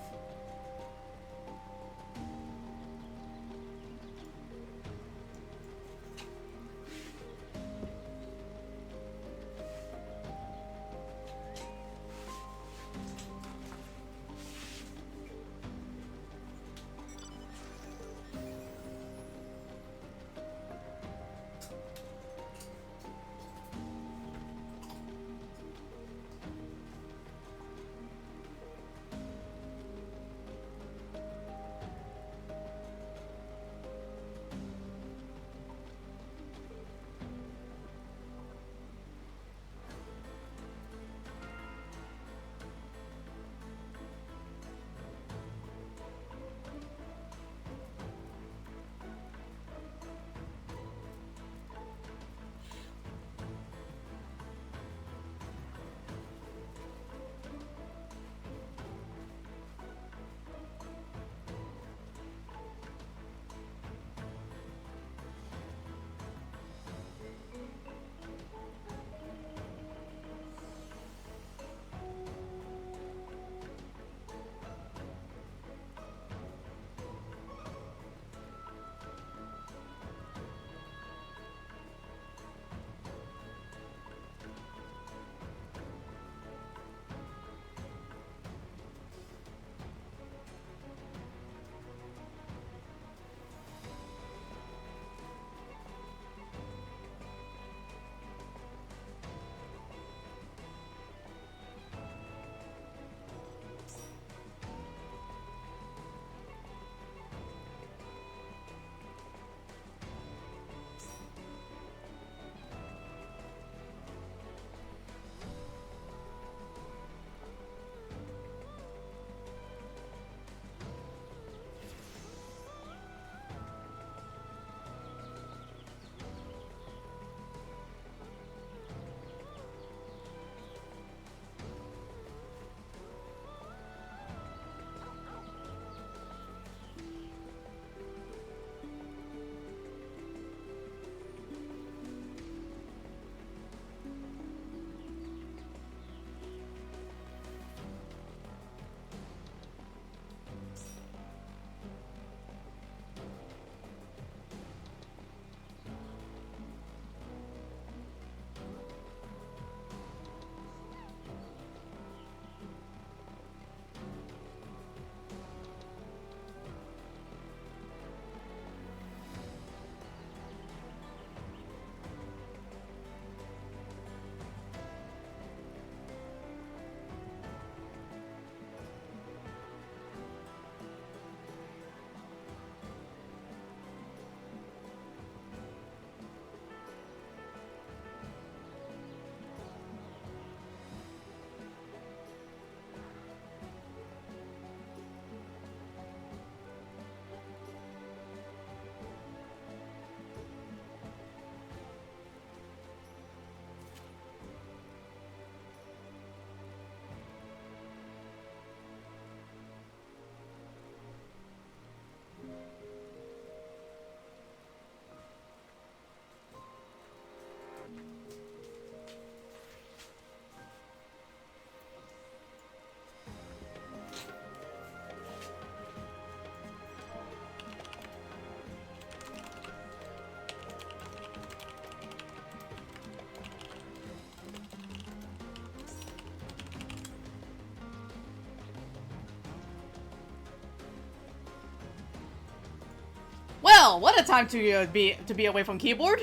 Well, what a time to be away from keyboard.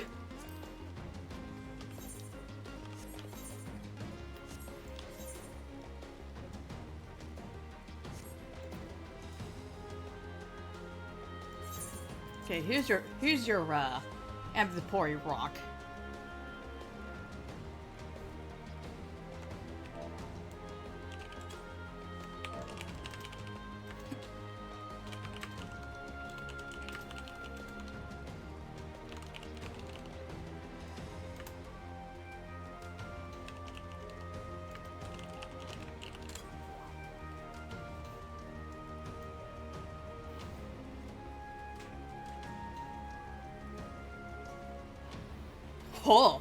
Okay, here's your ambulatory rock. Oh,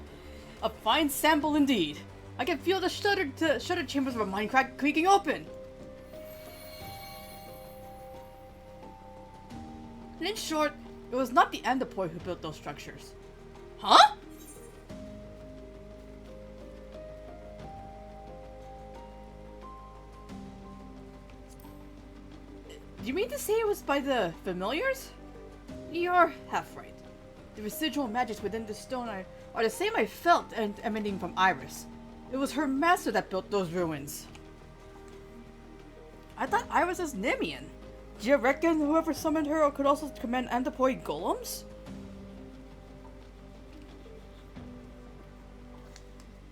a fine sample indeed. I can feel the shuttered chambers of a mine crack creaking open. And in short, it was not the Andapoi who built those structures. Huh? Do you mean to say it was by the familiars? You're half right. The residual magics within the stone are the same I felt and emanating from Iris. It was her master that built those ruins. I thought Iris was Nemean. Do you reckon whoever summoned her could also command Andapoi golems?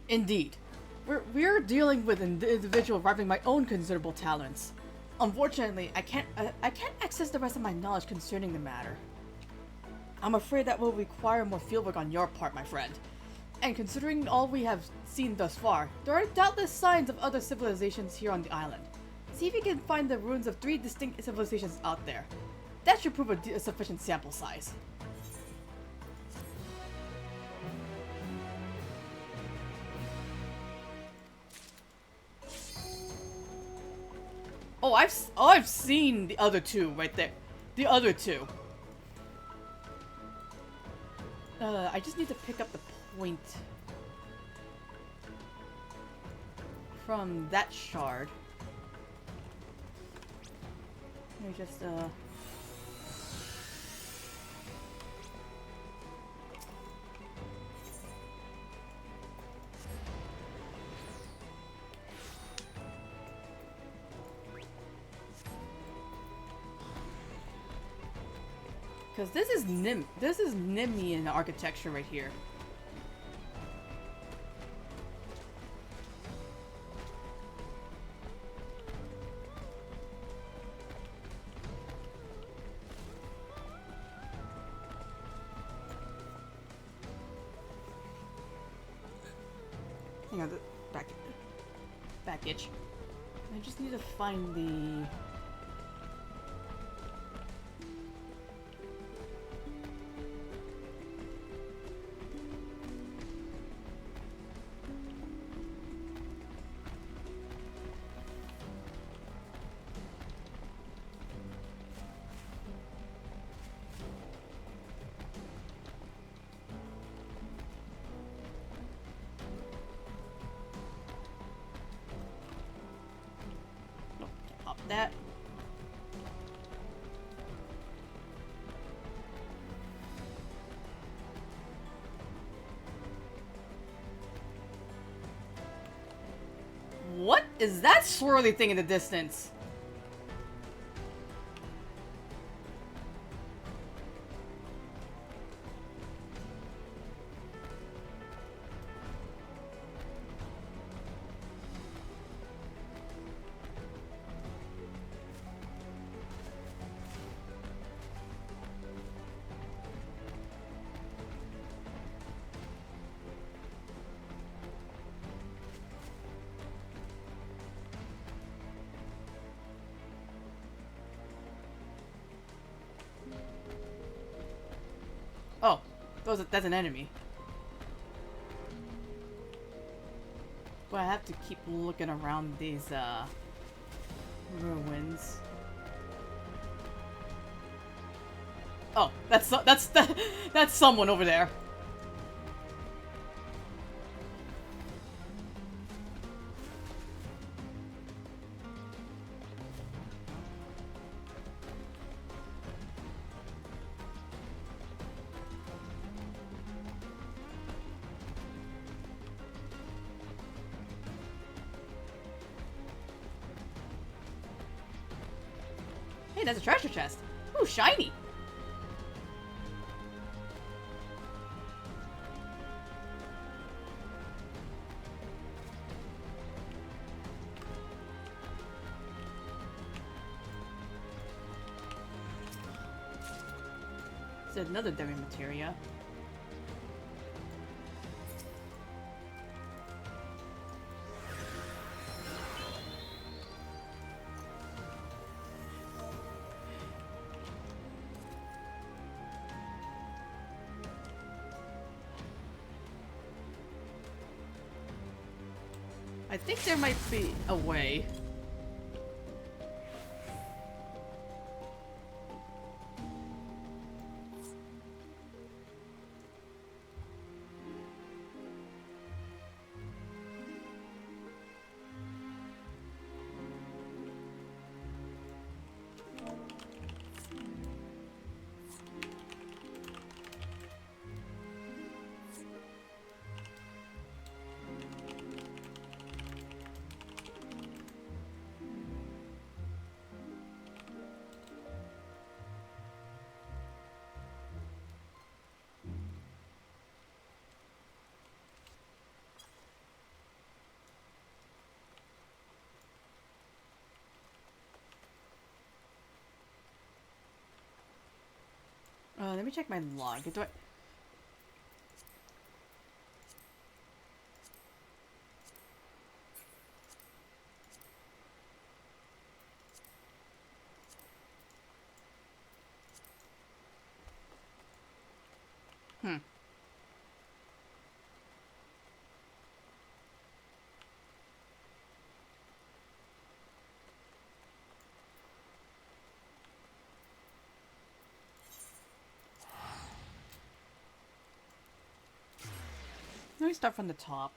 Indeed. We're dealing with an individual rivaling my own considerable talents. Unfortunately, I can't access the rest of my knowledge concerning the matter. I'm afraid that will require more fieldwork on your part, my friend. And considering all we have seen thus far, there are doubtless signs of other civilizations here on the island. See if you can find the ruins of 3 distinct civilizations out there. That should prove a sufficient sample size. Oh, I've seen the other two right there. The other two. I just need to pick up the point from that shard. Let me just because this is Nemean architecture right here. Hang on, the back itch. I just need to find the. That. What is that swirly thing in the distance? Oh, that's an enemy. But I have to keep looking around these ruins. Oh, that's someone over there. Hey, that's a treasure chest. Ooh, shiny. There's another demi materia. I think there might be a way. Let me check my log. Do I... Let me start from the top.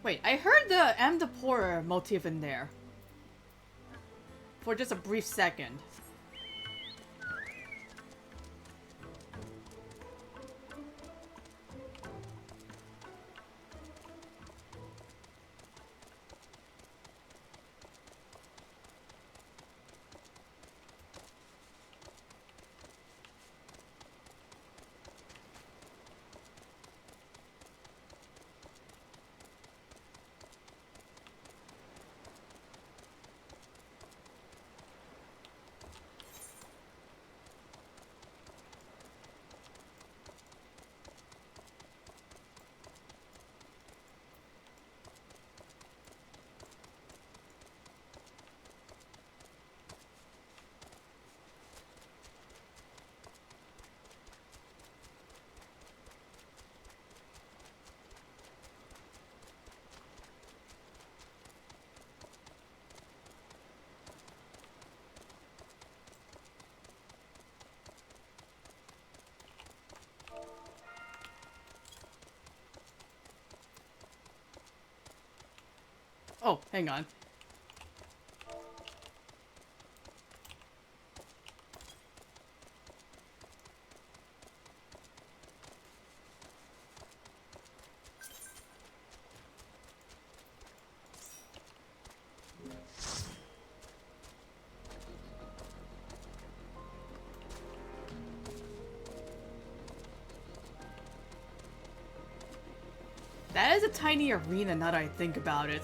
Wait, I heard the Am the Poor motif in there. For just a brief second. Oh, hang on. That is a tiny arena now that I think about it.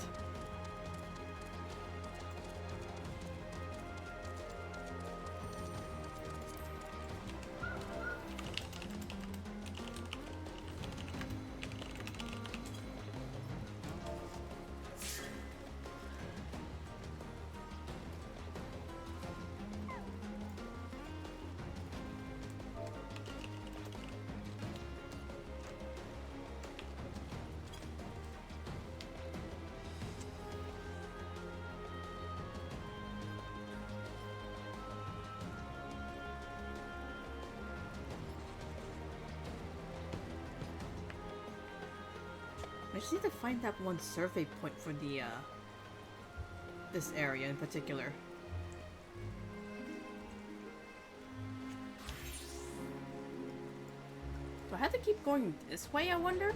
I just need to find that one survey point for the, this area in particular. Do I have to keep going this way, I wonder?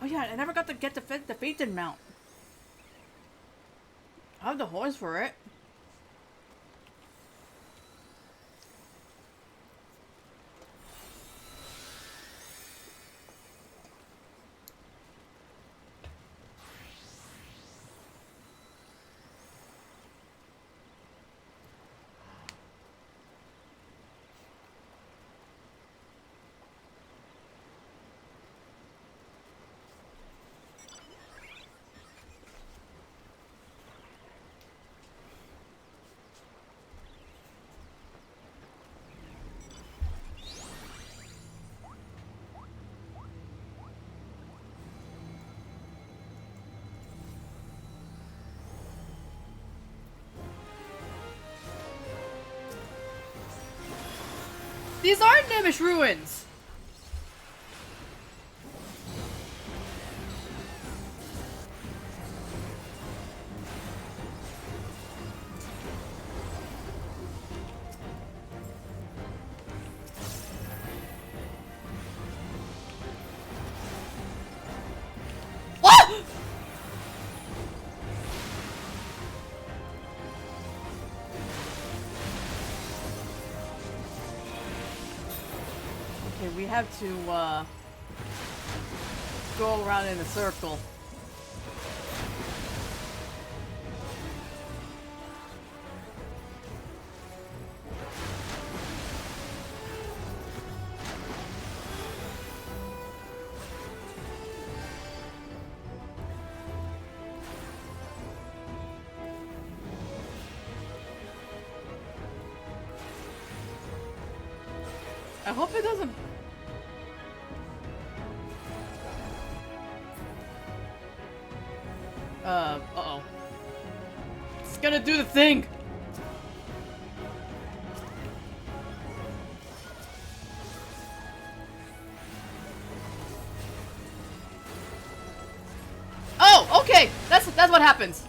Oh yeah, I never got to get the Phaeton mount. I have the horse for it. These are Nemish ruins! What?! Okay, we have to, go around in a circle. I hope it doesn't... uh-oh. It's gonna do the thing! Oh, okay! That's what happens!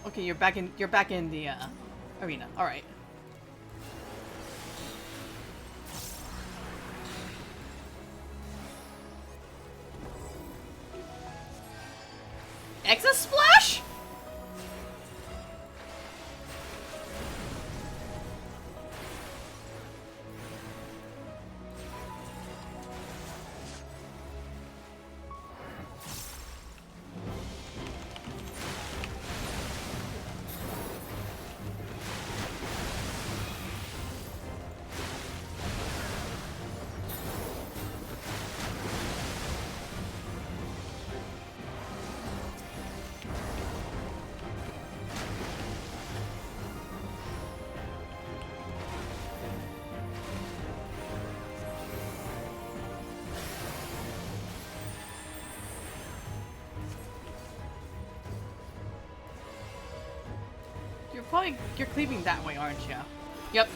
Okay, you're back in the arena. All right. Exo splash? You're cleaving that way, aren't you? Yep.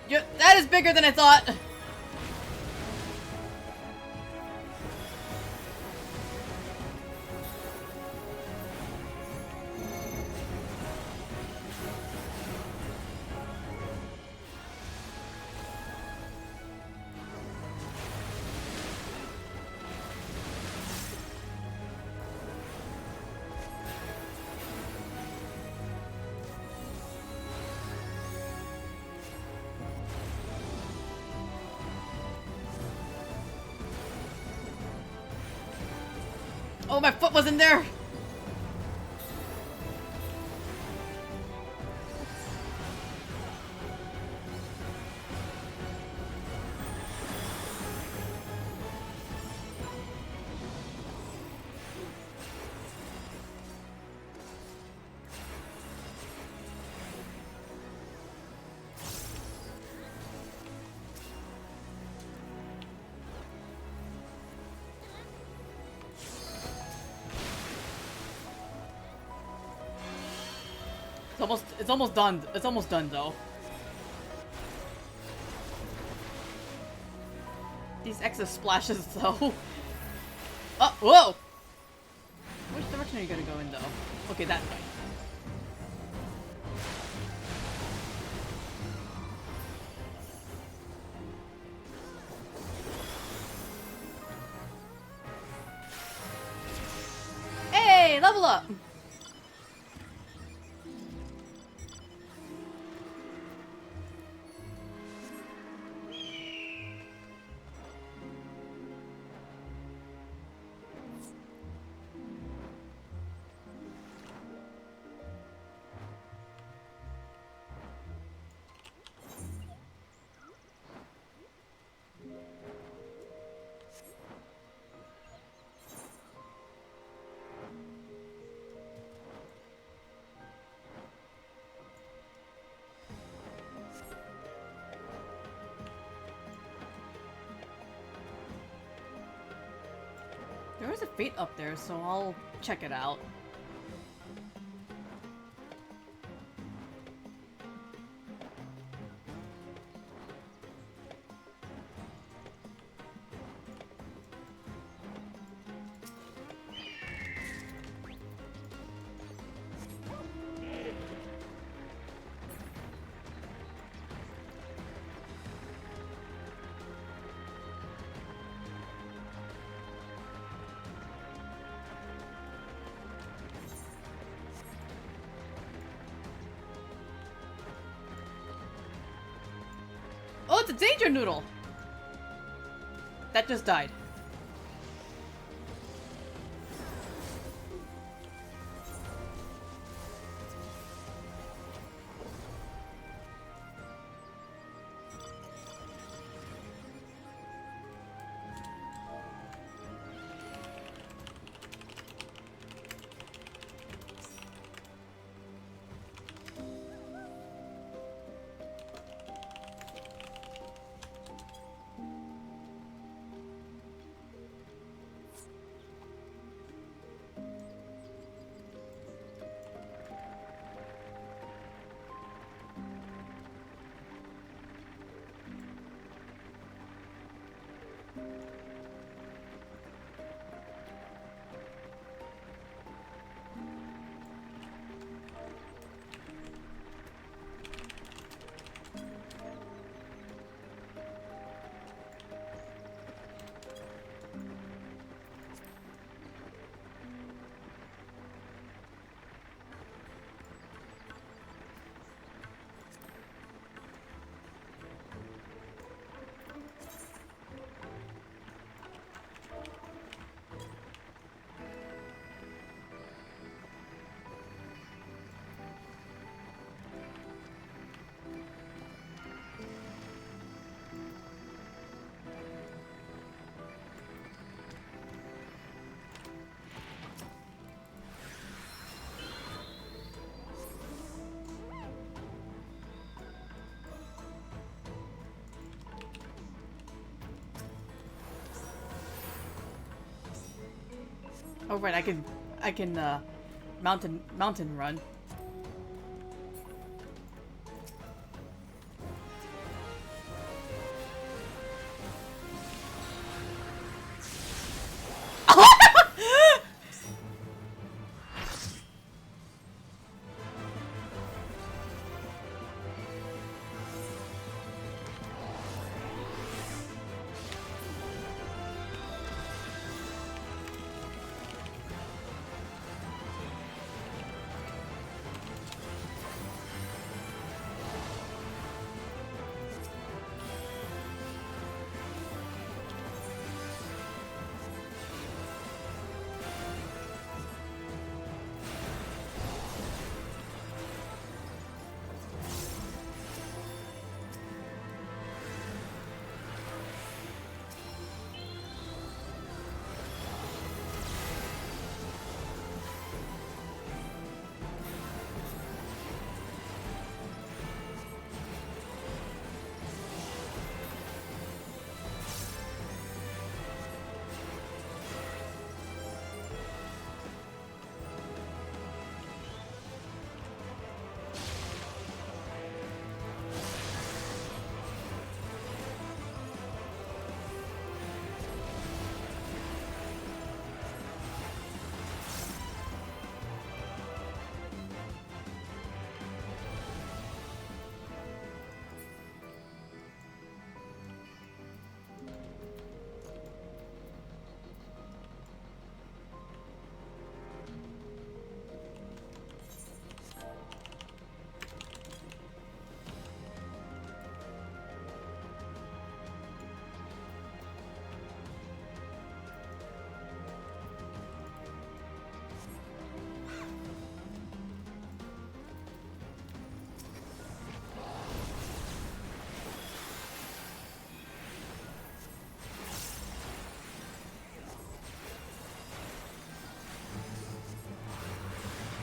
That is bigger than I thought! Oh, my foot wasn't there! It's almost done. It's almost done though. These excess splashes though. Oh, whoa! Which direction are you gonna go in though? Okay, that way. Hey, level up! There is a fate up there, so I'll check it out. Oh, it's a danger noodle! That just died. Oh right, I can mountain run.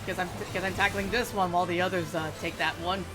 Because I'm tackling this one while the others take that one.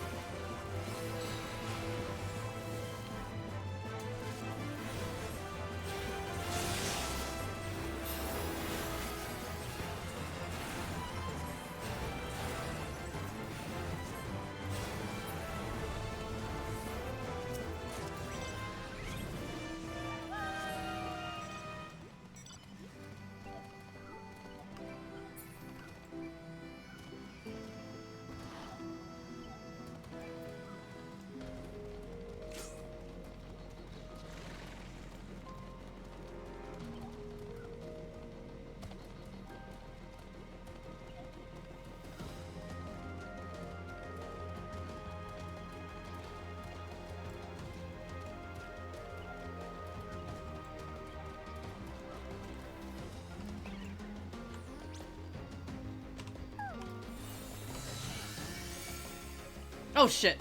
Oh shit.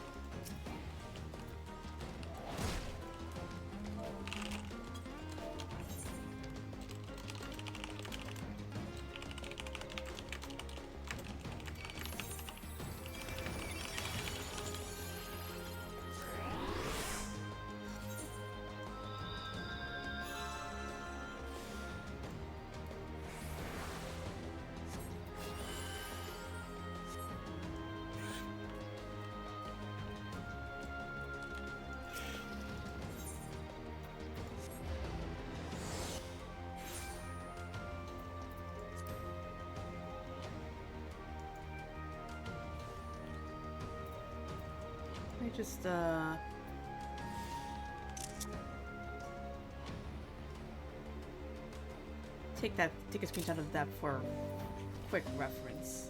Let me just take a screenshot of that for quick reference.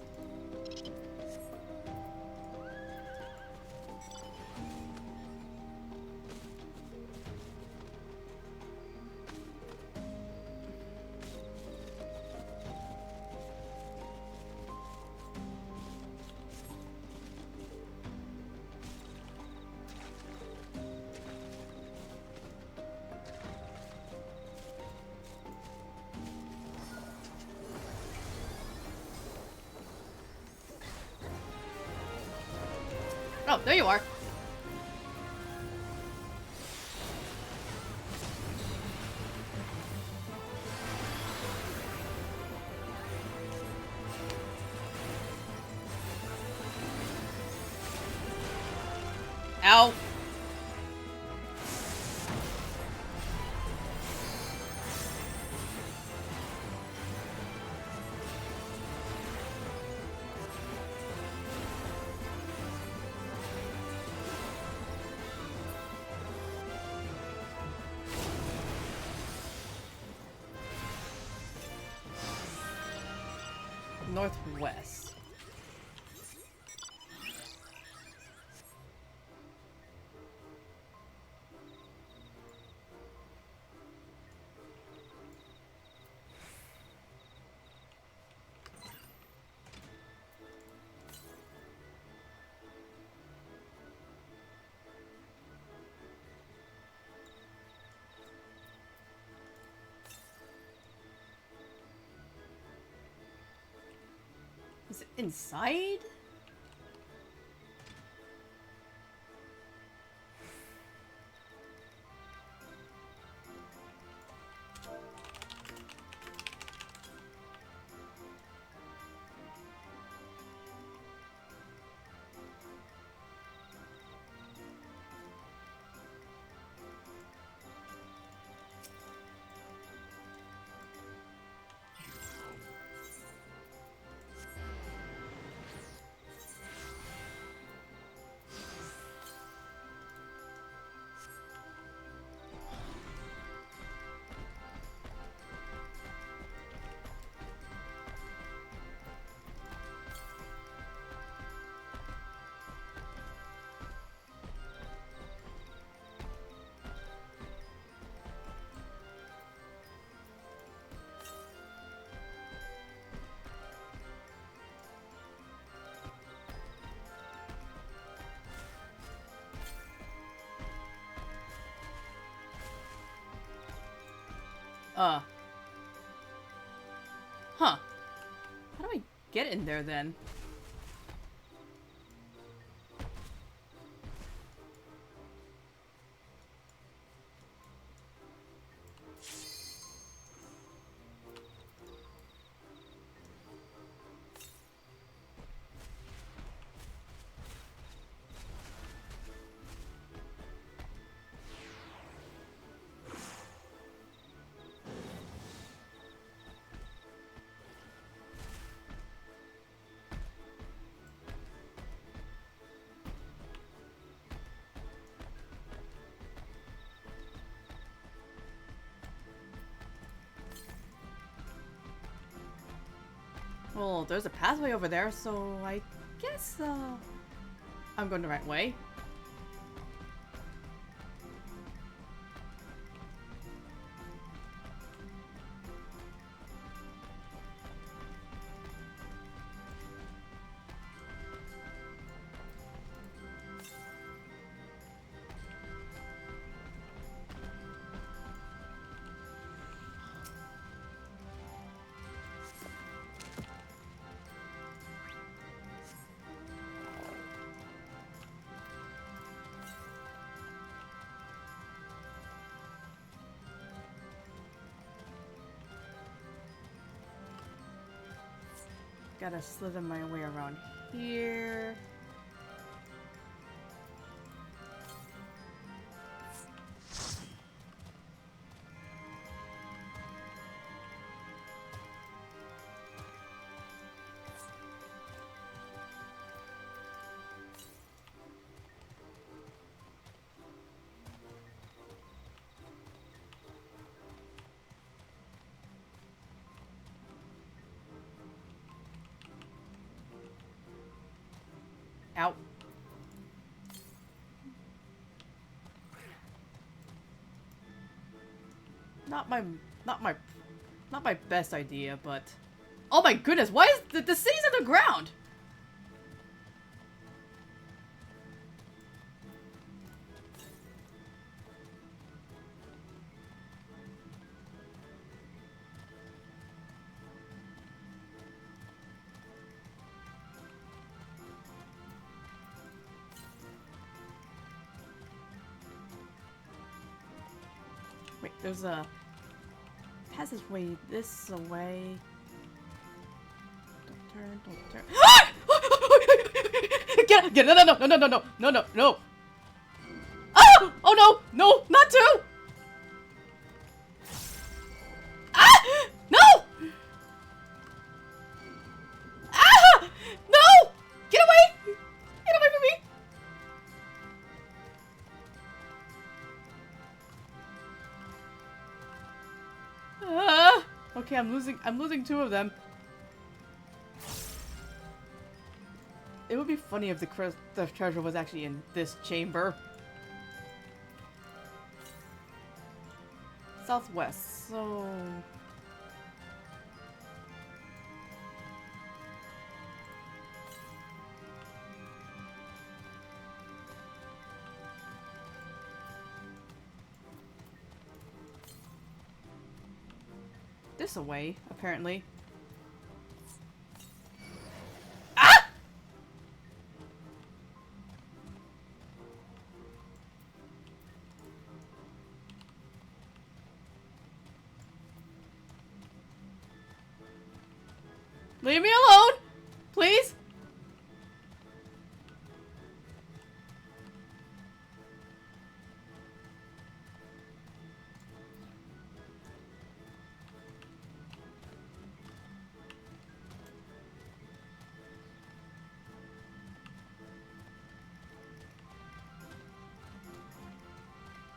Oh, there you are. Ow. Northwest. Is it inside? Huh. How do I get in there then? Well, there's a pathway over there, so I guess, I'm going the right way. Gotta slither my way around here. Out. Not my best idea, but oh my goodness, why is the city's underground? Wait, there's a passageway this way. Don't turn, don't turn. Get no, no. Oh! Oh no! No! Not two! Ah! No! Ah! No! Get away! Get away from me! Okay, I'm losing two of them. It would be funny if the treasure was actually in this chamber. Southwest, so... this away, apparently. Ah! Leave me alone, please.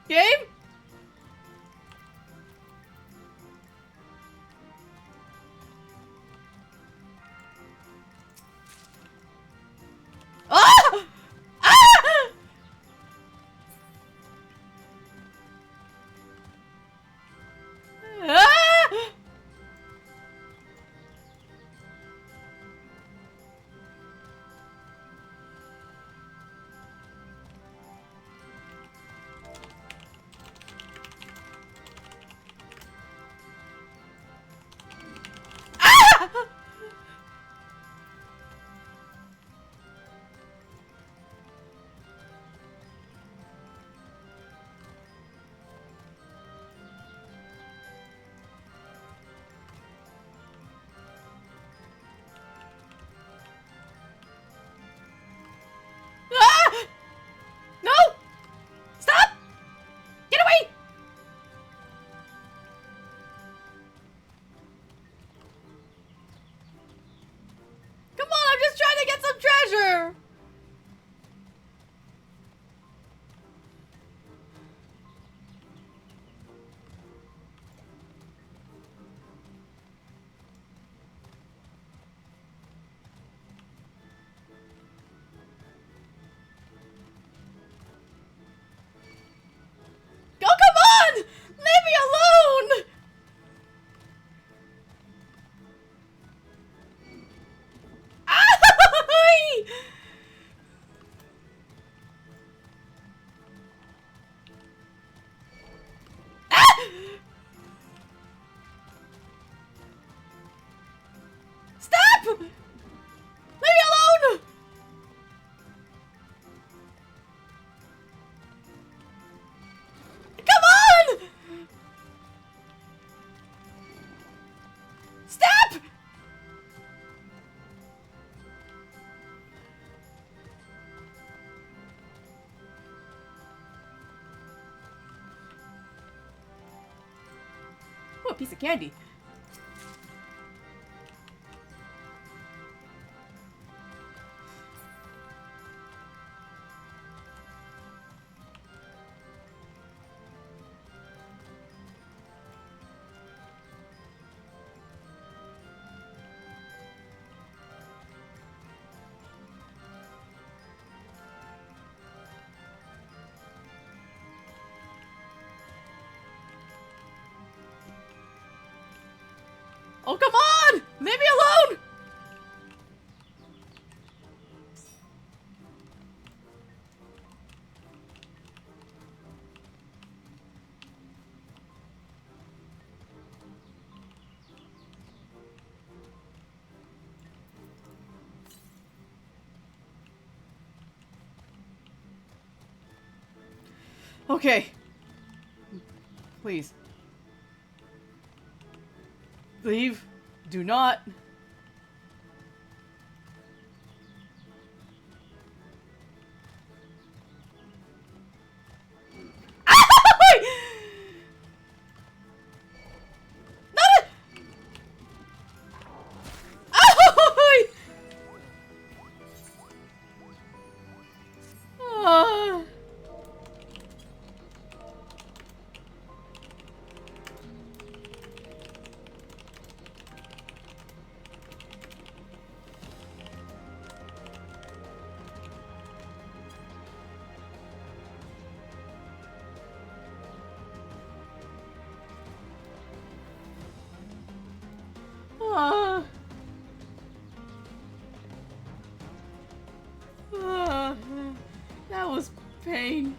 Game? Ah! Ah! Ah! piece of candy. Oh, come on! Leave me alone! Okay. Please. Leave. Do not. That was pain.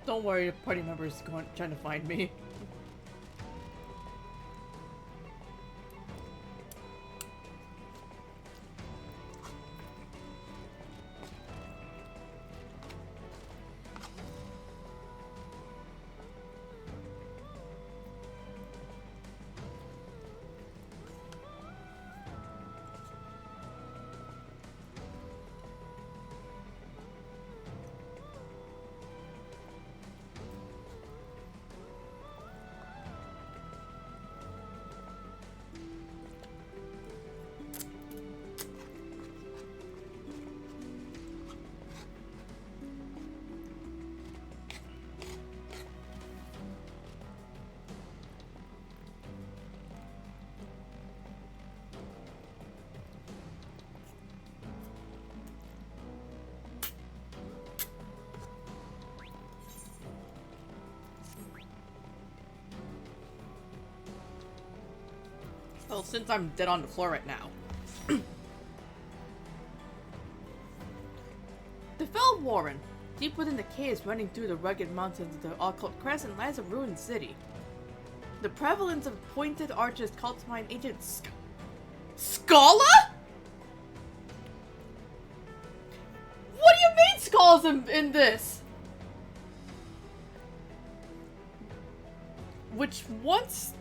Don't worry, the party member is trying to find me. Well, since I'm dead on the floor right now. The Fell Warren. Deep within the caves running through the rugged mountains of the Occult Crescent lies a ruined city. The prevalence of pointed arches calls to mind ancient Scala? What do you mean skulls in this? Which once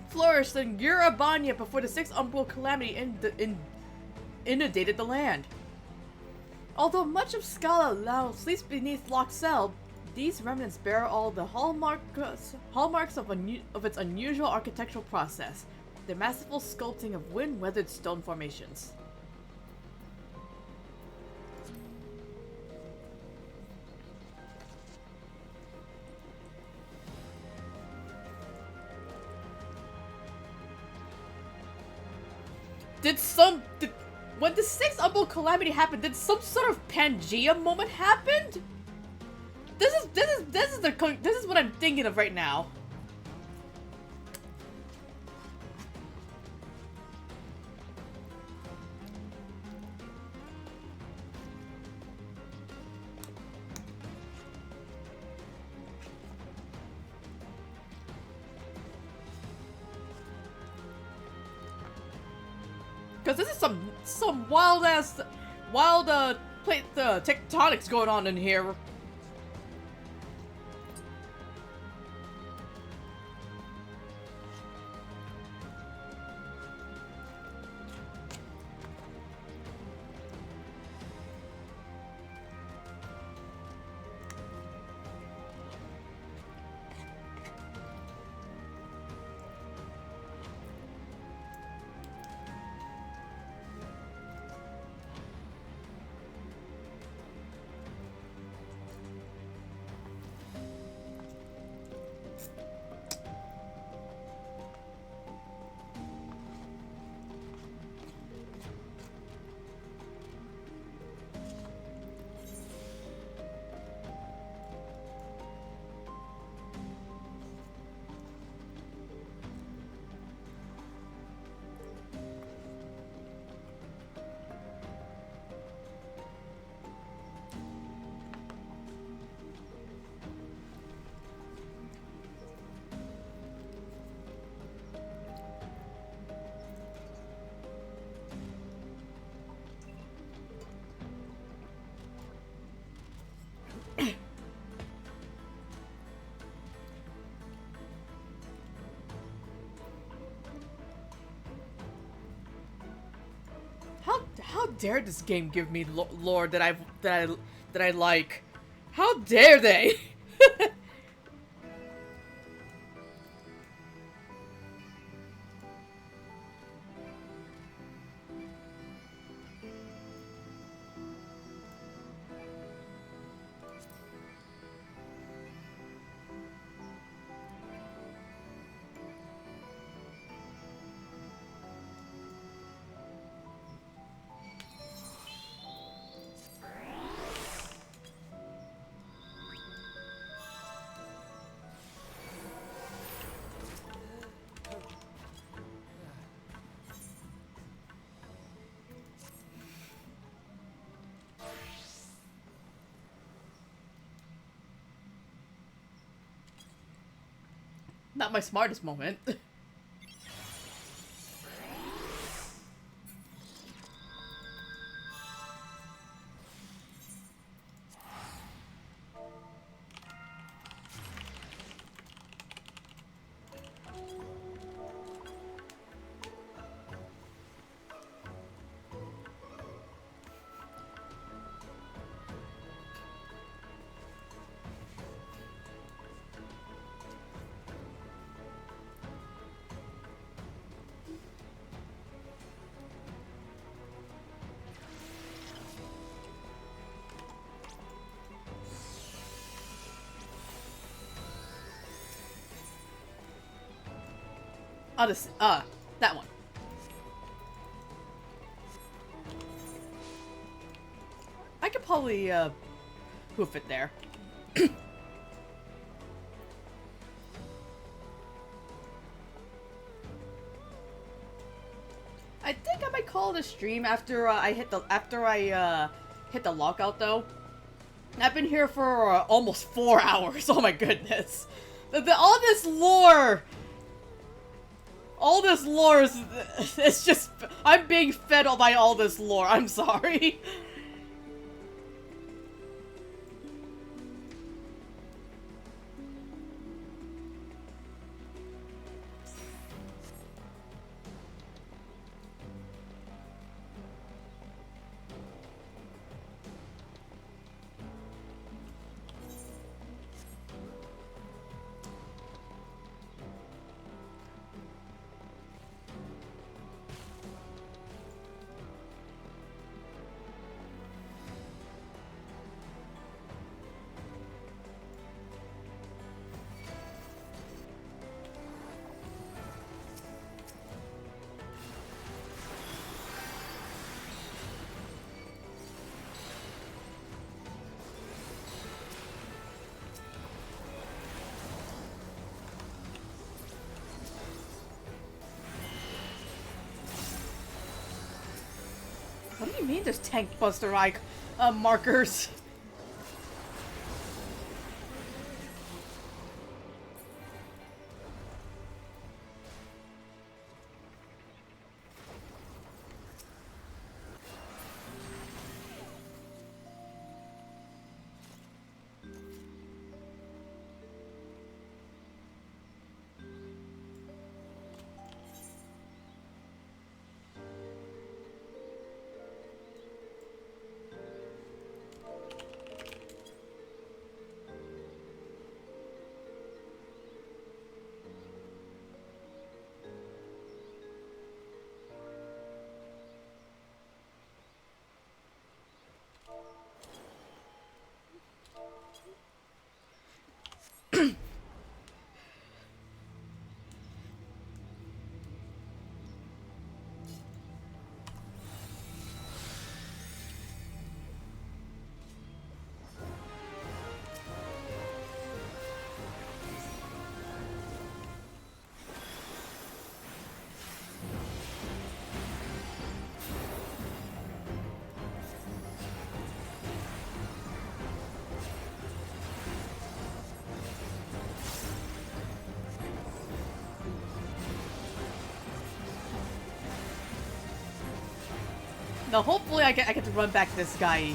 flourished in Urabania before the Sixth Umbral Calamity inundated the land. Although much of Scala now sleeps beneath locked cell, these remnants bear all the hallmarks of its unusual architectural process, the masterful sculpting of wind-weathered stone formations. When the Sixth Umbral Calamity happened, did some sort of Pangea moment happen? This is what I'm thinking of right now. Because this is some wild plate tectonics going on in here. How dare this game give me lore that I like? How dare they? Not my smartest moment. I'll just, that one. I could probably, hoof it there. I think I might call it a stream after I hit the lockout though. I've been here for almost 4 hours. Oh my goodness. All this lore is, it's just, I'm being fed by all this lore. I'm sorry. What do you mean there's tank buster markers? No, hopefully I get to run back this guy.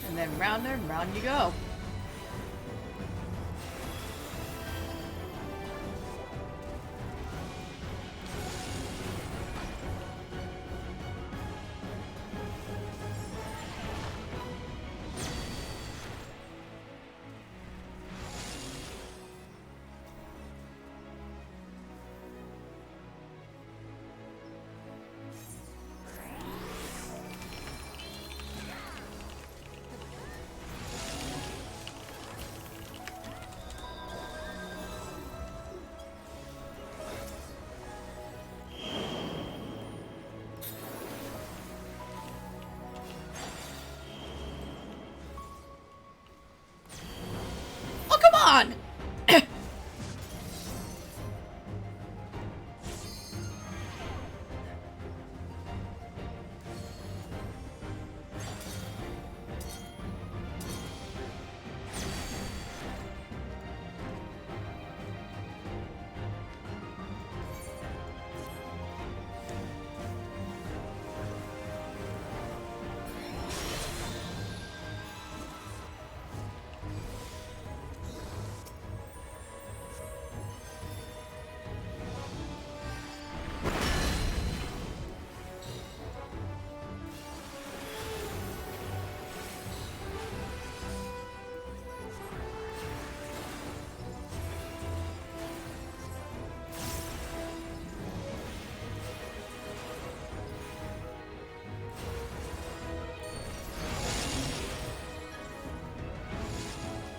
And then round you go.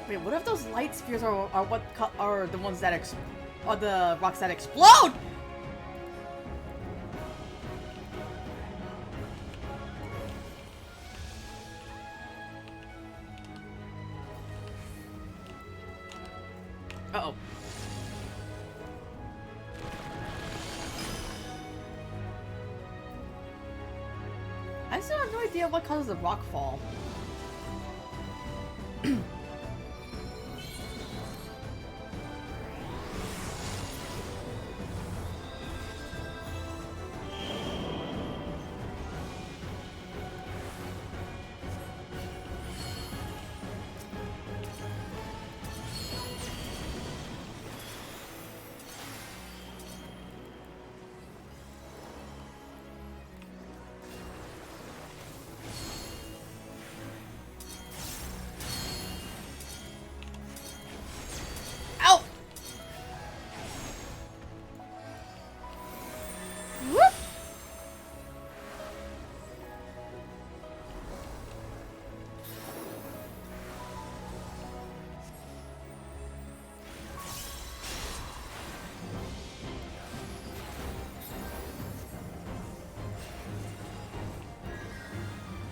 Wait, what if those light spheres are what are the ones that are the rocks that explode? Uh-oh. I still have no idea what causes the rock fall.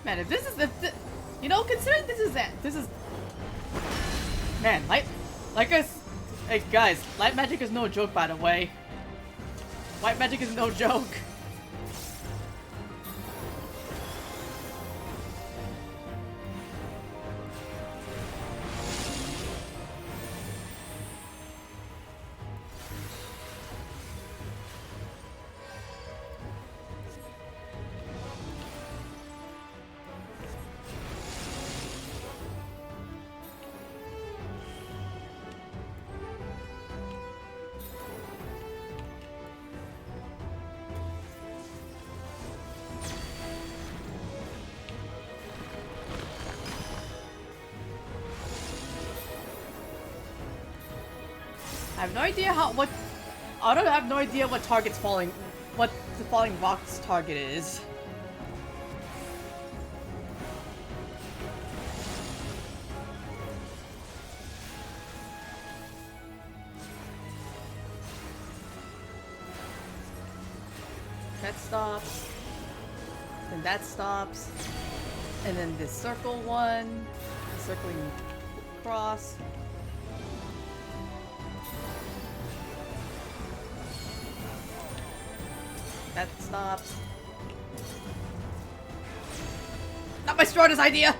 Man, if this is you know, considering this is man, hey guys, light magic is no joke, by the way. Light magic is no joke. I have no idea I don't have no idea what what the falling rock's target is. That stops, then that stops, and then this circle one, circling across. That stops. Not my strongest idea!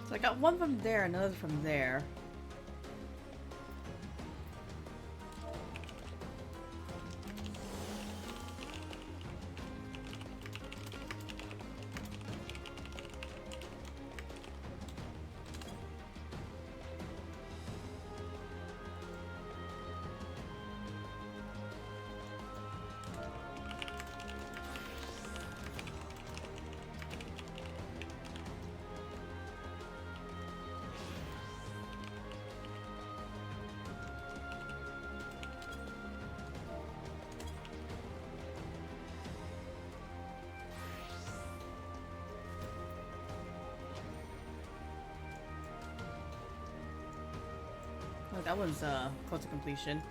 So I got one from there, another from there. Oh, that one's close to completion.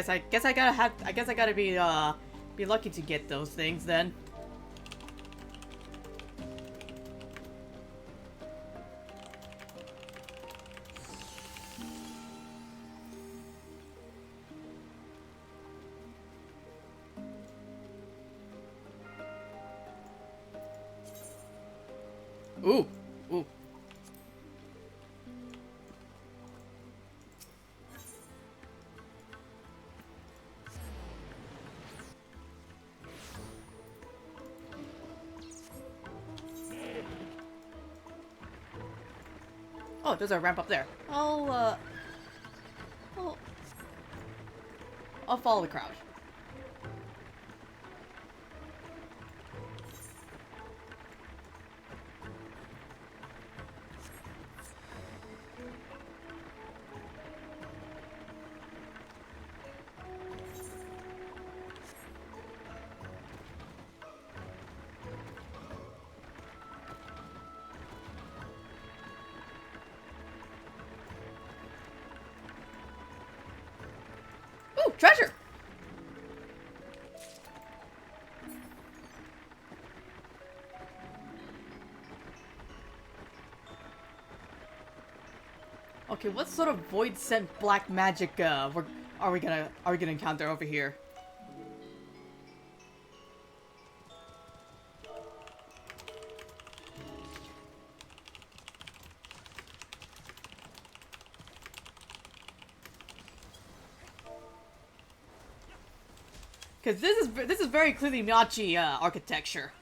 I guess I gotta be lucky to get those things then. Ooh, ooh. Oh, there's a ramp up there. I'll follow the crowd. Ooh, treasure! Okay, what sort of void sent black magic are we gonna encounter over here? Because this is very clearly Miyachi architecture.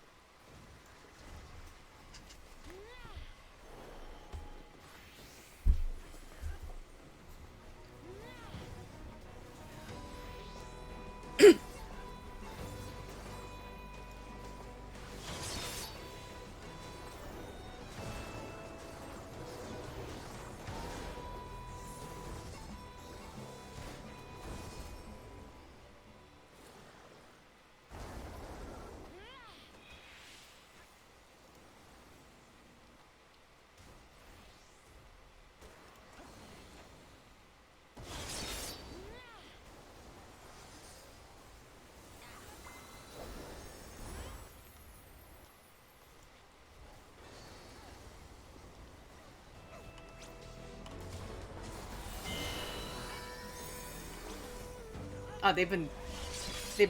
Oh, they've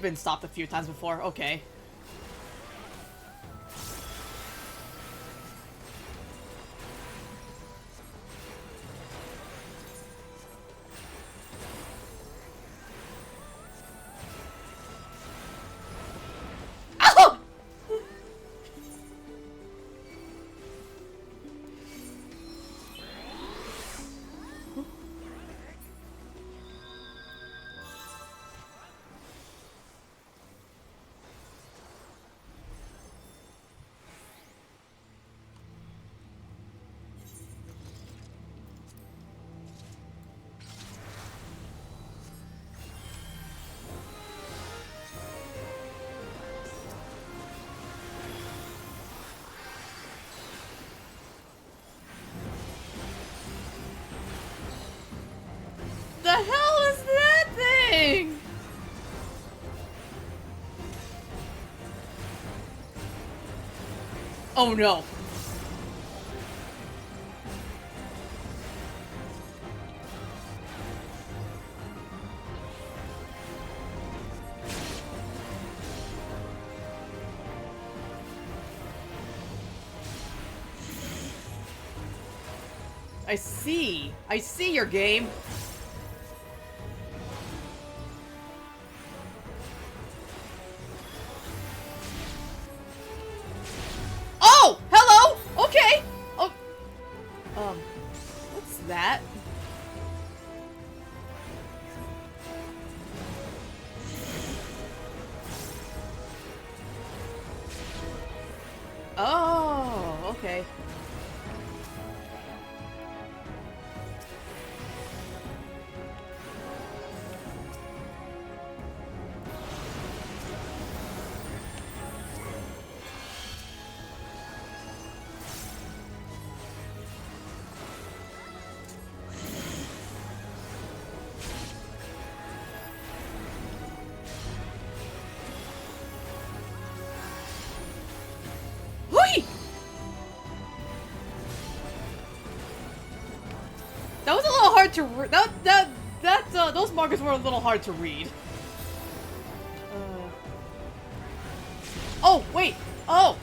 been stopped a few times before. Okay. Ow! Oh no. I see. I see your game. Oh! Hello! Okay! Oh. What's that? Oh, okay. Hui! That was a little hard to read. Those markers were a little hard to read. Oh, wait! Oh!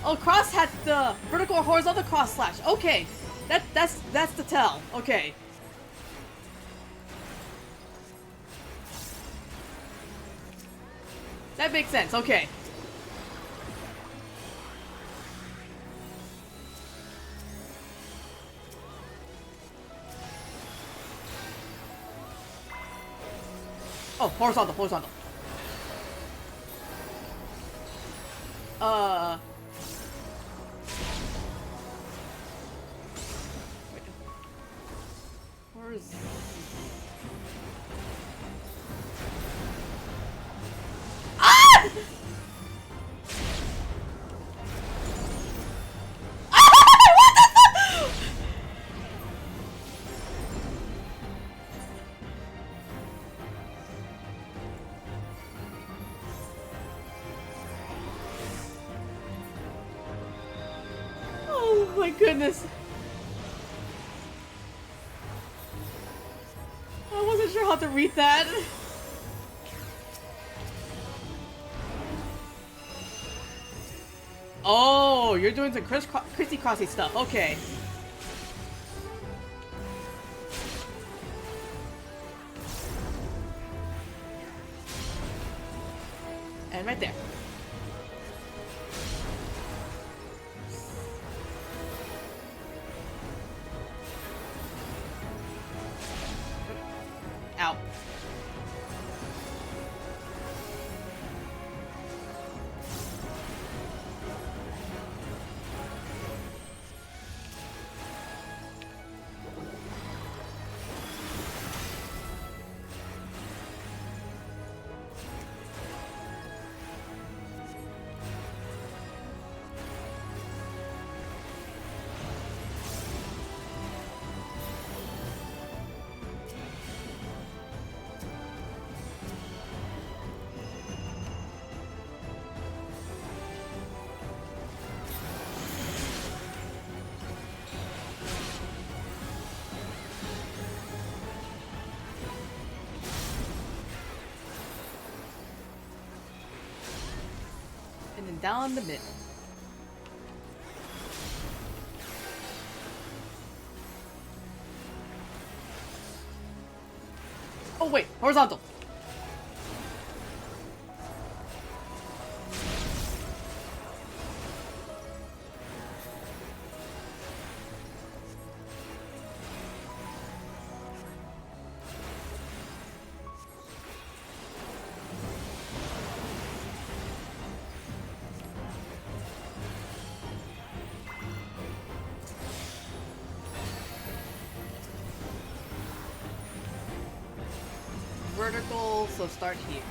Oh, cross had the vertical or horizontal cross slash. Okay. That's the tell. Okay. That makes sense. Okay. Oh, horizontal, horizontal. Wait. Where is... Ah! What the fuck? Oh my goodness. I wasn't sure how to read that. Oh, you're doing some crissy-crossy stuff. Okay. And right there. Ow. And then down the middle. Oh wait, horizontal. Vertical, so start here.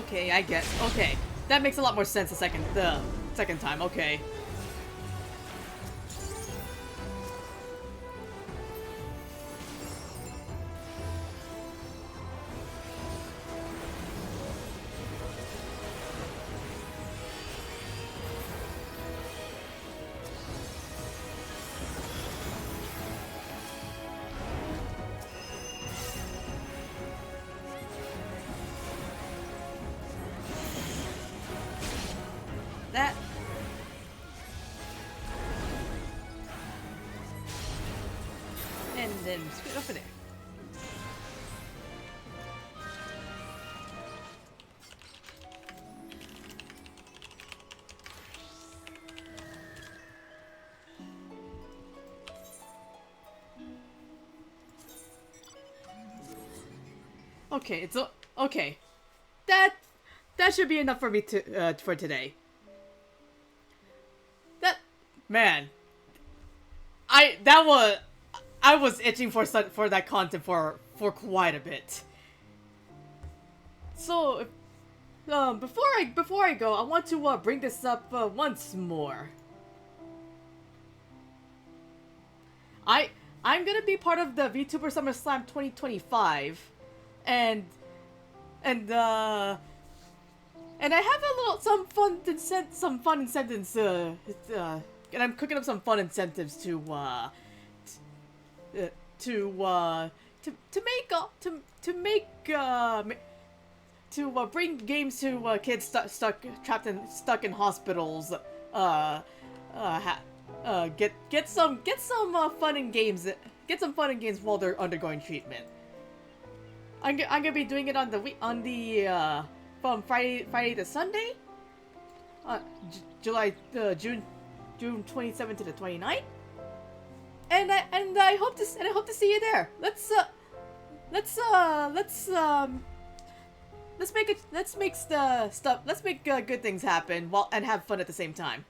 Okay, I get. Okay, that makes a lot more sense the second time. Okay. That. And then scoot over there. Okay, it's okay. That should be enough for me to for today. That man, I was itching for that content for quite a bit. So, before I go, I want to bring this up once more. I'm gonna be part of the VTuber SummerSlam 2025, and and I have a little some fun incentives. And I'm cooking up some fun incentives to bring games to kids stuck in hospitals. Get some fun in games. Get some fun in games while they're undergoing treatment. I'm gonna be doing it on the from Friday to Sunday, June 27th to the 29th, and I hope to see you there. Let's make good things happen and have fun at the same time.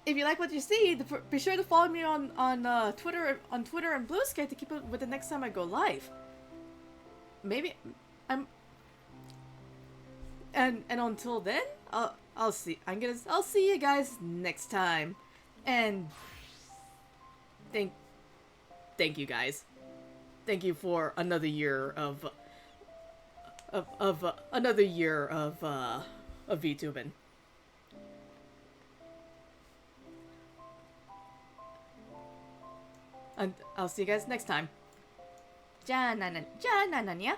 If you like what you see, be sure to follow me on Twitter and Blue Sky to keep up with the next time I go live. Maybe I'm. And until then, I'll see you guys next time, and thank you guys. Thank you for another year of VTubing. And I'll see you guys next time. じゃあななにゃ